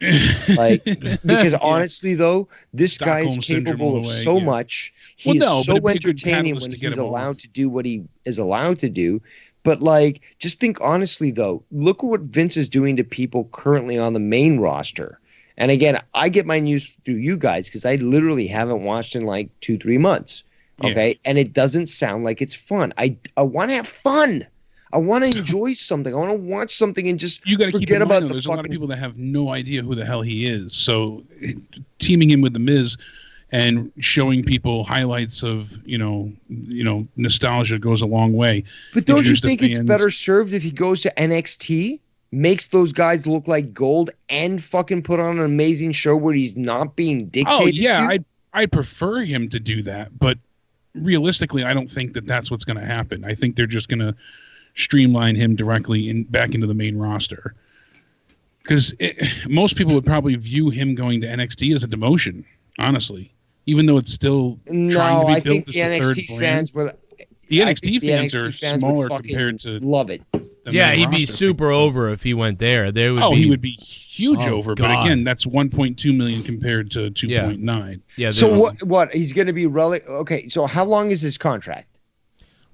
[SPEAKER 13] Like, because honestly, though, this guy is capable of so much. He is so entertaining when he's allowed to do what he is allowed to do. But, like, just think honestly, though. Look at what Vince is doing to people currently on the main roster. And again, I get my news through you guys because I literally haven't watched in like 2-3 months. Okay. Yeah. And it doesn't sound like it's fun. I want to have fun. I want to enjoy something. I want to watch something and just forget about the
[SPEAKER 2] There's a lot of people that have no idea who the hell he is. So teaming him with The Miz and showing people highlights of, nostalgia goes a long way.
[SPEAKER 13] But don't you think it's better served if he goes to NXT? Makes those guys look like gold and fucking put on an amazing show where he's not being dictated to?
[SPEAKER 2] I'd prefer him to do that, but realistically, I don't think that that's what's going to happen. I think they're just going to streamline him directly back into the main roster. Because most people would probably view him going to NXT as a demotion, honestly, even though it's still trying to be built as the NXT fans were. The NXT fans are smaller compared to
[SPEAKER 13] love it.
[SPEAKER 1] Yeah, he'd be super over if he went there.
[SPEAKER 2] He would be huge over. God. But again, that's 1.2 million compared to 2.9.
[SPEAKER 1] Yeah.
[SPEAKER 13] So what? He's going to be okay. So how long is his contract?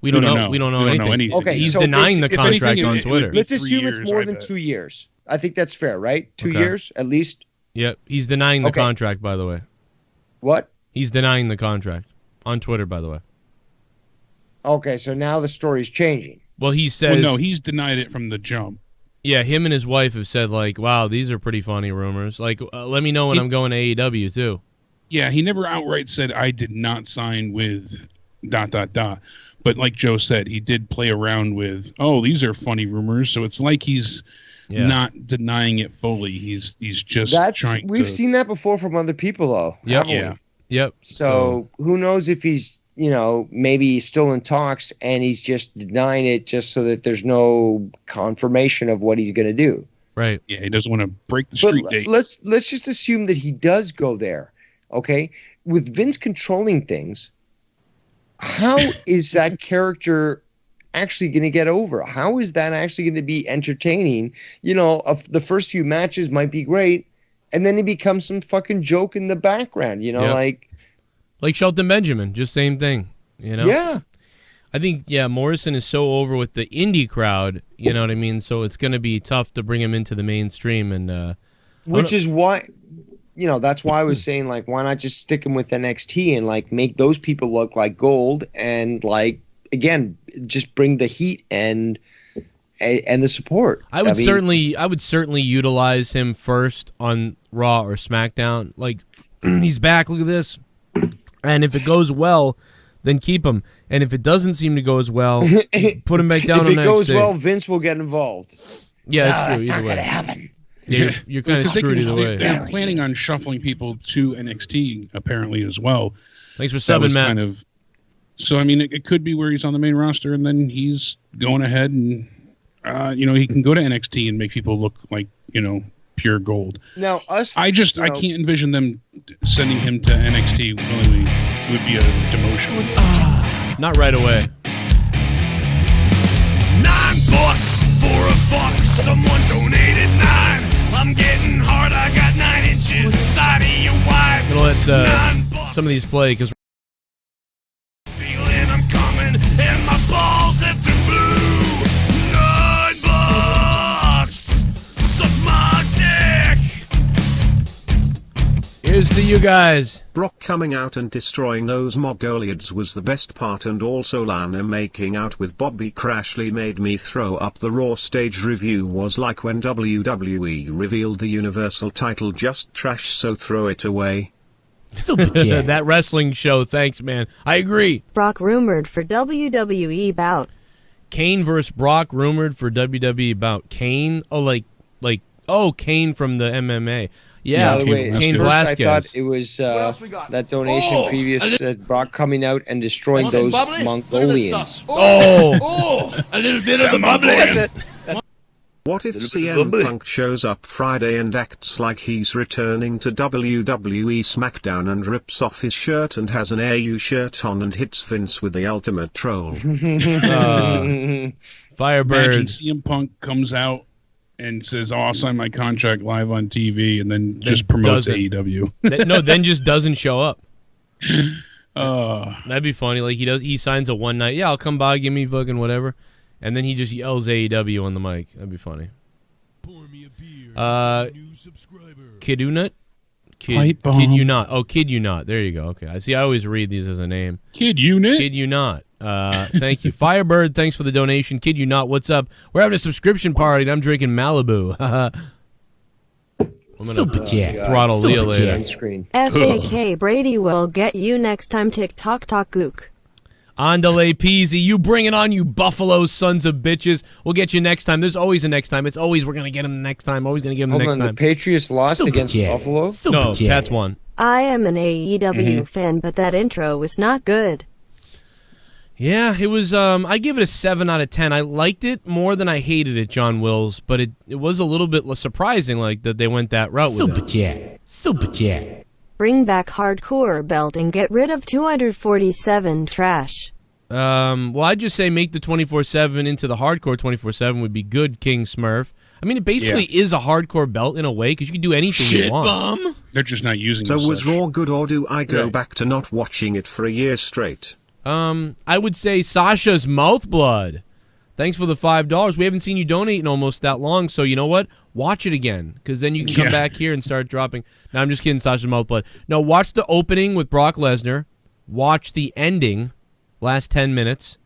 [SPEAKER 1] We don't know. We don't know anything.
[SPEAKER 13] Okay,
[SPEAKER 1] he's denying the contract on Twitter.
[SPEAKER 13] Let's assume it's more than 2 years. I think that's fair, right? 2 years at least.
[SPEAKER 1] Yep. He's denying the contract, by the way.
[SPEAKER 13] What?
[SPEAKER 1] He's denying the contract on Twitter, by the way.
[SPEAKER 13] Okay, so now the story's changing.
[SPEAKER 1] Well, he says...
[SPEAKER 2] Well, no, he's denied it from the jump.
[SPEAKER 1] Yeah, him and his wife have said, like, wow, these are pretty funny rumors. Like, let me know when I'm going to AEW, too.
[SPEAKER 2] Yeah, he never outright said, I did not sign with ... But like Joe said, he did play around with, these are funny rumors. So it's like he's not denying it fully. He's just trying to...
[SPEAKER 13] We've seen that before from other people, though.
[SPEAKER 1] Yep.
[SPEAKER 13] So who knows if he's... maybe he's still in talks and he's just denying it just so that there's no confirmation of what he's going to do.
[SPEAKER 1] Right.
[SPEAKER 2] Yeah, he doesn't want to break the street date.
[SPEAKER 13] Let's just assume that he does go there. Okay? With Vince controlling things, how is that character actually going to get over? How is that actually going to be entertaining? The first few matches might be great, and then he becomes some fucking joke in the background,
[SPEAKER 1] like Shelton Benjamin, just same thing,
[SPEAKER 13] Yeah.
[SPEAKER 1] I think, Morrison is so over with the indie crowd, you know what I mean? So it's going to be tough to bring him into the mainstream. And
[SPEAKER 13] which is why, that's why I was saying, like, why not just stick him with NXT and, like, make those people look like gold and, like, again, just bring the heat and the support.
[SPEAKER 1] I would certainly utilize him first on Raw or SmackDown. Like, he's back, look at this. And if it goes well, then keep him. And if it doesn't seem to go as well, put him back down on NXT.
[SPEAKER 13] If it goes well, Vince will get involved.
[SPEAKER 1] Yeah, that's true.
[SPEAKER 13] That's
[SPEAKER 1] either
[SPEAKER 13] not
[SPEAKER 1] way.
[SPEAKER 13] going to happen.
[SPEAKER 1] Yeah, you're kind of screwed either way.
[SPEAKER 2] They're planning on shuffling people to NXT apparently as well.
[SPEAKER 1] Thanks for subbing, Matt.
[SPEAKER 2] So I mean, it could be where he's on the main roster, and then he's going ahead and he can go to NXT and make people look like pure gold.
[SPEAKER 13] Now
[SPEAKER 2] I can't envision them sending him to NXT willingly. It would be a demotion.
[SPEAKER 1] Not right away.
[SPEAKER 9] $9 for a fuck. Someone donated 9. I'm getting hard. I got 9 inches inside of your wife.
[SPEAKER 1] Let's some of these play because
[SPEAKER 9] feeling I'm coming and my balls have turned blue. $9. Suck my dick.
[SPEAKER 1] Here's to you guys.
[SPEAKER 5] Brock coming out and destroying those Mongoliads was the best part, and also Lana making out with Bobby Crashley made me throw up. The Raw stage review was like when WWE revealed the Universal title, just trash, so throw it away.
[SPEAKER 1] That wrestling show, thanks man. I agree.
[SPEAKER 8] Brock rumored for WWE bout.
[SPEAKER 1] Kane versus Brock rumored for WWE bout. Kane? Oh, like Oh, Kane from the MMA.
[SPEAKER 13] Yeah,
[SPEAKER 1] Yeah,
[SPEAKER 13] by the way,
[SPEAKER 1] Kane
[SPEAKER 13] first
[SPEAKER 1] Velasquez.
[SPEAKER 13] I thought it was that donation previous Brock coming out and destroying those Mongolians.
[SPEAKER 6] A little bit of the bubbly.
[SPEAKER 13] That's it.
[SPEAKER 5] What if CM Punk shows up Friday and acts like he's returning to WWE SmackDown and rips off his shirt and has an AU shirt on and hits Vince with the ultimate troll?
[SPEAKER 1] Firebird.
[SPEAKER 2] Imagine CM Punk comes out and says, "Oh, I'll sign my contract live on TV," and then just promotes AEW.
[SPEAKER 1] No, then just doesn't show up. That'd be funny. Like he signs a one night. Yeah, I'll come by, give me fucking whatever, and then he just yells AEW on the mic. That'd be funny. Kid Unut? Kid You Not. Oh, Kid You Not. There you go. Okay. I always read these as a name.
[SPEAKER 2] Kid Unit.
[SPEAKER 1] Kid You Not. Thank you. Firebird, thanks for the donation. Kid You Not, what's up? We're having a subscription party and I'm drinking Malibu. I'm
[SPEAKER 7] Super chat.
[SPEAKER 1] Throttle Leah later.
[SPEAKER 8] FAK Brady will get you next time. TikTok Gook.
[SPEAKER 1] Andale Peasy, you bring it on, you Buffalo sons of bitches. We'll get you next time. There's always a next time. It's always we're going to get him the next time. Always going to get him the next time.
[SPEAKER 13] The Patriots lost against Buffalo?
[SPEAKER 1] No, Pats won.
[SPEAKER 8] I am an AEW fan, but that intro was not good.
[SPEAKER 1] Yeah, it was, I give it a 7 out of 10. I liked it more than I hated it, John Wills, but it was a little bit surprising, like, that they went that route with it.
[SPEAKER 7] Super chat.
[SPEAKER 8] Bring back hardcore belt and get rid of 247 trash.
[SPEAKER 1] Well, I'd just say make the 24/7 into the hardcore 24/7 would be good, King Smurf. I mean, it basically is a hardcore belt in a way because you can do anything you want.
[SPEAKER 2] Bum. They're just not using it.
[SPEAKER 5] So was Raw good, or do I go back to not watching it for a year straight?
[SPEAKER 1] I would say Sasha's mouth blood. Thanks for the $5. We haven't seen you donate in almost that long, so you know what? Watch it again, because then you can come back here and start dropping. No, I'm just kidding, Sasha's mouth blood. No, watch the opening with Brock Lesnar. Watch the ending, last 10 minutes,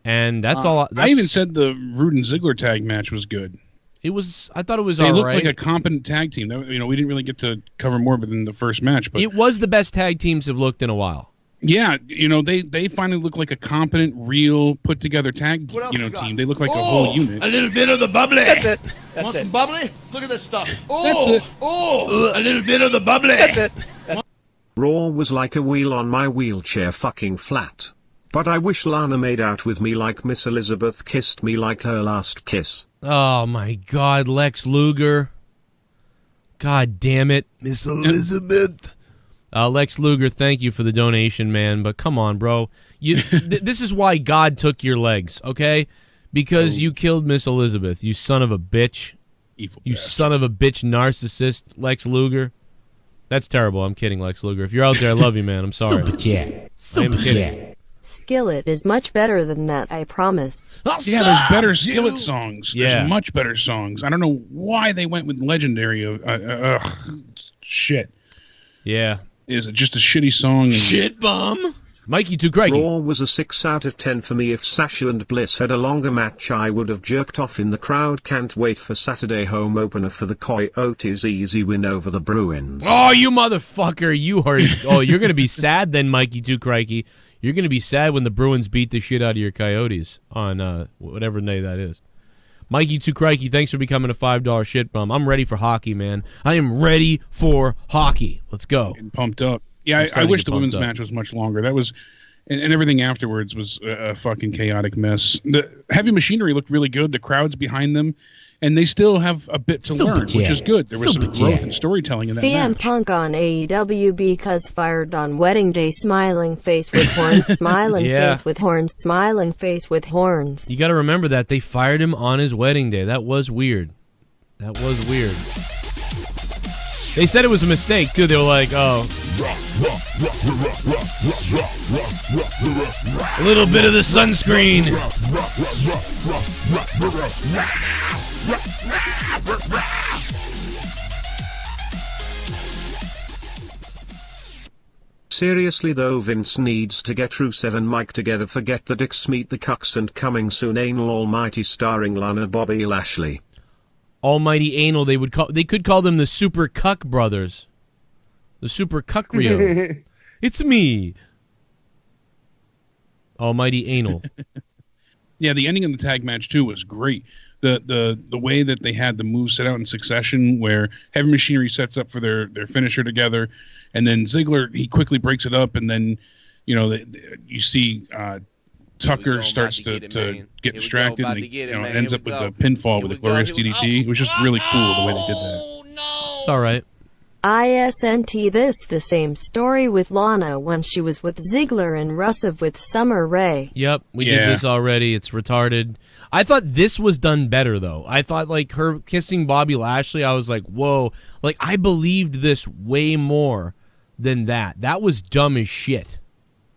[SPEAKER 1] and that's all.
[SPEAKER 2] I even said the Rude and Ziggler tag match was good.
[SPEAKER 1] It was. I thought it was
[SPEAKER 2] all right. They
[SPEAKER 1] looked
[SPEAKER 2] like a competent tag team. You know, we didn't really get to cover more than the first match, but
[SPEAKER 1] it was the best tag teams have looked in a while.
[SPEAKER 2] Yeah, you know, they finally look like a competent, real, put-together tag, team. They look like a whole unit.
[SPEAKER 6] A little bit of the bubbly.
[SPEAKER 13] That's it.
[SPEAKER 6] Want some bubbly? Look at this stuff.
[SPEAKER 2] That's it.
[SPEAKER 6] A little bit of the bubbly.
[SPEAKER 13] That's it.
[SPEAKER 5] Raw was like a wheel on my wheelchair fucking flat. But I wish Lana made out with me like Miss Elizabeth kissed me like her last kiss.
[SPEAKER 1] Oh my God, Lex Luger. God damn it.
[SPEAKER 6] Miss Elizabeth.
[SPEAKER 1] Lex Luger, thank you for the donation, man. But come on, bro. This is why God took your legs, okay? Because you killed Miss Elizabeth, you son of a bitch.
[SPEAKER 2] Evil
[SPEAKER 1] you
[SPEAKER 2] bastard.
[SPEAKER 1] son of a bitch narcissist, Lex Luger. That's terrible. I'm kidding, Lex Luger. If you're out there, I love you, man. I'm sorry.
[SPEAKER 7] Super chat.
[SPEAKER 1] I'm kidding.
[SPEAKER 8] Skillet is much better than that, I promise.
[SPEAKER 2] Yeah, there's better Skillet songs.
[SPEAKER 1] Yeah.
[SPEAKER 2] There's much better songs. I don't know why they went with Legendary. Shit.
[SPEAKER 1] Yeah.
[SPEAKER 2] Is it just a shitty song?
[SPEAKER 6] Shit bum.
[SPEAKER 1] Mikey too craggy.
[SPEAKER 5] Raw was a 6 out of 10 for me. If Sasha and Bliss had a longer match, I would have jerked off in the crowd. Can't wait for Saturday home opener for the Coyotes' easy win over the Bruins.
[SPEAKER 1] Oh, you motherfucker. You are. Oh, you're going to be sad then, Mikey too crikey. You're going to be sad when the Bruins beat the shit out of your Coyotes on whatever day that is. Mikey too crikey, thanks for becoming a $5 shit bum. I'm ready for hockey, man. I am ready for hockey. Let's go.
[SPEAKER 2] Getting pumped up. Yeah, I wish the women's match was much longer. That was, and everything afterwards was a fucking chaotic mess. The Heavy Machinery looked really good. The crowd's behind them, and they still have a bit to learn, which is good. There was some growth and storytelling in that
[SPEAKER 8] CM
[SPEAKER 2] match.
[SPEAKER 8] Punk on AEW because fired on wedding day, smiling face with horns, smiling face with horns, smiling face with horns.
[SPEAKER 1] You got to remember that. They fired him on his wedding day. That was weird. That was weird. They said it was a mistake, too. They were like, oh. A little bit of the sunscreen.
[SPEAKER 5] Seriously though, Vince needs to get Rusev and Mike together. Forget the dicks, meet the cucks, and coming soon Anal Almighty starring Lana Bobby Lashley.
[SPEAKER 1] Almighty Anal, they could call them the Super Cuck Brothers. The Super Cuck Rio. It's me. Almighty Anal.
[SPEAKER 2] Yeah, the ending of the tag match, too, was great. the way that they had the moves set out in succession, where Heavy Machinery sets up for their finisher together, and then Ziggler, he quickly breaks it up, and then you see Tucker starts to get distracted, and he ends up with the pinfall with a glorious DDT. It was just really cool the way they did that.
[SPEAKER 1] It's all right.
[SPEAKER 8] ISNT this the same story with Lana when she was with Ziggler and Rusev with Summer Rae.
[SPEAKER 1] Yep, we did this already. It's retarded. I thought this was done better, though. I thought, like, her kissing Bobby Lashley, I was like, whoa. Like, I believed this way more than that. That was dumb as shit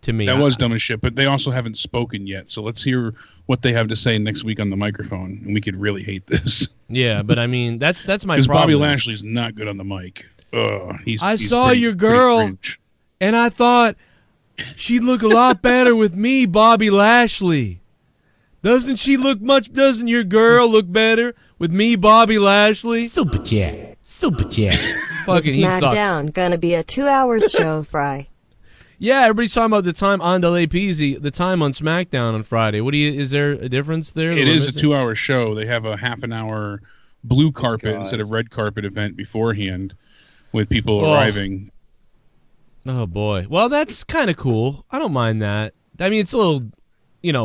[SPEAKER 1] to me.
[SPEAKER 2] That was dumb as shit, but they also haven't spoken yet, so let's hear what they have to say next week on the microphone, and we could really hate this.
[SPEAKER 1] Yeah, but I mean, that's my problem.
[SPEAKER 2] Because Bobby Lashley's not good on the mic.
[SPEAKER 1] I saw your girl, and I thought she'd look a lot better with me, Bobby Lashley. Doesn't your girl look better with me, Bobby Lashley?
[SPEAKER 7] Super chat.
[SPEAKER 1] Fucking he sucks.
[SPEAKER 8] SmackDown gonna be a 2-hour show, Fry.
[SPEAKER 1] Yeah, everybody's talking about the time on Delay Peasy, the time on SmackDown on Friday. Is there a difference there?
[SPEAKER 2] It is a 2-hour show. They have a half an hour blue carpet instead of red carpet event beforehand with people arriving.
[SPEAKER 1] Oh boy. Well, that's kind of cool. I don't mind that. I mean, it's a little,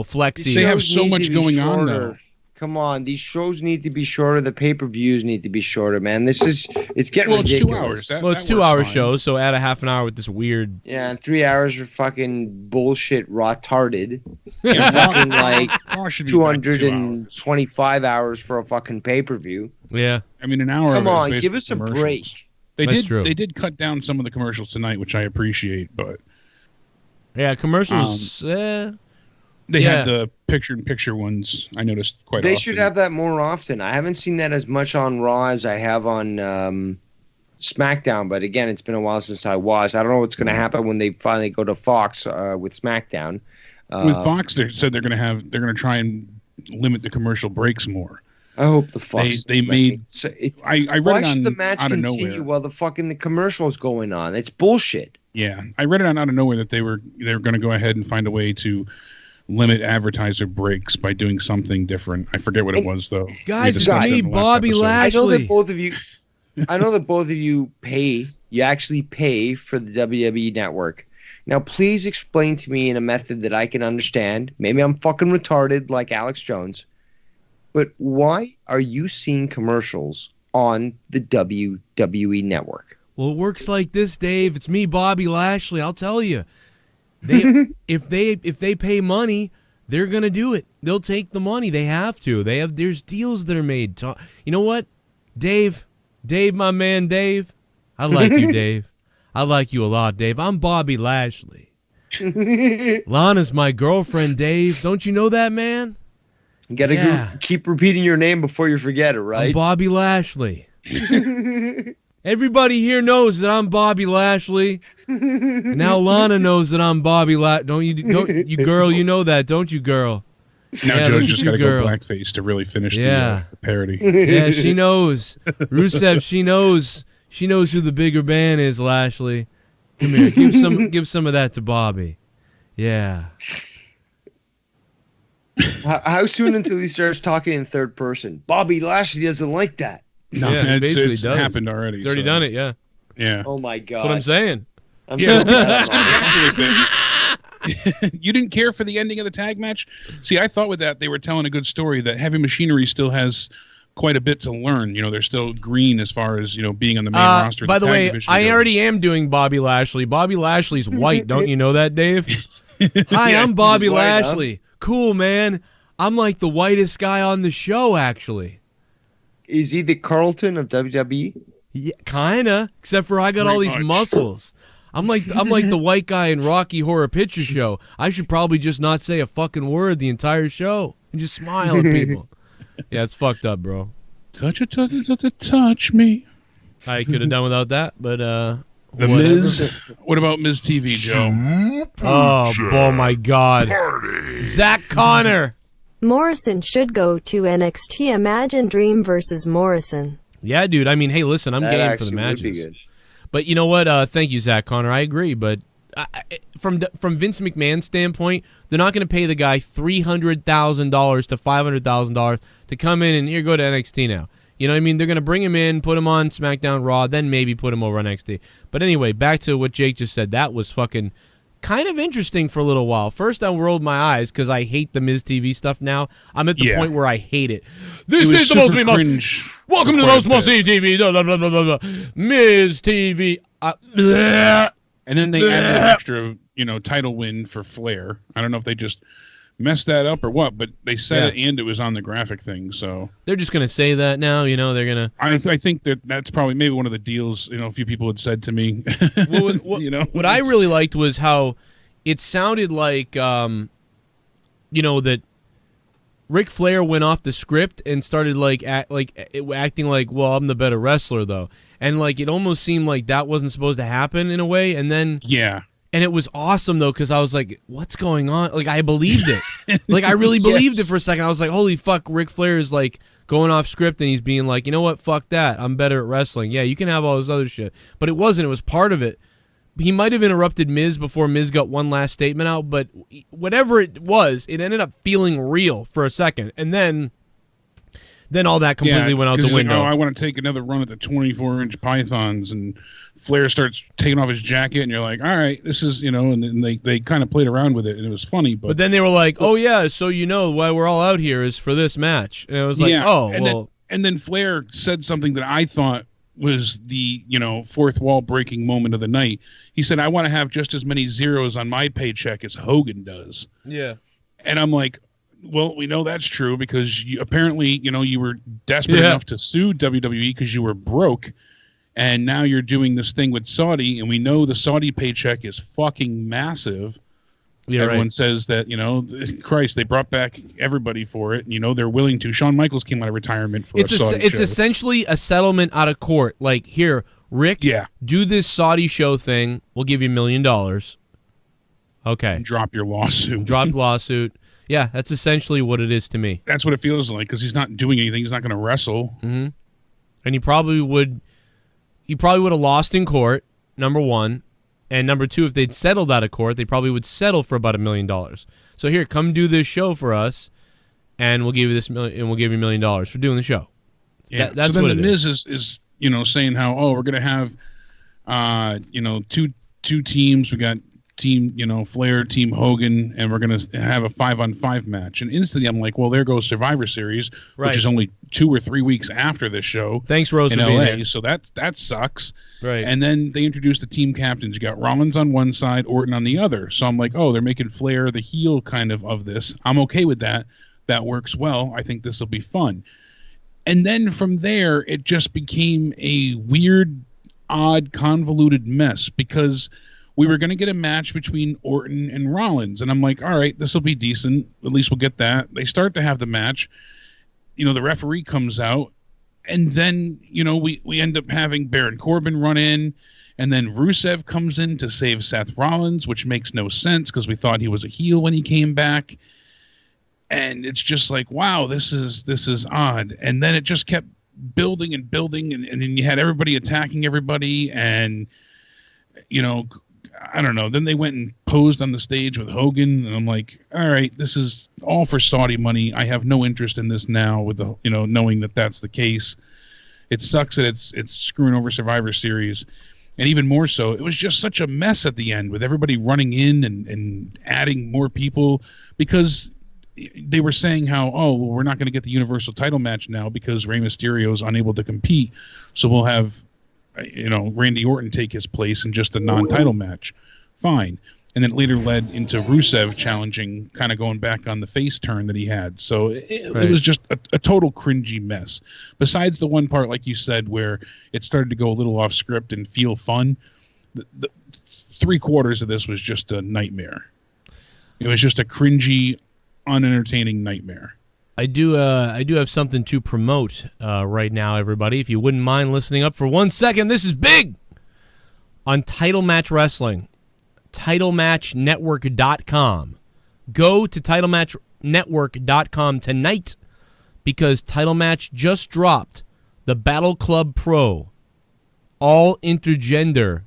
[SPEAKER 1] flexy.
[SPEAKER 2] They have so much going on though.
[SPEAKER 13] Come on, these shows need to be shorter. The pay-per-views need to be shorter, man. It's getting ridiculous.
[SPEAKER 2] It's 2 hours.
[SPEAKER 1] It's 2-hour shows, so add a half an hour with this weird.
[SPEAKER 13] Yeah, and 3 hours for fucking bullshit retarded. And fucking like 225 hours for a fucking pay-per-view.
[SPEAKER 1] Yeah,
[SPEAKER 2] I mean an hour.
[SPEAKER 13] Come on, give us a break.
[SPEAKER 2] They did cut down some of the commercials tonight, which I appreciate, but
[SPEAKER 1] yeah, commercials.
[SPEAKER 2] They had the picture-in-picture ones. I noticed quite often.
[SPEAKER 13] They should have that more often. I haven't seen that as much on Raw as I have on SmackDown. But again, it's been a while since I was. I don't know what's going to happen when they finally go to Fox with SmackDown.
[SPEAKER 2] With Fox, they said they're going to try and limit the commercial breaks more.
[SPEAKER 13] I hope the Fox.
[SPEAKER 2] They made. I read
[SPEAKER 13] why
[SPEAKER 2] it
[SPEAKER 13] should
[SPEAKER 2] on
[SPEAKER 13] the match
[SPEAKER 2] Out of
[SPEAKER 13] continue
[SPEAKER 2] Nowhere.
[SPEAKER 13] while the commercial is going on? It's bullshit.
[SPEAKER 2] Yeah, I read it on Out of Nowhere that they were going to go ahead and find a way to limit advertiser breaks by doing something different. I forget what it was though.
[SPEAKER 1] Guys, it's me, Bobby Lashley.
[SPEAKER 13] I know that both of you pay. You actually pay for the WWE Network. Now, please explain to me in a method that I can understand. Maybe I'm fucking retarded like Alex Jones. But why are you seeing commercials on the WWE Network?
[SPEAKER 1] Well, it works like this, Dave. It's me, Bobby Lashley. I'll tell you. If they pay money, they're gonna do it. They'll take the money. They have to. There's deals that are made. You know what, Dave, my man, Dave. I like you, Dave. I like you a lot, Dave. I'm Bobby Lashley. Lana's my girlfriend, Dave. Don't you know that, man?
[SPEAKER 13] You gotta keep repeating your name before you forget it, right?
[SPEAKER 1] I'm Bobby Lashley. Everybody here knows that I'm Bobby Lashley. Now Lana knows that I'm Bobby Lashley. Don't you girl? You know that, don't you, girl?
[SPEAKER 2] Now Joe's just got to go blackface to really finish the parody.
[SPEAKER 1] Yeah, she knows. Rusev, she knows. She knows who the bigger man is, Lashley. Come here, give some of that to Bobby. Yeah.
[SPEAKER 13] How soon until he starts talking in third person? Bobby Lashley doesn't like that.
[SPEAKER 2] No,
[SPEAKER 1] yeah, it basically
[SPEAKER 2] it's
[SPEAKER 1] does.
[SPEAKER 2] happened already.
[SPEAKER 1] It's already done it, yeah.
[SPEAKER 2] Yeah.
[SPEAKER 13] Oh my god.
[SPEAKER 1] That's what I'm saying.
[SPEAKER 2] You didn't care for the ending of the tag match? See, I thought with that they were telling a good story that Heavy Machinery still has quite a bit to learn. They're still green as far as, being on the main roster.
[SPEAKER 1] By the way, I already am doing Bobby Lashley. Bobby Lashley's white. Don't you know that, Dave? Hi, I'm Bobby Lashley. Cool, man. I'm like the whitest guy on the show, actually.
[SPEAKER 13] Is he the Carlton of WWE?
[SPEAKER 1] Yeah, kinda. Except for I got all these muscles. I'm like the white guy in Rocky Horror Picture Show. I should probably just not say a fucking word the entire show and just smile at people. Yeah, it's fucked up, bro.
[SPEAKER 2] Touch me.
[SPEAKER 1] I could have done without that, but
[SPEAKER 2] The Miz. What about Miz TV, Joe?
[SPEAKER 1] Oh my God. Zach Connor.
[SPEAKER 8] Morrison should go to NXT. Imagine Dream versus Morrison.
[SPEAKER 1] Yeah, dude. I mean, hey, listen, I'm game for the matches. But you know what? Thank you, Zach Connor. I agree, but from Vince McMahon's standpoint, they're not going to pay the guy $300,000 to $500,000 to come in and here go to NXT now. You know what I mean? They're going to bring him in, put him on SmackDown Raw, then maybe put him over on NXT. But anyway, back to what Jake just said. That was fucking kind of interesting for a little while. First, I rolled my eyes because I hate the Miz TV stuff now. I'm at the point where I hate it. This is the most cringe. Welcome to the most must-see TV. Blah, blah, blah, blah, blah. Miz TV.
[SPEAKER 2] And then they added an extra, title win for Flair. I don't know if they just messed that up or what, but they said it and it was on the graphic thing. So
[SPEAKER 1] they're just gonna say that now. They're gonna.
[SPEAKER 2] I think that's probably maybe one of the deals. A few people had said to me.
[SPEAKER 1] What I really liked was how it sounded like, that Ric Flair went off the script and started acting like, well, I'm the better wrestler though. And it almost seemed like that wasn't supposed to happen in a way, and then and it was awesome though because I was like, "What's going on?" I believed it, I really believed it for a second. I was like, "Holy fuck!" Ric Flair is going off script and he's being like, "You know what? Fuck that. I'm better at wrestling. Yeah, you can have all this other shit." But it wasn't. It was part of it. He might have interrupted Miz before Miz got one last statement out, but whatever it was, it ended up feeling real for a second, and then all that completely went out the window.
[SPEAKER 2] I want to take another run at the 24-inch pythons, and Flair starts taking off his jacket, and you're like, all right, this is, and then they kind of played around with it, and it was funny. But
[SPEAKER 1] then they were like, oh, yeah, so why we're all out here is for this match. And it was like,
[SPEAKER 2] And then Flair said something that I thought was the, fourth wall breaking moment of the night. He said, I want to have just as many zeros on my paycheck as Hogan does.
[SPEAKER 1] Yeah.
[SPEAKER 2] And I'm like, well, we know that's true because apparently, you were desperate enough to sue WWE because you were broke. And now you're doing this thing with Saudi, and we know the Saudi paycheck is fucking massive. Yeah, everyone says that, Christ, they brought back everybody for it. They're willing to. Shawn Michaels came out of retirement for a Saudi
[SPEAKER 1] It's
[SPEAKER 2] show.
[SPEAKER 1] essentially a settlement out of court. Here, Rick, do this Saudi show thing. We'll give you $1 million. Okay.
[SPEAKER 2] And drop your lawsuit.
[SPEAKER 1] Drop lawsuit. Yeah, that's essentially what it is to me.
[SPEAKER 2] That's what it feels like because he's not doing anything. He's not going to wrestle.
[SPEAKER 1] Mm-hmm. And he probably would have lost in court, number one. And number two, if they'd settled out of court, they probably would settle for about $1 million. So here, come do this show for us, and we'll give you $1 million for doing the show.
[SPEAKER 2] Yeah,
[SPEAKER 1] that's
[SPEAKER 2] so then
[SPEAKER 1] what
[SPEAKER 2] the
[SPEAKER 1] it
[SPEAKER 2] Miz is saying how we're gonna have two teams. We got team Flair, team Hogan, and we're gonna have a 5-on-5 match. And instantly, I'm like, well, there goes Survivor Series, which is only 2 or 3 weeks after this show.
[SPEAKER 1] Thanks, Rose,
[SPEAKER 2] in
[SPEAKER 1] for
[SPEAKER 2] LA.
[SPEAKER 1] being here.
[SPEAKER 2] So that sucks.
[SPEAKER 1] Right.
[SPEAKER 2] And then they introduced the team captains. You got Rollins on one side, Orton on the other. So I'm like, oh, they're making Flair the heel kind of this. I'm okay with that. That works well. I think this will be fun. And then from there, it just became a weird, odd, convoluted mess because we were going to get a match between Orton and Rollins. And I'm like, all right, this will be decent. At least we'll get that. They start to have the match. The referee comes out. And then, we end up having Baron Corbin run in. And then Rusev comes in to save Seth Rollins, which makes no sense because we thought he was a heel when he came back. And it's just like, wow, this is odd. And then it just kept building and building. And then you had everybody attacking everybody. And, I don't know. Then they went and posed on the stage with Hogan. And I'm like, all right, this is all for Saudi money. I have no interest in this now with the, knowing that that's the case. It sucks that it's screwing over Survivor Series. And even more so, it was just such a mess at the end with everybody running in and adding more people because they were saying how, we're not going to get the Universal title match now because Rey Mysterio is unable to compete. So we'll have, Randy Orton take his place in just a non-title match. Fine. And then it later led into Rusev challenging, kind of going back on the face turn that he had. So it was just a total cringy mess. Besides the one part, like you said, where it started to go a little off script and feel fun, the 3/4 of this was just a nightmare. It was just a cringy, unentertaining nightmare.
[SPEAKER 1] I do have something to promote right now, everybody. If you wouldn't mind listening up for 1 second, this is big on Title Match Wrestling. TitleMatchNetwork.com. Go to TitleMatchNetwork.com tonight because Title Match just dropped the Battle Club Pro all intergender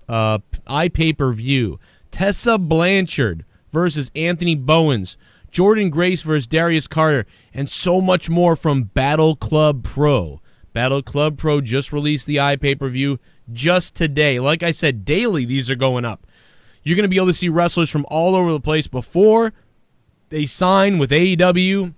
[SPEAKER 1] iPay-per-view. Tessa Blanchard versus Anthony Bowens. Jordan Grace versus Darius Carter. And so much more from Battle Club Pro. Battle Club Pro just released the iPay-per-view just today. Like I said, daily these are going up. You're going to be able to see wrestlers from all over the place before they sign with AEW,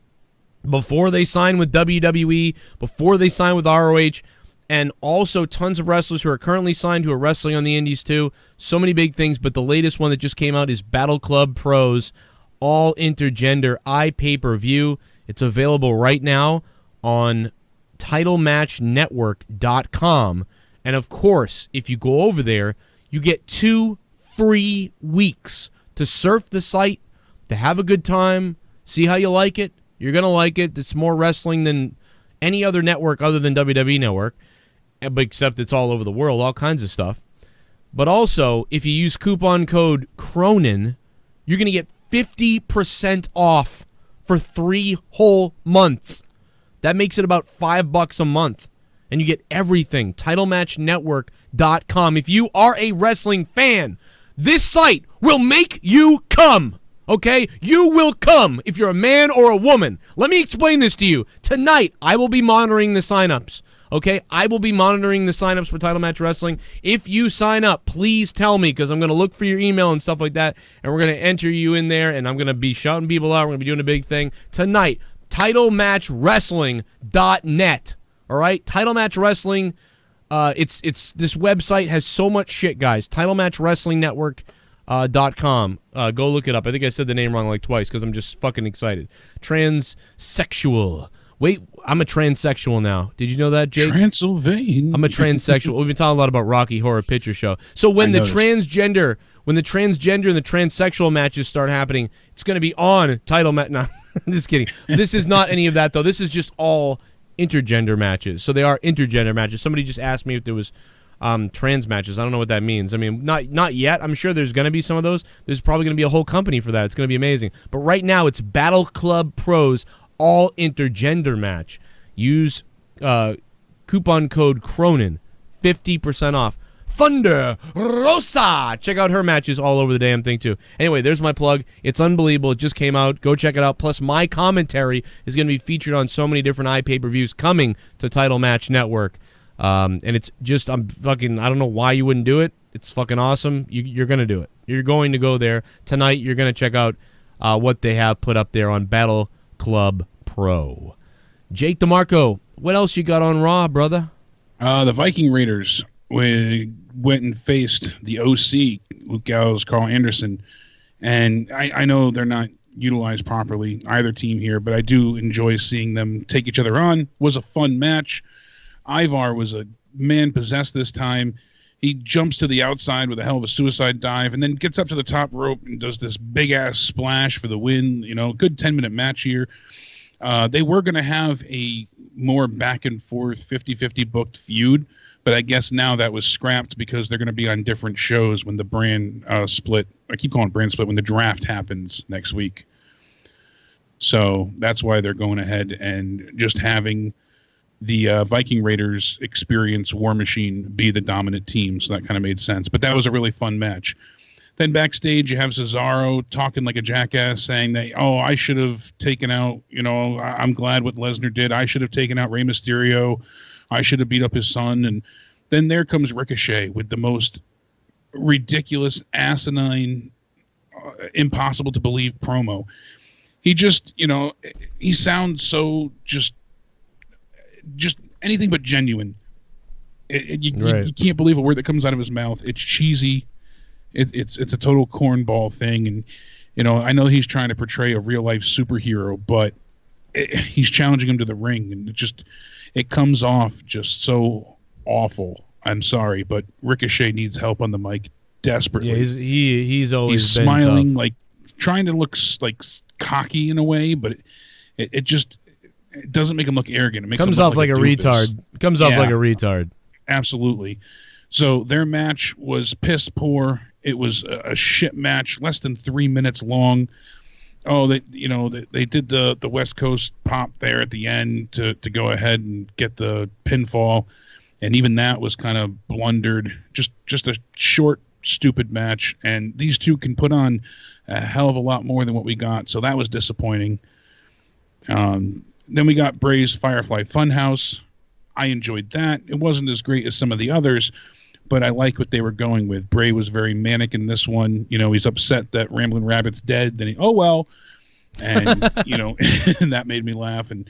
[SPEAKER 1] before they sign with WWE, before they sign with ROH, and also tons of wrestlers who are currently signed who are wrestling on the indies too. So many big things, but the latest one that just came out is Battle Club Pro's all intergender iPay-per-view. It's available right now on TitleMatchNetwork.com. And of course, if you go over there, you get 2 free weeks to surf the site, to have a good time, see how you like it. You're going to like it. It's more wrestling than any other network other than WWE Network, except it's all over the world, all kinds of stuff. But also, if you use coupon code CRONIN, you're going to get 50% off for 3 whole months. That makes it about $5 a month. And you get everything. TitleMatchNetwork.com. If you are a wrestling fan, this site will make you come. Okay? You will come if you're a man or a woman. Let me explain this to you. Tonight, I will be monitoring the signups. Okay? I will be monitoring the signups for Title Match Wrestling. If you sign up, please tell me, because I'm going to look for your email and stuff like that, and we're going to enter you in there, and I'm going to be shouting people out. We're going to be doing a big thing. Tonight, TitleMatchWrestling.net. All right? Title Match Wrestling, it's this website has so much shit, guys. TitleMatchWrestlingNetwork.com. Go look it up. I think I said the name wrong like twice because I'm just fucking excited. Transsexual. Wait, I'm a transsexual now. Did you know that, Jake?
[SPEAKER 2] Transylvania.
[SPEAKER 1] I'm a transsexual. We've been talking a lot about Rocky Horror Picture Show. So when the transgender and the transsexual matches start happening, it's going to be on Title Match. No, I'm just kidding. This is not any of that, though. This is just all intergender matches. So they are intergender matches. Somebody just asked me if there was trans matches. I don't know what that means. I mean, not yet. I'm sure there's going to be some of those. There's probably going to be a whole company for that. It's going to be amazing. But right now, it's Battle Club Pro's all intergender match. Use coupon code CRONIN, 50% off. Thunder Rosa. Check out her matches all over the damn thing, too. Anyway, there's my plug. It's unbelievable. It just came out. Go check it out. Plus, my commentary is going to be featured on so many different iPay-per-views coming to Title Match Network. And it's just, I don't know why you wouldn't do it. It's fucking awesome. You're going to do it. You're going to go there. Tonight, you're going to check out what they have put up there on Battle Club Pro. Jake DeMarco, what else you got on Raw, brother?
[SPEAKER 2] The Viking Raiders went and faced the OC, Luke Gallows, Carl Anderson. And I know they're not utilized properly, either team here, but I do enjoy seeing them take each other on. It was a fun match. Ivar was a man possessed this time. He jumps to the outside with a hell of a suicide dive and then gets up to the top rope and does this big-ass splash for the win. You know, good 10-minute match here. They were going to have a more back-and-forth 50-50 booked feud, but I guess now that was scrapped because they're going to be on different shows when the brand split. I keep calling it brand split when the draft happens next week. So that's why they're going ahead and just having the Viking Raiders experience War Machine be the dominant team. So that kind of made sense. But that was a really fun match. Then backstage, you have Cesaro talking like a jackass, saying that, I should have taken out, I'm glad what Lesnar did. I should have taken out Rey Mysterio. I should have beat up his son. And then there comes Ricochet with the most ridiculous, asinine, impossible to believe promo. He just, he sounds so just anything but genuine. You can't believe a word that comes out of his mouth. It's cheesy. It's a total cornball thing. And, I know he's trying to portray a real life superhero, but he's challenging him to the ring. And it comes off just so awful. I'm sorry, but Ricochet needs help on the mic desperately.
[SPEAKER 1] Yeah, he's always
[SPEAKER 2] been smiling,
[SPEAKER 1] tough.
[SPEAKER 2] like trying to look like cocky in a way, but it doesn't make him look arrogant. It makes
[SPEAKER 1] comes
[SPEAKER 2] him
[SPEAKER 1] off like a retard. Comes off like a retard.
[SPEAKER 2] Absolutely. So their match was piss poor. It was a shit match, less than 3 minutes long. They did the West Coast pop there at the end to go ahead and get the pinfall. And even that was kind of blundered. Just a short, stupid match. And these two can put on a hell of a lot more than what we got. So that was disappointing. Then we got Bray's Firefly Funhouse. I enjoyed that. It wasn't as great as some of the others, but I like what they were going with. Bray was very manic in this one. You know, he's upset that Ramblin' Rabbit's dead. Then oh well. And, you know, and that made me laugh. And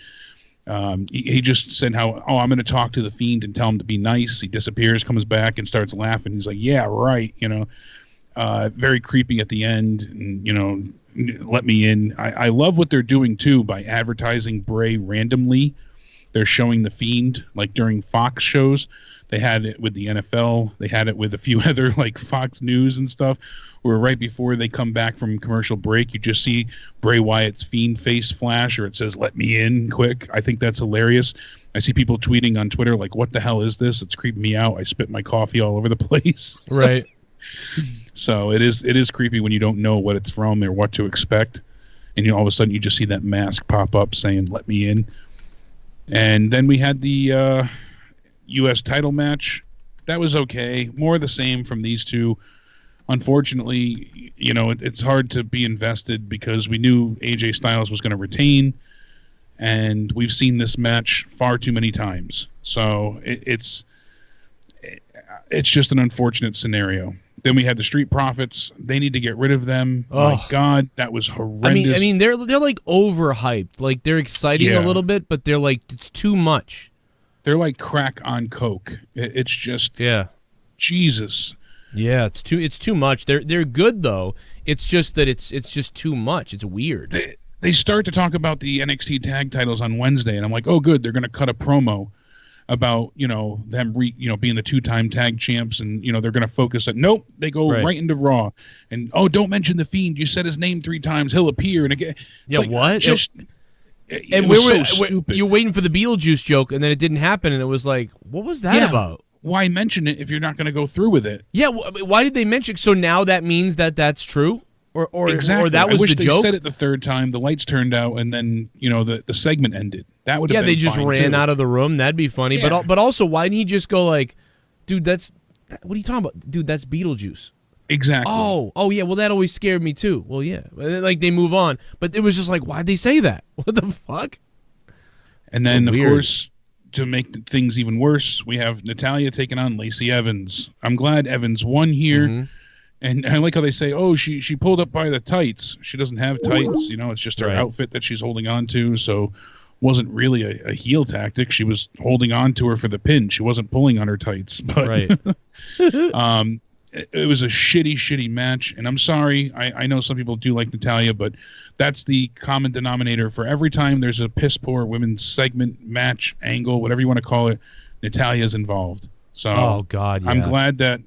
[SPEAKER 2] he just said I'm going to talk to the Fiend and tell him to be nice. He disappears, comes back, and starts laughing. He's like, yeah, right. You know, very creepy at the end. And, you know, let me in. I love what they're doing, too, by advertising Bray randomly. They're showing the Fiend, like during Fox shows. They had it with the NFL. They had it with a few other, like, Fox News and stuff, where right before they come back from commercial break, you just see Bray Wyatt's Fiend face flash, or it says, let me in quick. I think that's hilarious. I see people tweeting on Twitter, like, what the hell is this? It's creeping me out. I spit my coffee all over the place.
[SPEAKER 1] Right.
[SPEAKER 2] So it is creepy when you don't know what it's from or what to expect. And all of a sudden you just see that mask pop up saying, let me in. And then we had the U.S. title match. That was okay. More of the same from these two. Unfortunately, you know, it's hard to be invested because we knew AJ Styles was going to retain, and we've seen this match far too many times. So it's just an unfortunate scenario. Then we had the Street Profits. They need to get rid of them. Oh. My God, that was horrendous.
[SPEAKER 1] I mean, they're like overhyped. Like they're exciting a little bit, but they're like it's too much.
[SPEAKER 2] They're like crack on coke. It's just Jesus.
[SPEAKER 1] Yeah, it's too much. They're good though. It's just that it's just too much. It's weird.
[SPEAKER 2] They start to talk about the NXT tag titles on Wednesday, and I'm like, oh, good. They're going to cut a promo about them being the 2-time tag champs, and they're going to focus at. Nope, they go right into Raw, and don't mention the Fiend. You said his name 3 times. He'll appear, and again.
[SPEAKER 1] Yeah,
[SPEAKER 2] like,
[SPEAKER 1] what?
[SPEAKER 2] It was so stupid.
[SPEAKER 1] You're waiting for the Beetlejuice joke, and then it didn't happen, and it was like, what was that about?
[SPEAKER 2] Why mention it if you're not going to go through with it?
[SPEAKER 1] Yeah, why did they mention? So now that means that's true, or
[SPEAKER 2] exactly.
[SPEAKER 1] Or that was
[SPEAKER 2] I wish
[SPEAKER 1] the
[SPEAKER 2] they
[SPEAKER 1] joke.
[SPEAKER 2] Said it the 3rd time. The lights turned out, and then the segment ended. That would have been
[SPEAKER 1] they just ran
[SPEAKER 2] too.
[SPEAKER 1] out of the room. That'd be funny.
[SPEAKER 2] Yeah.
[SPEAKER 1] But also, why didn't he just go like, dude, what are you talking about? Dude, that's Beetlejuice.
[SPEAKER 2] Exactly.
[SPEAKER 1] Oh yeah. Well, that always scared me too. Well, yeah. And then, like they move on, but it was just like, why'd they say that? What the fuck?
[SPEAKER 2] And then of course, to make things even worse, we have Natalya taking on Lacey Evans. I'm glad Evans won here. Mm-hmm. And I like how they say, oh, she pulled up by the tights. She doesn't have tights. It's just her outfit that she's holding on to. So wasn't really a heel tactic. She was holding on to her for the pin. She wasn't pulling on her tights. But it was a shitty match. And I'm sorry. I know some people do like Natalya, but that's the common denominator for every time there's a piss poor women's segment, match, angle, whatever you want to call it, Natalya's involved. So I'm glad that,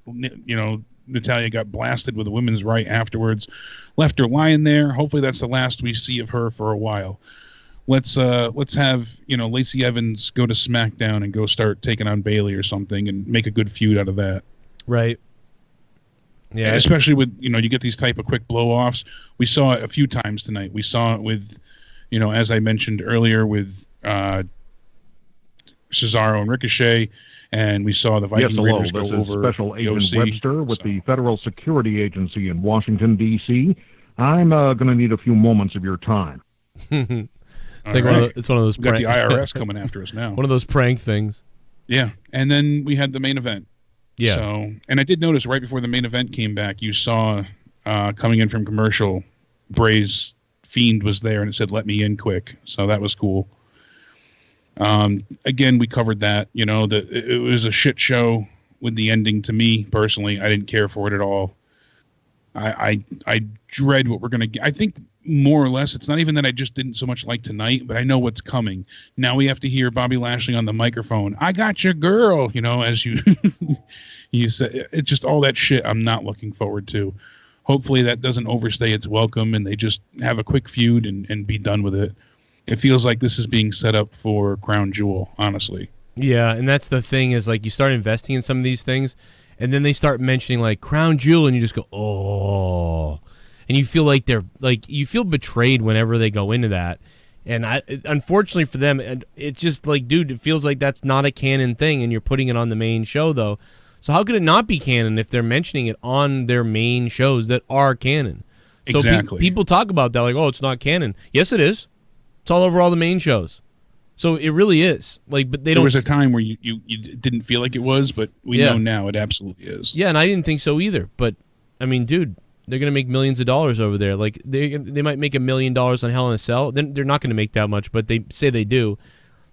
[SPEAKER 2] Natalya got blasted with a women's right afterwards, left her lying there. Hopefully that's the last we see of her for a while. Let's have Lacey Evans go to SmackDown and go start taking on Bayley or something and make a good feud out of that.
[SPEAKER 1] Right. Yeah.
[SPEAKER 2] Especially with you get these type of quick blow-offs. We saw it a few times tonight. We saw it with, as I mentioned earlier, with Cesaro and Ricochet. And we saw the Viking Raiders go over.
[SPEAKER 14] This is Special Agent Webster with the Federal Security Agency in Washington, D.C. I'm going to need a few moments of your time.
[SPEAKER 1] It's one of those.
[SPEAKER 2] We got the IRS coming after us now.
[SPEAKER 1] One of those prank things.
[SPEAKER 2] Yeah, and then we had the main event.
[SPEAKER 1] Yeah.
[SPEAKER 2] So, and I did notice right before the main event came back, you saw coming in from commercial, Bray's Fiend was there, and it said, "Let me in quick." So that was cool. Again, we covered that, that it was a shit show with the ending. To me personally, I didn't care for it at all. I dread what we're going to get. I think more or less, it's not even that I just didn't so much like tonight, but I know what's coming. Now we have to hear Bobby Lashley on the microphone. I got your girl, as you, you said, it's just all that shit I'm not looking forward to. Hopefully that doesn't overstay its welcome and they just have a quick feud and be done with it. It feels like this is being set up for Crown Jewel, honestly.
[SPEAKER 1] Yeah, and that's the thing is, like, you start investing in some of these things, and then they start mentioning, like, Crown Jewel, and you just go, oh. And you feel like you feel betrayed whenever they go into that. And unfortunately for them, it's just like, dude, it feels like that's not a canon thing, and you're putting it on the main show, though. So how could it not be canon if they're mentioning it on their main shows that are canon? So
[SPEAKER 2] exactly.
[SPEAKER 1] People talk about that like, oh, it's not canon. Yes, it is. It's all over all the main shows. So it really is. Like, but they don't.
[SPEAKER 2] There was a time where you didn't feel like it was, but we know now it absolutely is.
[SPEAKER 1] Yeah, and I didn't think so either. But I mean, dude, they're gonna make millions of dollars over there. Like they might make $1 million on Hell in a Cell. Then they're not gonna make that much, but they say they do.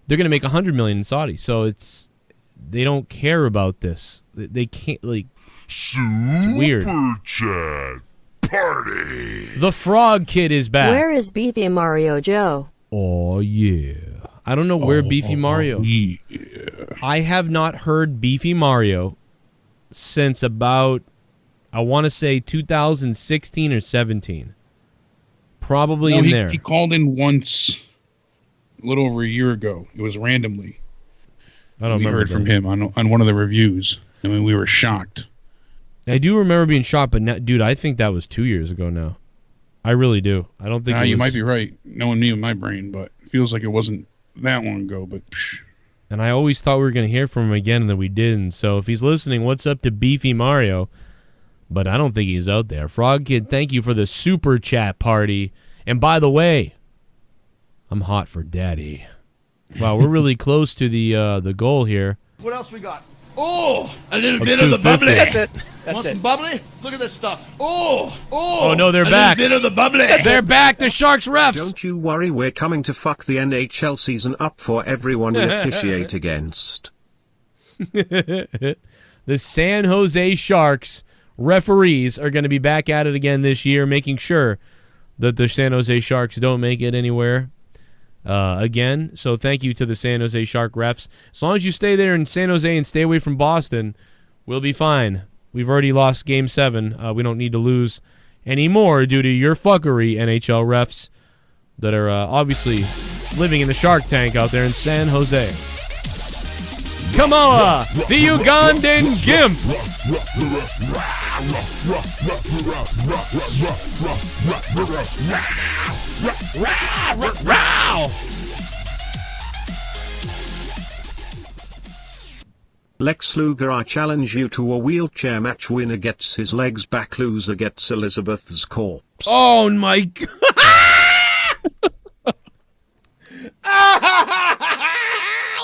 [SPEAKER 1] They're gonna make $100 million in Saudi. So they don't care about this. They can't like. It's weird.
[SPEAKER 10] Super Chat Party.
[SPEAKER 1] The Frog Kid is back.
[SPEAKER 8] Where is Beefy Mario Joe?
[SPEAKER 1] Oh yeah. I don't know where Beefy Mario.
[SPEAKER 2] Yeah.
[SPEAKER 1] I have not heard Beefy Mario since about, I want to say 2016 or 17. Probably in there.
[SPEAKER 2] He called in once a little over a year ago. It was randomly.
[SPEAKER 1] I don't remember.
[SPEAKER 2] We heard from him on one of the reviews. I mean, we were shocked.
[SPEAKER 1] I do remember being shocked, but now, dude, I think that was 2 years ago now. I really do. I don't think
[SPEAKER 2] you might be right, knowing me and my brain, but it feels like it wasn't that long ago. But
[SPEAKER 1] and I always thought we were going to hear from him again, and then we didn't. So if he's listening, what's up to Beefy Mario? But I don't think he's out there. Frog Kid, thank you for the super chat party. And by the way, I'm hot for daddy. Wow, we're really close to the goal here.
[SPEAKER 6] What else we got? Oh, a little
[SPEAKER 1] Oh,
[SPEAKER 6] bit of the
[SPEAKER 1] 250.
[SPEAKER 6] bubbly.
[SPEAKER 1] That's
[SPEAKER 6] it. Want some bubbly? Look at this stuff. Oh,
[SPEAKER 1] no, they're back.
[SPEAKER 6] A little bit of the bubbly.
[SPEAKER 1] They're back. The Sharks refs.
[SPEAKER 5] Don't you worry, we're coming to fuck the NHL season up for everyone we officiate against.
[SPEAKER 1] The San Jose Sharks referees are going to be back at it again this year, making sure that the San Jose Sharks don't make it anywhere again. So thank you to the San Jose Shark refs. As long as you stay there in San Jose and stay away from Boston, we'll be fine. We've already lost Game 7. We don't need to lose anymore due to your fuckery, NHL refs, that are obviously living in the Shark Tank out there in San Jose. Kamala, the Ugandan Gimp.
[SPEAKER 5] Lex Luger, I challenge you to a wheelchair match. Winner gets his legs back, loser gets Elizabeth's corpse.
[SPEAKER 1] Oh my God.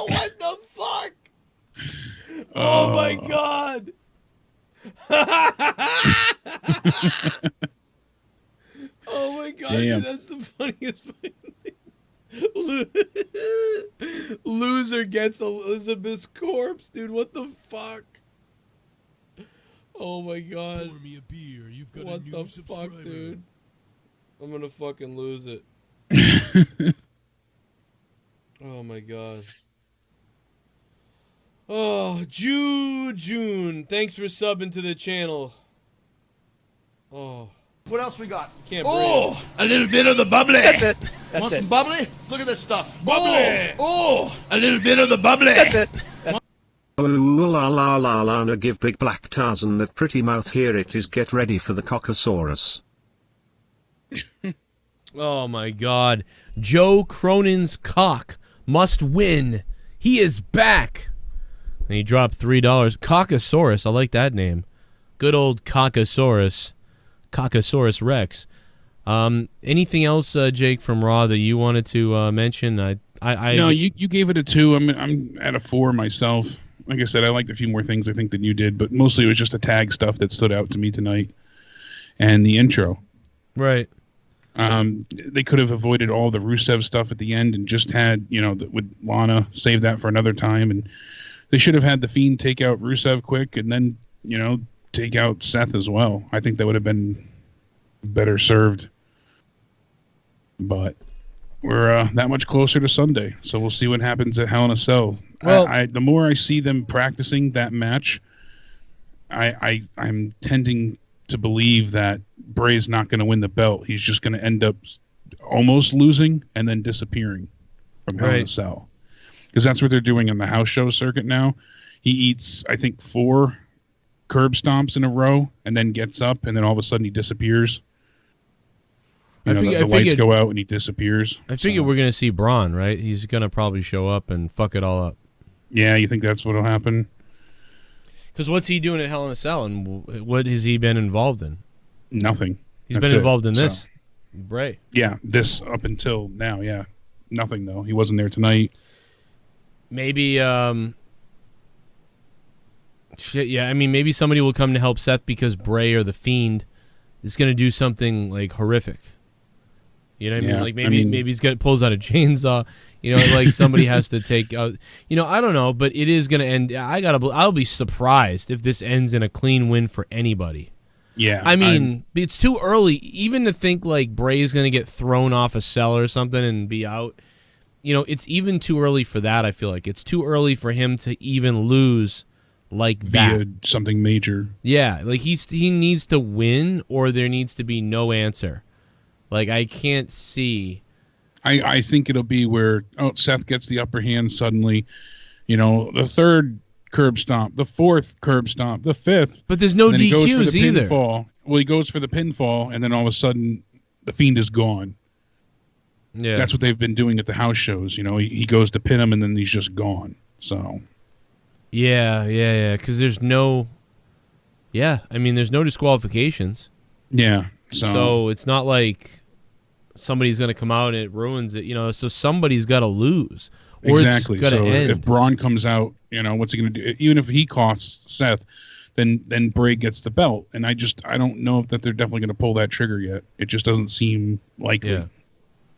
[SPEAKER 1] What the fuck? Oh my God. Oh my God.
[SPEAKER 2] Damn.
[SPEAKER 1] Dude, that's the funniest thing. Loser gets Elizabeth's corpse, dude. What the fuck? Oh my God.
[SPEAKER 9] Pour me a beer. You've got
[SPEAKER 1] What
[SPEAKER 9] a new
[SPEAKER 1] the
[SPEAKER 9] subscriber.
[SPEAKER 1] fuck, dude? I'm gonna fucking lose it. Oh my God. Oh, June. Thanks for subbing to the channel. Oh.
[SPEAKER 6] What else we got?
[SPEAKER 1] Can't
[SPEAKER 6] Oh, a little bit of the bubbly.
[SPEAKER 13] That's it.
[SPEAKER 6] Want
[SPEAKER 13] That's
[SPEAKER 6] some
[SPEAKER 13] it.
[SPEAKER 6] bubbly? Look at this stuff.
[SPEAKER 2] Bubbly.
[SPEAKER 6] Oh, a little bit of the bubbly.
[SPEAKER 13] That's it.
[SPEAKER 5] Ooh la la la la, na give big black Tarzan that pretty mouth. Here it is, get ready for the Cockosaurus.
[SPEAKER 1] Oh my God. Joe Cronin's cock must win. He is back. And he dropped $3. Cockosaurus. I like that name. Good old Cockosaurus. Cockosaurus Rex. Anything else, Jake, from Raw that you wanted to mention?
[SPEAKER 2] No, you gave it a 2. I'm at a 4 myself. Like I said, I liked a few more things I think than you did, but mostly it was just the tag stuff that stood out to me tonight, and the intro.
[SPEAKER 1] Right.
[SPEAKER 2] They could have avoided all the Rusev stuff at the end and just had, with Lana, save that for another time. And they should have had the Fiend take out Rusev quick and then, take out Seth as well. I think that would have been better served. But we're that much closer to Sunday, so we'll see what happens at Hell in a Cell.
[SPEAKER 1] Well,
[SPEAKER 2] the more I see them practicing that match, I'm tending to believe that Bray's not going to win the belt. He's just going to end up almost losing and then disappearing from Hell in a Cell. Because that's what they're doing in the house show circuit now. He eats, I think, 4 curb stomps in a row and then gets up and then all of a sudden he disappears. You know, the lights go out and he disappears.
[SPEAKER 1] I figure we're gonna see Braun, right? He's gonna probably show up and fuck it all up.
[SPEAKER 2] Yeah, you think that's what'll happen?
[SPEAKER 1] Because what's he doing at Hell in a Cell, and what has he been involved in?
[SPEAKER 2] Nothing.
[SPEAKER 1] He's been involved in this, Bray.
[SPEAKER 2] Yeah, this up until now. Yeah, nothing though. He wasn't there tonight.
[SPEAKER 1] Maybe. Shit. Yeah, I mean, maybe somebody will come to help Seth because Bray or the Fiend is gonna do something like horrific. You know what I mean? Like maybe he's pulls out a chainsaw. You know, like somebody has to take out. You know, I don't know, but it is gonna end. I'll be surprised if this ends in a clean win for anybody.
[SPEAKER 2] Yeah,
[SPEAKER 1] I mean, it's too early even to think like Bray is gonna get thrown off a cell or something and be out. You know, it's even too early for that. I feel like it's too early for him to even lose like
[SPEAKER 2] via
[SPEAKER 1] that.
[SPEAKER 2] Something major.
[SPEAKER 1] Yeah, like he needs to win, or there needs to be no answer. Like I can't see.
[SPEAKER 2] I think it'll be where Seth gets the upper hand suddenly. You know, the third curb stomp, the fourth curb stomp, the fifth.
[SPEAKER 1] But there's no DQs either.
[SPEAKER 2] Pinfall. Well, he goes for the pinfall, and then all of a sudden, the Fiend is gone.
[SPEAKER 1] Yeah,
[SPEAKER 2] that's what they've been doing at the house shows. You know, he goes to pin him, and then he's just gone. So.
[SPEAKER 1] Yeah. Because there's no. Yeah, I mean, there's no disqualifications.
[SPEAKER 2] Yeah.
[SPEAKER 1] So it's not like somebody's going to come out and it ruins it, you know. So somebody's got to lose, or
[SPEAKER 2] exactly.
[SPEAKER 1] It's
[SPEAKER 2] So
[SPEAKER 1] end.
[SPEAKER 2] if Braun comes out, you know, what's he going to do? Even if he costs Seth, then Bray gets the belt. And I don't know if that they're definitely going to pull that trigger yet. It just doesn't seem likely.
[SPEAKER 1] Yeah.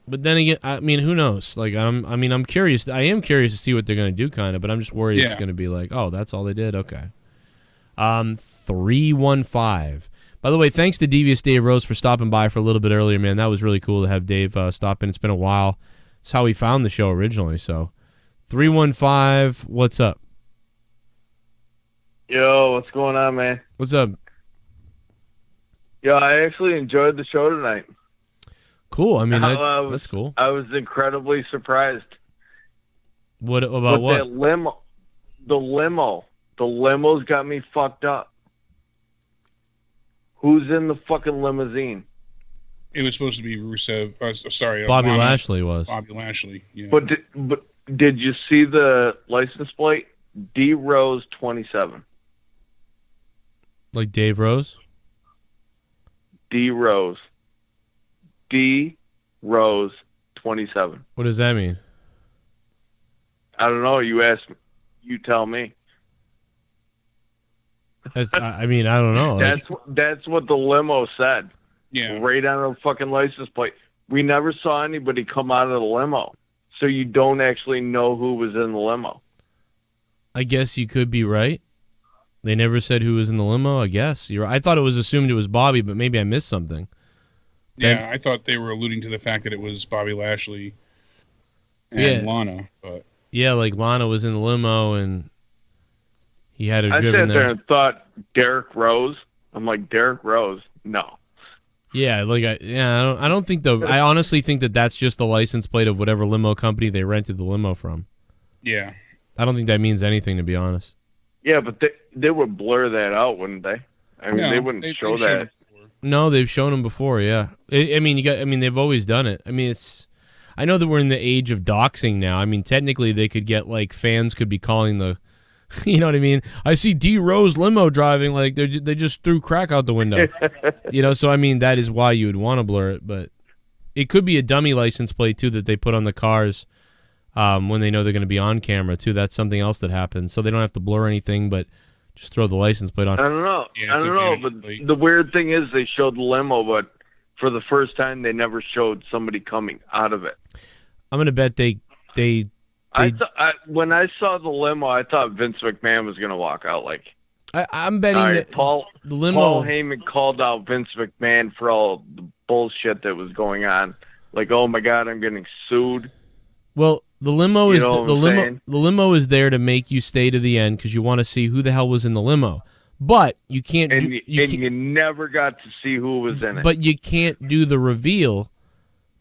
[SPEAKER 1] But then again, I mean, who knows? Like, I'm curious. I am curious to see what they're going to do, kind of. But I'm just worried it's going to be like, oh, that's all they did. Okay. 315. By the way, thanks to Devious Dave Rose for stopping by for a little bit earlier, man. That was really cool to have Dave stop in. It's been a while. It's how we found the show originally. So, 315, what's up?
[SPEAKER 15] Yo, what's going on, man?
[SPEAKER 1] What's up?
[SPEAKER 15] Yo, I actually enjoyed the show tonight.
[SPEAKER 1] Cool. I mean, that's cool.
[SPEAKER 15] I was incredibly surprised.
[SPEAKER 1] What about what?
[SPEAKER 15] That limo. The limo's got me fucked up. Who's in the fucking limousine?
[SPEAKER 2] It was supposed to be Rusev.
[SPEAKER 1] Bobby Lashley was.
[SPEAKER 2] Bobby Lashley. Yeah.
[SPEAKER 15] But did you see the license plate? D Rose 27.
[SPEAKER 1] Like Dave Rose?
[SPEAKER 15] D Rose 27.
[SPEAKER 1] What does that mean?
[SPEAKER 15] I don't know. You asked me. You tell me.
[SPEAKER 1] I mean, I don't know.
[SPEAKER 15] That's what the limo said.
[SPEAKER 2] Yeah.
[SPEAKER 15] Right on the fucking license plate. We never saw anybody come out of the limo, so you don't actually know who was in the limo.
[SPEAKER 1] I guess you could be right. They never said who was in the limo. I guess you're. I thought it was assumed it was Bobby, but maybe I missed something.
[SPEAKER 2] Yeah, I thought they were alluding to the fact that it was Bobby Lashley and Lana, but
[SPEAKER 1] yeah, like Lana was in the limo and he had her driven
[SPEAKER 15] I sat
[SPEAKER 1] there.
[SPEAKER 15] there and thought Derek Rose. I'm like, Derek Rose? No.
[SPEAKER 1] Yeah, like I don't think I honestly think that that's just the license plate of whatever limo company they rented the limo from.
[SPEAKER 2] Yeah.
[SPEAKER 1] I don't think that means anything, to be honest.
[SPEAKER 15] Yeah, but they would blur that out, wouldn't they? I mean, they wouldn't show that.
[SPEAKER 1] No, they've shown them before. Yeah, I mean, they've always done it. I mean, I know that we're in the age of doxing now. I mean, technically, they could get like fans could be calling the, you know what I mean? I see D Rose limo driving, like they just threw crack out the window. You know, so I mean, that is why you would want to blur it, but it could be a dummy license plate too that they put on the cars. When they know they're going to be on camera too, that's something else that happens. So they don't have to blur anything, but just throw the license plate on.
[SPEAKER 15] I don't know.
[SPEAKER 2] Yeah,
[SPEAKER 15] I don't know. But the weird thing is, they showed the limo, but for the first time, they never showed somebody coming out of it.
[SPEAKER 1] I'm going to bet they.
[SPEAKER 15] When I saw the limo, I thought Vince McMahon was going to walk out. Like,
[SPEAKER 1] I'm betting that the limo.
[SPEAKER 15] Paul Heyman called out Vince McMahon for all the bullshit that was going on. Like, oh my God, I'm getting sued.
[SPEAKER 1] Well, the limo is
[SPEAKER 15] the
[SPEAKER 1] limo is there to make you stay to the end because you want to see who the hell was in the limo. But you can't.
[SPEAKER 15] You never got to see who was in it.
[SPEAKER 1] But you can't do the reveal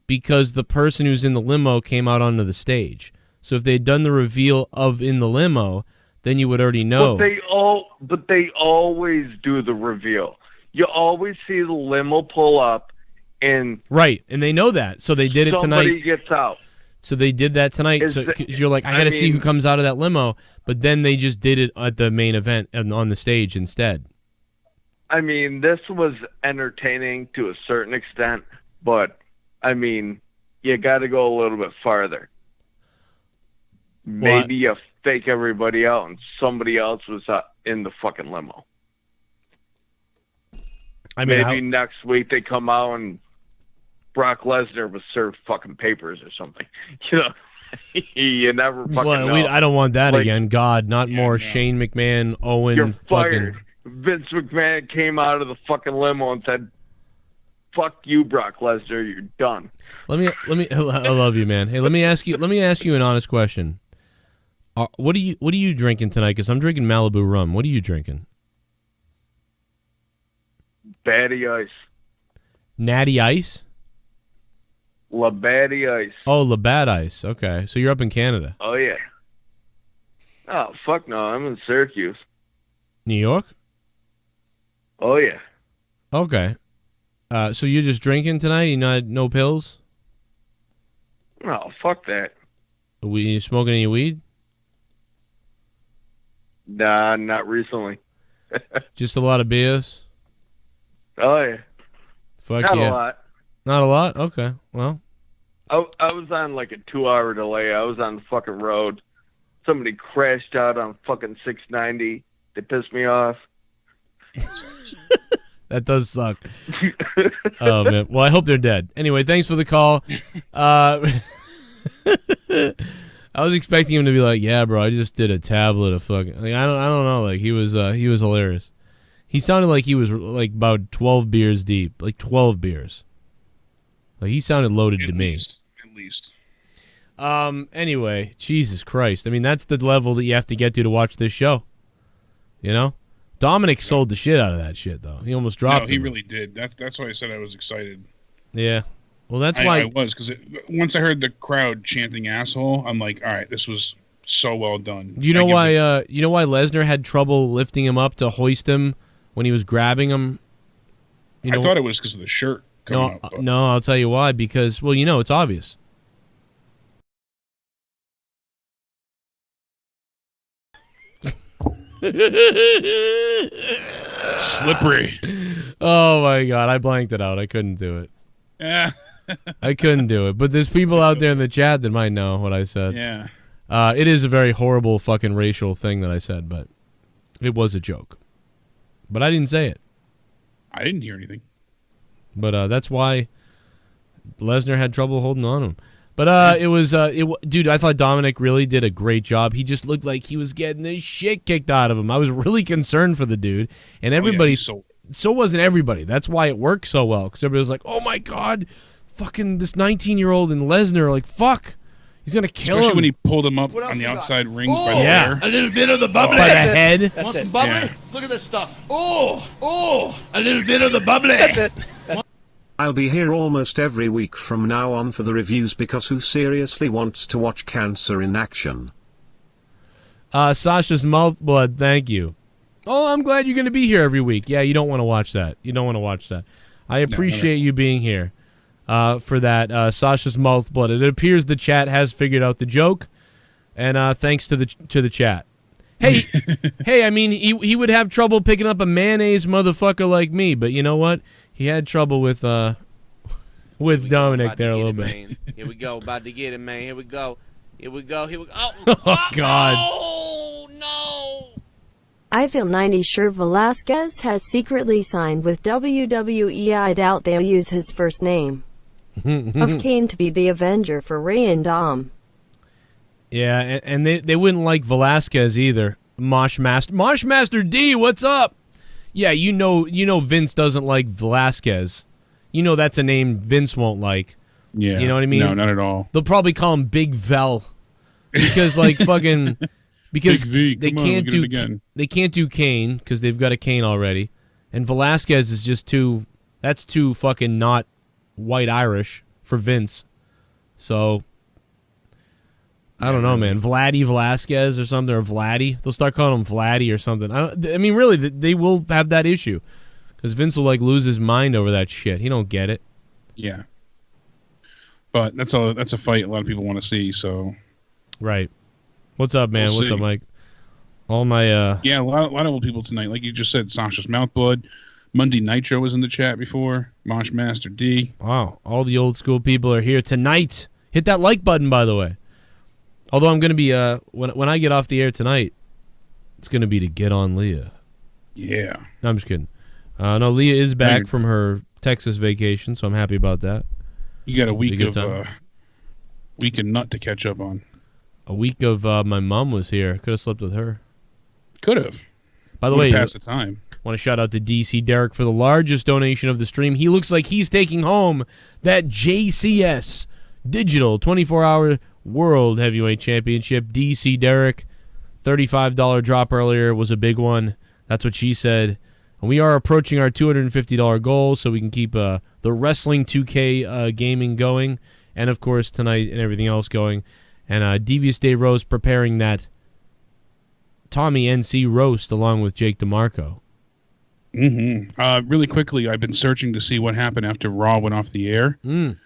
[SPEAKER 1] because the person who's in the limo came out onto the stage. So if they'd done the reveal of in the limo, then you would already know.
[SPEAKER 15] But they always do the reveal. You always see the limo pull up, and
[SPEAKER 1] right, and they know that, so they did it tonight.
[SPEAKER 15] Somebody gets out.
[SPEAKER 1] So they did that tonight. So 'cause you're like, I got to see who comes out of that limo, but then they just did it at the main event and on the stage instead.
[SPEAKER 15] I mean, this was entertaining to a certain extent, but I mean, you got to go a little bit farther. Maybe you fake everybody out and somebody else was in the fucking limo.
[SPEAKER 1] I mean,
[SPEAKER 15] maybe next week they come out and Brock Lesnar was served fucking papers or something. You know, you never fucking know.
[SPEAKER 1] I don't want that again. God, not more Shane McMahon, Owen.
[SPEAKER 15] You're fired.
[SPEAKER 1] Fucking...
[SPEAKER 15] Vince McMahon came out of the fucking limo and said, "Fuck you, Brock Lesnar. You're done."
[SPEAKER 1] Let me. I love you, man. Hey, let me ask you an honest question. What are you drinking tonight? Because I'm drinking Malibu rum. What are you drinking?
[SPEAKER 15] Batty Ice.
[SPEAKER 1] Natty Ice?
[SPEAKER 15] Labatt Ice.
[SPEAKER 1] Oh, Labatt Ice. Okay, so you're up in Canada.
[SPEAKER 15] Oh, yeah. Oh, fuck no. I'm in Syracuse.
[SPEAKER 1] New York?
[SPEAKER 15] Oh, yeah.
[SPEAKER 1] Okay. So you're just drinking tonight? You not no pills?
[SPEAKER 15] Oh, fuck that.
[SPEAKER 1] You smoking any weed?
[SPEAKER 15] Nah, not recently.
[SPEAKER 1] Just a lot of beers?
[SPEAKER 15] Oh, yeah.
[SPEAKER 1] Fuck
[SPEAKER 15] not
[SPEAKER 1] yeah.
[SPEAKER 15] a lot.
[SPEAKER 1] Not a lot? Okay, well.
[SPEAKER 15] I was on like a 2-hour delay. I was on the fucking road. Somebody crashed out on fucking 690. They pissed me off.
[SPEAKER 1] That does suck. Oh, man. Well, I hope they're dead. Anyway, thanks for the call. I was expecting him to be like, yeah, bro, I just did a tablet of fucking... Like, I don't know. Like, he was hilarious. He sounded like he was like about 12 beers deep. Like 12 beers. Like, he sounded loaded to me.
[SPEAKER 2] At least.
[SPEAKER 1] Anyway, Jesus Christ. I mean, that's the level that you have to get to watch this show. You know? Dominic sold the shit out of that shit, though. He almost dropped
[SPEAKER 2] No, he
[SPEAKER 1] him.
[SPEAKER 2] really did. That's why I said I was excited.
[SPEAKER 1] Yeah. Well, that's why...
[SPEAKER 2] I was, because once I heard the crowd chanting asshole, I'm like, all right, this was so well done.
[SPEAKER 1] You know why Lesnar had trouble lifting him up to hoist him when he was grabbing him? You know,
[SPEAKER 2] I thought it was because of the shirt coming up. But...
[SPEAKER 1] No, I'll tell you why. Because, well, it's obvious.
[SPEAKER 2] Slippery.
[SPEAKER 1] Oh my God, I blanked it out. I couldn't do it.
[SPEAKER 2] Yeah.
[SPEAKER 1] I couldn't do it. But there's people out there in the chat that might know what I said.
[SPEAKER 2] Yeah.
[SPEAKER 1] It is a very horrible fucking racial thing that I said, but it was a joke. But I didn't say it.
[SPEAKER 2] I didn't hear anything.
[SPEAKER 1] But that's why Lesnar had trouble holding on to him. But dude, I thought Dominic really did a great job. He just looked like he was getting the shit kicked out of him. I was really concerned for the dude. And everybody, so wasn't everybody. That's why it worked so well. Because everybody was like, oh my God, fucking this 19-year-old and Lesnar, like, fuck. He's going to kill him.
[SPEAKER 2] Especially when he pulled him up on the outside ring by the hair.
[SPEAKER 6] A little bit of the bubbly.
[SPEAKER 1] By the head.
[SPEAKER 6] Want some bubbly? Yeah. Look at this stuff. Oh, a little bit of the bubbly. That's it.
[SPEAKER 5] I'll be here almost every week from now on for the reviews because who seriously wants to watch cancer in action?
[SPEAKER 1] Sasha's mouth blood, thank you. Oh, I'm glad you're going to be here every week. Yeah, you don't want to watch that. You don't want to watch that. I appreciate you being here for that. Sasha's mouth blood. It appears the chat has figured out the joke, and thanks to the chat. Hey, hey, I mean, he would have trouble picking up a mayonnaise motherfucker like me, but you know what? He had trouble with Dominic there a little bit.
[SPEAKER 16] Here we go, about to get it, man. Here we go.
[SPEAKER 1] Oh, God.
[SPEAKER 16] Oh, no.
[SPEAKER 8] I feel 90 sure Velasquez has secretly signed with WWE. I doubt they'll use his first name of Kane to be the Avenger for Ray and Dom.
[SPEAKER 1] Yeah, and they wouldn't like Velasquez either. Moshmaster D, what's up? Yeah, you know Vince doesn't like Velasquez. You know that's a name Vince won't like.
[SPEAKER 2] Yeah.
[SPEAKER 1] You know what I mean?
[SPEAKER 2] No, not at all.
[SPEAKER 1] They'll probably call him Big Vel. Because like fucking because
[SPEAKER 2] Big V.
[SPEAKER 1] They can't do Kane because they've got a Kane already. And Velasquez is just too fucking not white Irish for Vince. So I don't know, man. Vladdy Velasquez or something, or Vladdy. They'll start calling him Vladdy or something. I mean, really, they will have that issue because Vince will like lose his mind over that shit. He don't get it.
[SPEAKER 2] Yeah. But that's a fight a lot of people want to see. So.
[SPEAKER 1] Right. What's up, man? What's up, Mike? All my
[SPEAKER 2] Yeah, a lot of old people tonight. Like you just said, Sasha's Mouthblood. Monday Nitro was in the chat before. Mosh Master D.
[SPEAKER 1] Wow, all the old school people are here tonight. Hit that like button, by the way. Although I'm gonna be when I get off the air tonight, it's gonna be to get on Leah.
[SPEAKER 2] Yeah.
[SPEAKER 1] No, I'm just kidding. No, Leah is back from her Texas vacation, so I'm happy about that.
[SPEAKER 2] You got a week of nut to catch up on.
[SPEAKER 1] A week of my mom was here. Could have slept with her.
[SPEAKER 2] Could have.
[SPEAKER 1] By the way,
[SPEAKER 2] pass the time.
[SPEAKER 1] Want to shout out to DC Derek for the largest donation of the stream. He looks like he's taking home that JCS Digital 24-hour World Heavyweight Championship. DC Derek, $35 drop earlier was a big one. That's what she said. And we are approaching our $250 goal, so we can keep the Wrestling 2K gaming going, and of course tonight and everything else going. And Devious Dave Rose preparing that Tommy NC roast along with Jake DeMarco.
[SPEAKER 2] Really quickly, I've been searching to see what happened after Raw went off the air. And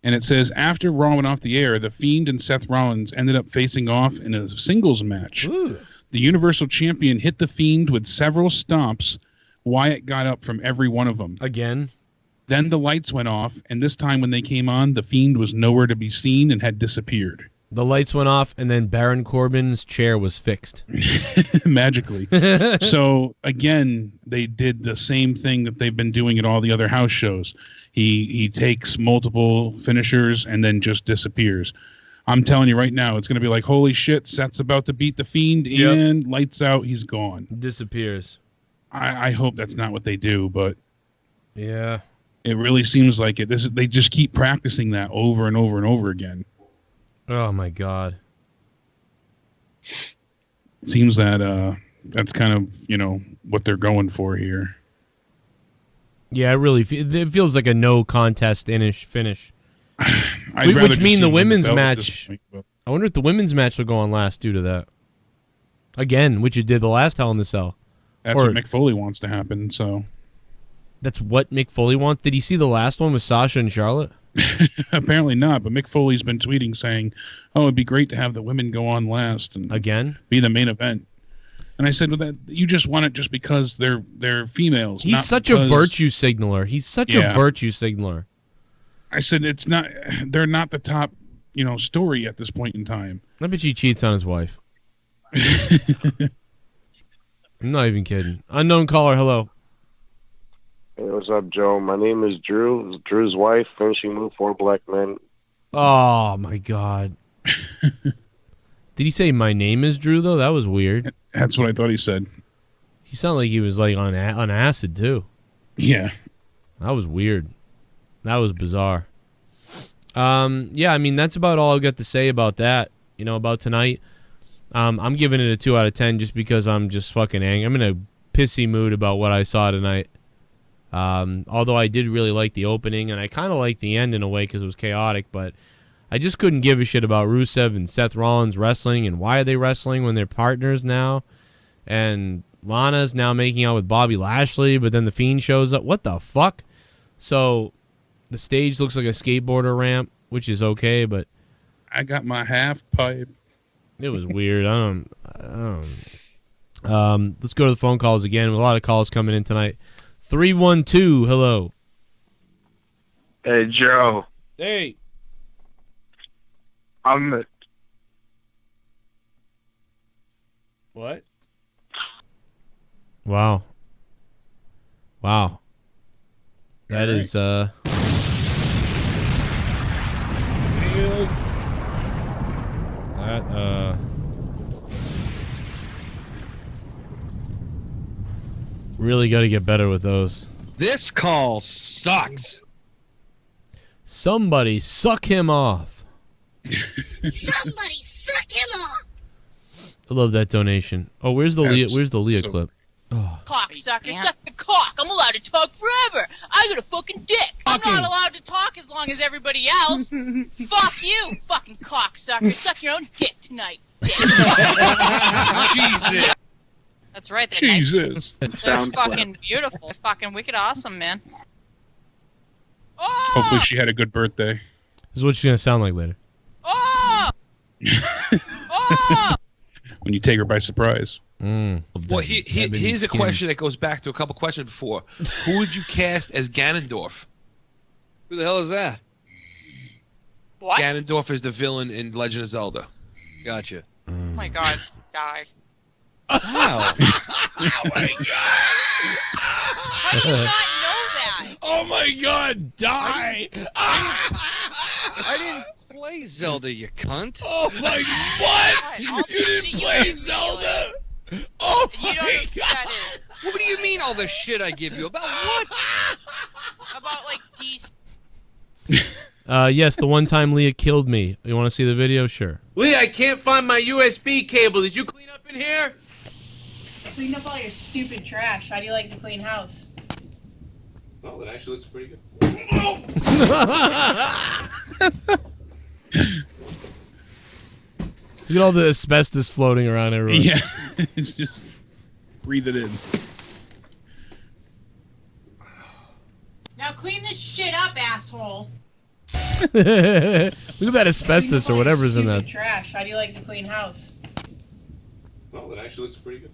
[SPEAKER 2] it says, after Raw went off the air, The Fiend and Seth Rollins ended up facing off in a singles match.
[SPEAKER 1] Ooh.
[SPEAKER 2] The Universal Champion hit The Fiend with several stomps. Wyatt got up from every one of them.
[SPEAKER 1] Again?
[SPEAKER 2] Then the lights went off, and this time when they came on, The Fiend was nowhere to be seen and had disappeared.
[SPEAKER 1] The lights went off, and then Baron Corbin's chair was fixed.
[SPEAKER 2] Magically. So, again, they did the same thing that they've been doing at all the other house shows. He takes multiple finishers and then just disappears. I'm telling you right now, it's going to be like, holy shit, Seth's about to beat The Fiend, and lights out, he's gone.
[SPEAKER 1] Disappears.
[SPEAKER 2] I hope that's not what they do, but
[SPEAKER 1] yeah,
[SPEAKER 2] it really seems like it. They just keep practicing that over and over and over again.
[SPEAKER 1] Oh my God!
[SPEAKER 2] It seems that that's kind of what they're going for here.
[SPEAKER 1] Yeah, it feels like a no contest finish.
[SPEAKER 2] I'd
[SPEAKER 1] Which mean the women's
[SPEAKER 2] belt at
[SPEAKER 1] match.
[SPEAKER 2] this point, but-
[SPEAKER 1] I wonder if the women's match will go on last due to that. Again, which it did the last Hell in the Cell.
[SPEAKER 2] That's what Mick Foley wants to happen. So
[SPEAKER 1] that's what Mick Foley wants. Did you see the last one with Sasha and Charlotte?
[SPEAKER 2] Apparently not, but Mick Foley's been tweeting saying, "Oh, it'd be great to have the women go on last and
[SPEAKER 1] again
[SPEAKER 2] be the main event." And I said, "Well, that you just want it just because they're females."
[SPEAKER 1] He's such a virtue signaler. He's such a virtue signaler.
[SPEAKER 2] I said it's not. They're not the top, story at this point in time.
[SPEAKER 1] I bet he cheats on his wife. I'm not even kidding. Unknown caller, hello.
[SPEAKER 17] Hey, what's up, Joe? My name is Drew. Drew's wife. Finishing move for black men.
[SPEAKER 1] Oh my God! Did he say my name is Drew though? That was weird.
[SPEAKER 2] That's what I thought he said.
[SPEAKER 1] He sounded like he was like on acid too.
[SPEAKER 2] Yeah,
[SPEAKER 1] that was weird. That was bizarre. Yeah, I mean that's about all I've got to say about that. About tonight. I'm giving it a 2 out of 10 just because I'm just fucking angry. I'm in a pissy mood about what I saw tonight. Although I did really like the opening, and I kind of liked the end in a way because it was chaotic, but I just couldn't give a shit about Rusev and Seth Rollins wrestling, and why are they wrestling when they're partners now? And Lana's now making out with Bobby Lashley, but then The Fiend shows up. What the fuck? So the stage looks like a skateboarder ramp, which is okay, but
[SPEAKER 2] I got my half pipe.
[SPEAKER 1] It was weird. I don't. Let's go to the phone calls again. A lot of calls coming in tonight. 312, hello.
[SPEAKER 17] Hey, Joe.
[SPEAKER 1] Hey. What? Wow. That is really got to get better with those.
[SPEAKER 18] This call sucks.
[SPEAKER 1] Somebody suck him off.
[SPEAKER 19] Somebody suck him off.
[SPEAKER 1] I love that donation. Oh, where's the Leah clip?
[SPEAKER 20] Cocksucker, suck the cock. I'm allowed to talk forever. I got a fucking dick. I'm not allowed to talk as long as everybody else. Fuck you, fucking cocksucker. Suck your own dick tonight.
[SPEAKER 18] Jesus.
[SPEAKER 20] That's right. They're
[SPEAKER 2] Jesus.
[SPEAKER 20] Nice. They're fucking beautiful. They're fucking wicked awesome, man. Oh!
[SPEAKER 2] Hopefully she had a good birthday.
[SPEAKER 1] This is what she's gonna sound like later.
[SPEAKER 2] When you take her by surprise.
[SPEAKER 18] Well, here's a question that goes back to a couple questions before. Who would you cast as Ganondorf?
[SPEAKER 21] Who the hell is that?
[SPEAKER 20] What?
[SPEAKER 18] Ganondorf is the villain in Legend of Zelda.
[SPEAKER 21] Gotcha.
[SPEAKER 20] Oh my god, die.
[SPEAKER 21] Wow.
[SPEAKER 20] How do you not know that?
[SPEAKER 1] Oh my god, die!
[SPEAKER 21] I didn't play Zelda, you cunt.
[SPEAKER 1] Oh my what? You didn't play Zelda? Oh my god!
[SPEAKER 21] What do you mean all the shit I give you? About what?
[SPEAKER 20] About like DC.
[SPEAKER 1] Yes, the one time Leah killed me. You want to see the video? Sure.
[SPEAKER 16] Lee, I can't find my USB cable. Did you clean up in here?
[SPEAKER 22] Clean up all your stupid trash. How do you like to clean house?
[SPEAKER 16] Oh, that actually looks pretty good.
[SPEAKER 1] Look at all the asbestos floating around everywhere.
[SPEAKER 2] Yeah. It's just breathe it in.
[SPEAKER 22] Now clean this shit up, asshole.
[SPEAKER 1] Look at that asbestos or whatever's in that.
[SPEAKER 22] Trash. How do you like to clean house?
[SPEAKER 16] Oh, that actually looks pretty good.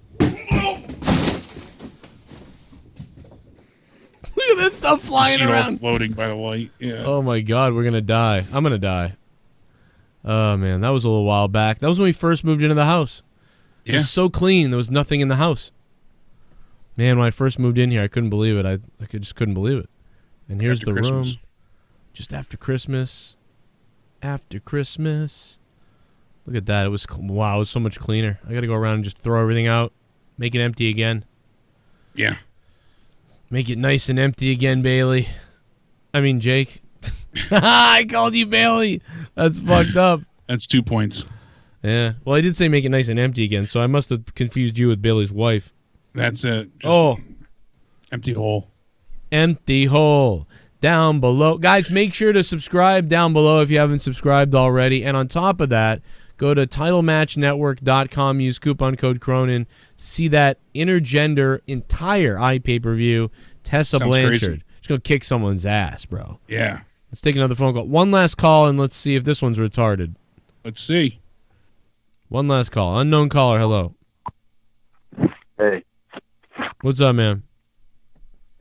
[SPEAKER 1] Look at that stuff flying
[SPEAKER 2] See it all
[SPEAKER 1] around.
[SPEAKER 2] floating by the light. Yeah.
[SPEAKER 1] Oh my god, we're gonna die. I'm gonna die. Oh man, that was a little while back. That was when we first moved into the house. It was so clean, there was nothing in the house. Man, when I first moved in here, I couldn't believe it. I just couldn't believe it. And here's
[SPEAKER 2] After
[SPEAKER 1] the
[SPEAKER 2] Christmas.
[SPEAKER 1] room. Just after Christmas. After Christmas. Look at that. It was wow, it was so much cleaner. I gotta go around and just throw everything out. Make it empty again.
[SPEAKER 2] Yeah.
[SPEAKER 1] Make it nice and empty again, Bailey. I mean, Jake. I called you Bailey. That's fucked up.
[SPEAKER 2] That's 2 points.
[SPEAKER 1] Yeah. Well, I did say make it nice and empty again, so I must have confused you with Bailey's wife.
[SPEAKER 2] That's it.
[SPEAKER 1] Just
[SPEAKER 2] empty hole.
[SPEAKER 1] Empty hole. Down below. Guys, make sure to subscribe down below if you haven't subscribed already. And on top of that, go to TitleMatchNetwork.com. Use coupon code Cronin to see that intergender entire iPay-per-view. Tessa
[SPEAKER 2] Sounds
[SPEAKER 1] Blanchard.
[SPEAKER 2] crazy.
[SPEAKER 1] She's going to kick someone's ass, bro.
[SPEAKER 2] Yeah.
[SPEAKER 1] Let's take another phone call. One last call, and let's see if this one's retarded.
[SPEAKER 2] Let's see.
[SPEAKER 1] One last call. Unknown caller, hello.
[SPEAKER 23] Hey.
[SPEAKER 1] What's up, man?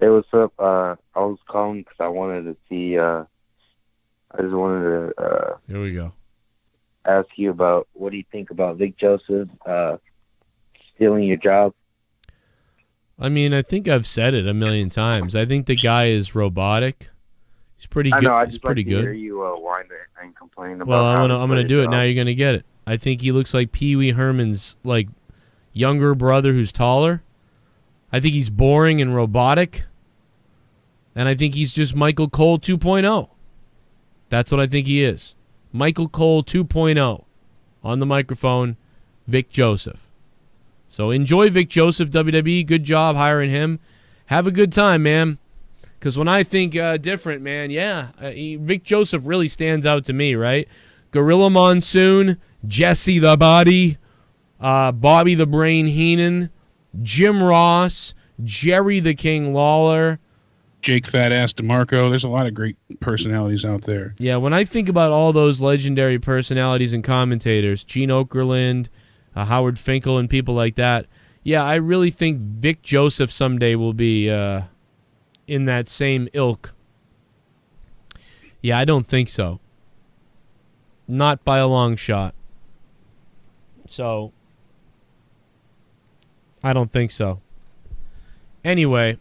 [SPEAKER 23] Hey, what's up? I was calling because I wanted to see, I just wanted to
[SPEAKER 1] Here we go.
[SPEAKER 23] ask you about what do you think about Vic Joseph stealing your job?
[SPEAKER 1] I mean, I think I've said it a million times. I think the guy is robotic. He's pretty good.
[SPEAKER 23] I know, I
[SPEAKER 1] He's
[SPEAKER 23] just
[SPEAKER 1] pretty
[SPEAKER 23] like to
[SPEAKER 1] good.
[SPEAKER 23] hear you whine and complain about
[SPEAKER 1] Well,
[SPEAKER 23] how
[SPEAKER 1] I'm gonna do it. Now you're gonna get it. I think he looks like Pee Wee Herman's like younger brother who's taller. I think he's boring and robotic. And I think he's just Michael Cole 2.0. That's what I think he is. Michael Cole 2.0 on the microphone, Vic Joseph. So enjoy Vic Joseph, WWE. Good job hiring him. Have a good time, man. Because when I think different, man, Vic Joseph really stands out to me, right? Gorilla Monsoon, Jesse the Body, Bobby the Brain Heenan, Jim Ross, Jerry the King Lawler,
[SPEAKER 2] Jake Fat Ass DeMarco. There's a lot of great personalities out there.
[SPEAKER 1] Yeah, when I think about all those legendary personalities and commentators, Gene Okerlund, Howard Finkel, and people like that, yeah, I really think Vic Joseph someday will be in that same ilk. Yeah, I don't think so. Not by a long shot. So, I don't think so. Anyway,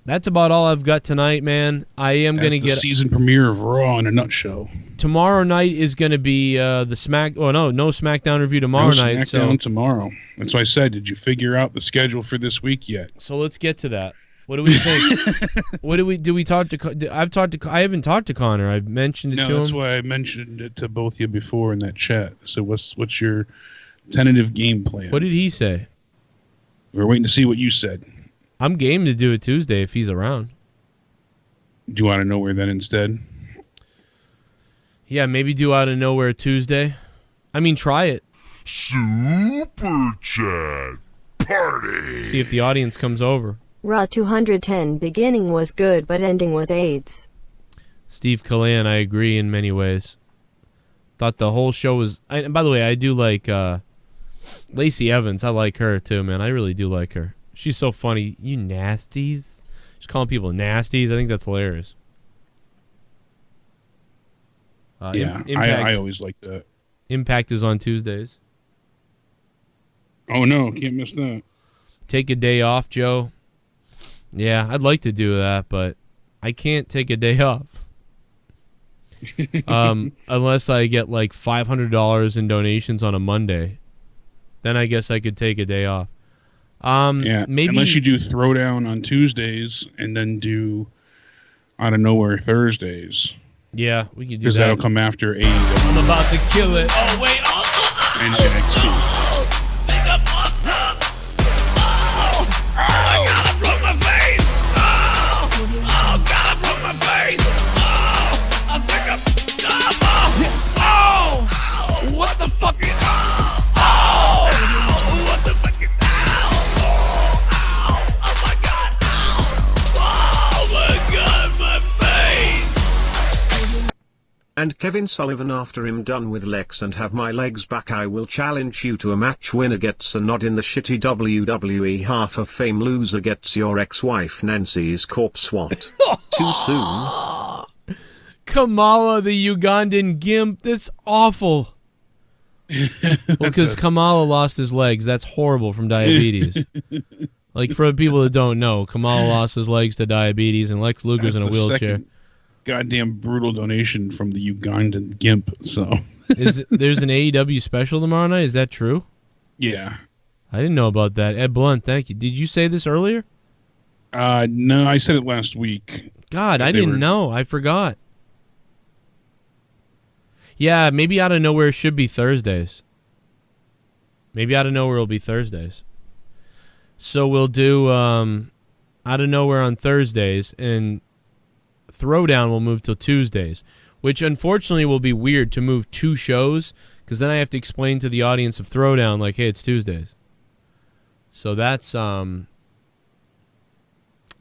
[SPEAKER 1] that's about all I've got tonight, man. I am going to
[SPEAKER 2] the
[SPEAKER 1] get
[SPEAKER 2] season premiere of Raw in a nutshell.
[SPEAKER 1] Tomorrow night is going to be the Smack. Oh no SmackDown review tomorrow night.
[SPEAKER 2] SmackDown tomorrow. That's why I said, did you figure out the schedule for this week yet?
[SPEAKER 1] So let's get to that. What do we think? Do we talk to? I haven't talked to Connor. I've mentioned it to him.
[SPEAKER 2] No, that's why I mentioned it to both of you before in that chat. So what's your tentative game plan?
[SPEAKER 1] What did he say?
[SPEAKER 2] We're waiting to see what you said.
[SPEAKER 1] I'm game to do it Tuesday if he's around.
[SPEAKER 2] Do you want to know where then instead?
[SPEAKER 1] Yeah, maybe do out of nowhere Tuesday. I mean, try it.
[SPEAKER 10] Super Chat Party.
[SPEAKER 1] See if the audience comes over.
[SPEAKER 8] Raw 210 beginning was good but ending was AIDS.
[SPEAKER 1] Steve Callan, I agree in many ways. Thought the whole show was... And by the way, I do like Lacey Evans. I like her too, man. I really do like her. She's so funny. You nasties. She's calling people nasties. I think that's hilarious.
[SPEAKER 2] Yeah,
[SPEAKER 1] Impact,
[SPEAKER 2] I always like that.
[SPEAKER 1] Impact is on Tuesdays.
[SPEAKER 2] Oh, no. Can't miss that.
[SPEAKER 1] Take a day off, Joe. Yeah, I'd like to do that, but I can't take a day off. Unless I get like $500 in donations on a Monday. Then I guess I could take a day off.
[SPEAKER 2] Yeah,
[SPEAKER 1] maybe
[SPEAKER 2] unless you do Throwdown on Tuesdays and then do Out of Nowhere Thursdays.
[SPEAKER 1] Yeah, we could do that.
[SPEAKER 2] Because that'll come after AEW.
[SPEAKER 1] I'm about to kill it.
[SPEAKER 16] Oh, wait.
[SPEAKER 2] And NXT.
[SPEAKER 9] I gotta broke my face. Oh, God, I broke my face. Oh, I think I'm. Oh, what the fuck is. Oh, what the fuck is. Oh my God. Oh my God, my face.
[SPEAKER 5] And Kevin Sullivan, after I'm done with Lex and have my legs back, I will challenge you to a match. Winner gets a nod in the shitty WWE Half of Fame. Loser gets your ex-wife Nancy's corpse swat. Too soon?
[SPEAKER 1] Kamala, the Ugandan gimp. That's awful. Well, because Kamala lost his legs. That's horrible from diabetes. Like, for people that don't know, Kamala lost his legs to diabetes, and Lex Luger's in a wheelchair.
[SPEAKER 2] Goddamn brutal donation from the Ugandan gimp. So
[SPEAKER 1] there's an AEW special tomorrow night. Is that true?
[SPEAKER 2] Yeah.
[SPEAKER 1] I didn't know about that. Ed Blunt, thank you. Did you say this earlier?
[SPEAKER 2] No, I said it last week.
[SPEAKER 1] God, I didn't know. I forgot. Yeah, maybe Out of Nowhere should be Thursdays. Maybe Out of Nowhere will be Thursdays. So we'll do Out of Nowhere on Thursdays, and Throwdown will move till Tuesdays, which unfortunately will be weird to move two shows, because then I have to explain to the audience of Throwdown, like, hey, it's Tuesdays. So that's that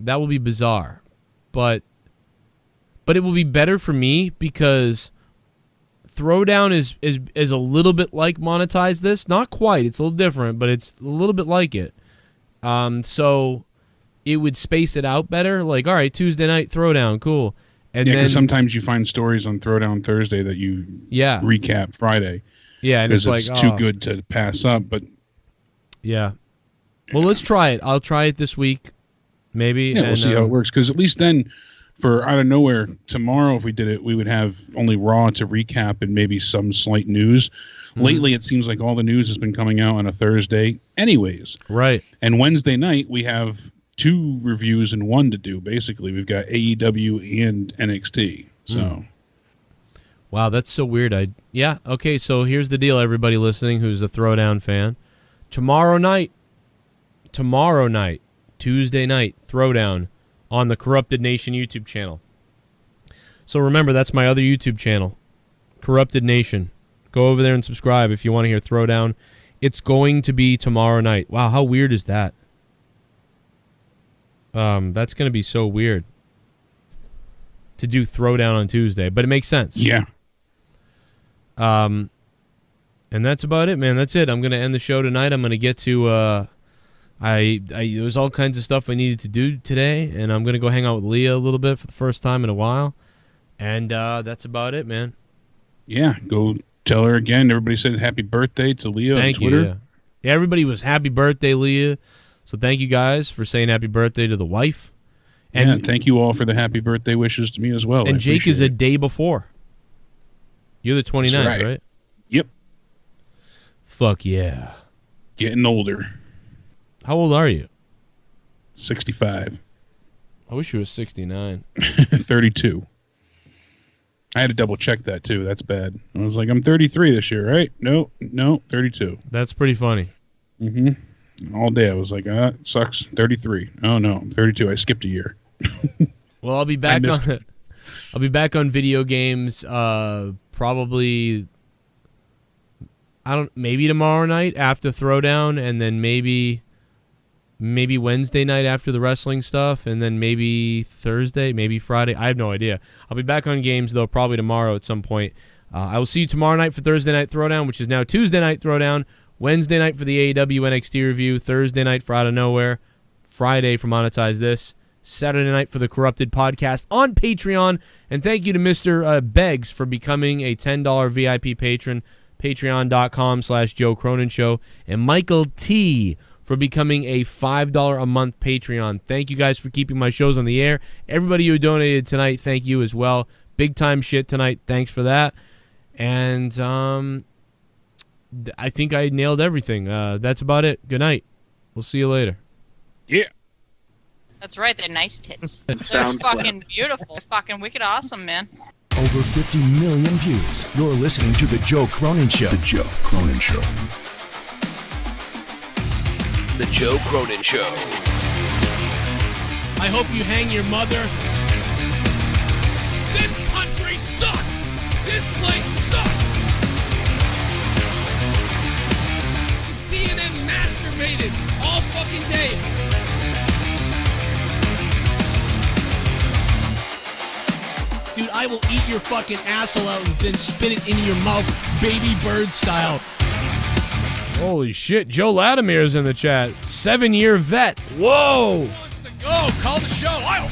[SPEAKER 1] will be bizarre, but it will be better for me because Throwdown is a little bit like Monetize This, not quite. It's a little different, but it's a little bit like it. So it would space it out better. Like, all right, Tuesday night Throwdown, cool. And then
[SPEAKER 2] sometimes you find stories on Throwdown Thursday that you recap Friday.
[SPEAKER 1] Yeah, and
[SPEAKER 2] because
[SPEAKER 1] it's
[SPEAKER 2] it's too good to pass up. But
[SPEAKER 1] yeah, well, let's try it. I'll try it this week, maybe.
[SPEAKER 2] Yeah, we'll see how it works. Because at least then, for Out of Nowhere tomorrow, if we did it, we would have only Raw to recap and maybe some slight news. Mm-hmm. Lately, it seems like all the news has been coming out on a Thursday, anyways.
[SPEAKER 1] Right.
[SPEAKER 2] And Wednesday night we have 2 reviews and 1 to do. Basically, we've got AEW and NXT. So,
[SPEAKER 1] wow, that's so weird. Okay. So here's the deal, everybody listening who's a Throwdown fan. Tomorrow night, Tuesday night, Throwdown on the Corrupted Nation YouTube channel. So remember, that's my other YouTube channel, Corrupted Nation. Go over there and subscribe if you want to hear Throwdown. It's going to be tomorrow night. Wow, how weird is that? That's going to be so weird to do Throwdown on Tuesday, but it makes sense.
[SPEAKER 2] Yeah.
[SPEAKER 1] And that's about it, man. That's it. I'm going to end the show tonight. I'm going to get to there was all kinds of stuff I needed to do today, and I'm going to go hang out with Leah a little bit for the first time in a while. And that's about it, man.
[SPEAKER 2] Yeah, go tell her again. Everybody said happy birthday to Leah on Twitter.
[SPEAKER 1] You. Yeah, everybody was happy birthday, Leah. So thank you guys for saying happy birthday to the wife. And
[SPEAKER 2] thank you all for the happy birthday wishes to me as well.
[SPEAKER 1] And Jake is a day before. You're the 29th, right?
[SPEAKER 2] Yep.
[SPEAKER 1] Fuck yeah.
[SPEAKER 2] Getting older.
[SPEAKER 1] How old are you?
[SPEAKER 2] 65.
[SPEAKER 1] I wish you was 69.
[SPEAKER 2] 32. I had to double check that too. That's bad. I was like, I'm 33 this year, right? No, 32.
[SPEAKER 1] That's pretty funny.
[SPEAKER 2] Mm-hmm. All day I was like, it sucks. 33. Oh no, I'm 32. I skipped a year.
[SPEAKER 1] Well, I'll be back on video games probably maybe tomorrow night after Throwdown, and then maybe maybe Wednesday night after the wrestling stuff, and then maybe Thursday, maybe Friday. I have no idea. I'll be back on games, though, probably tomorrow at some point. I will see you tomorrow night for Thursday Night Throwdown, which is now Tuesday Night Throwdown, Wednesday night for the AEW NXT review, Thursday night for Out of Nowhere, Friday for Monetize This, Saturday night for the Corrupted podcast on Patreon. And thank you to Mr. Beggs for becoming a $10 VIP patron, patreon.com/Joe Cronin Show, and Michael T for becoming a $5 a month Patreon. Thank you guys for keeping my shows on the air. Everybody who donated tonight, thank you as well. Big time shit tonight. Thanks for that. And I think I nailed everything. That's about it. Good night. We'll see you later.
[SPEAKER 2] Yeah.
[SPEAKER 20] That's right. They're nice tits. They're fucking beautiful. They're fucking wicked awesome, man.
[SPEAKER 3] Over 50 million views. You're listening to The Joe Cronin Show. The Joe Cronin Show.
[SPEAKER 9] The Joe Cronin Show.
[SPEAKER 16] I hope you hang your mother. This country sucks! This place sucks! CNN masturbated all fucking day. Dude, I will eat your fucking asshole out and then spit it into your mouth, baby bird style.
[SPEAKER 1] Holy shit, Joe Latimer's in the chat. 7-year vet. Whoa!
[SPEAKER 16] Go, call the show. I don't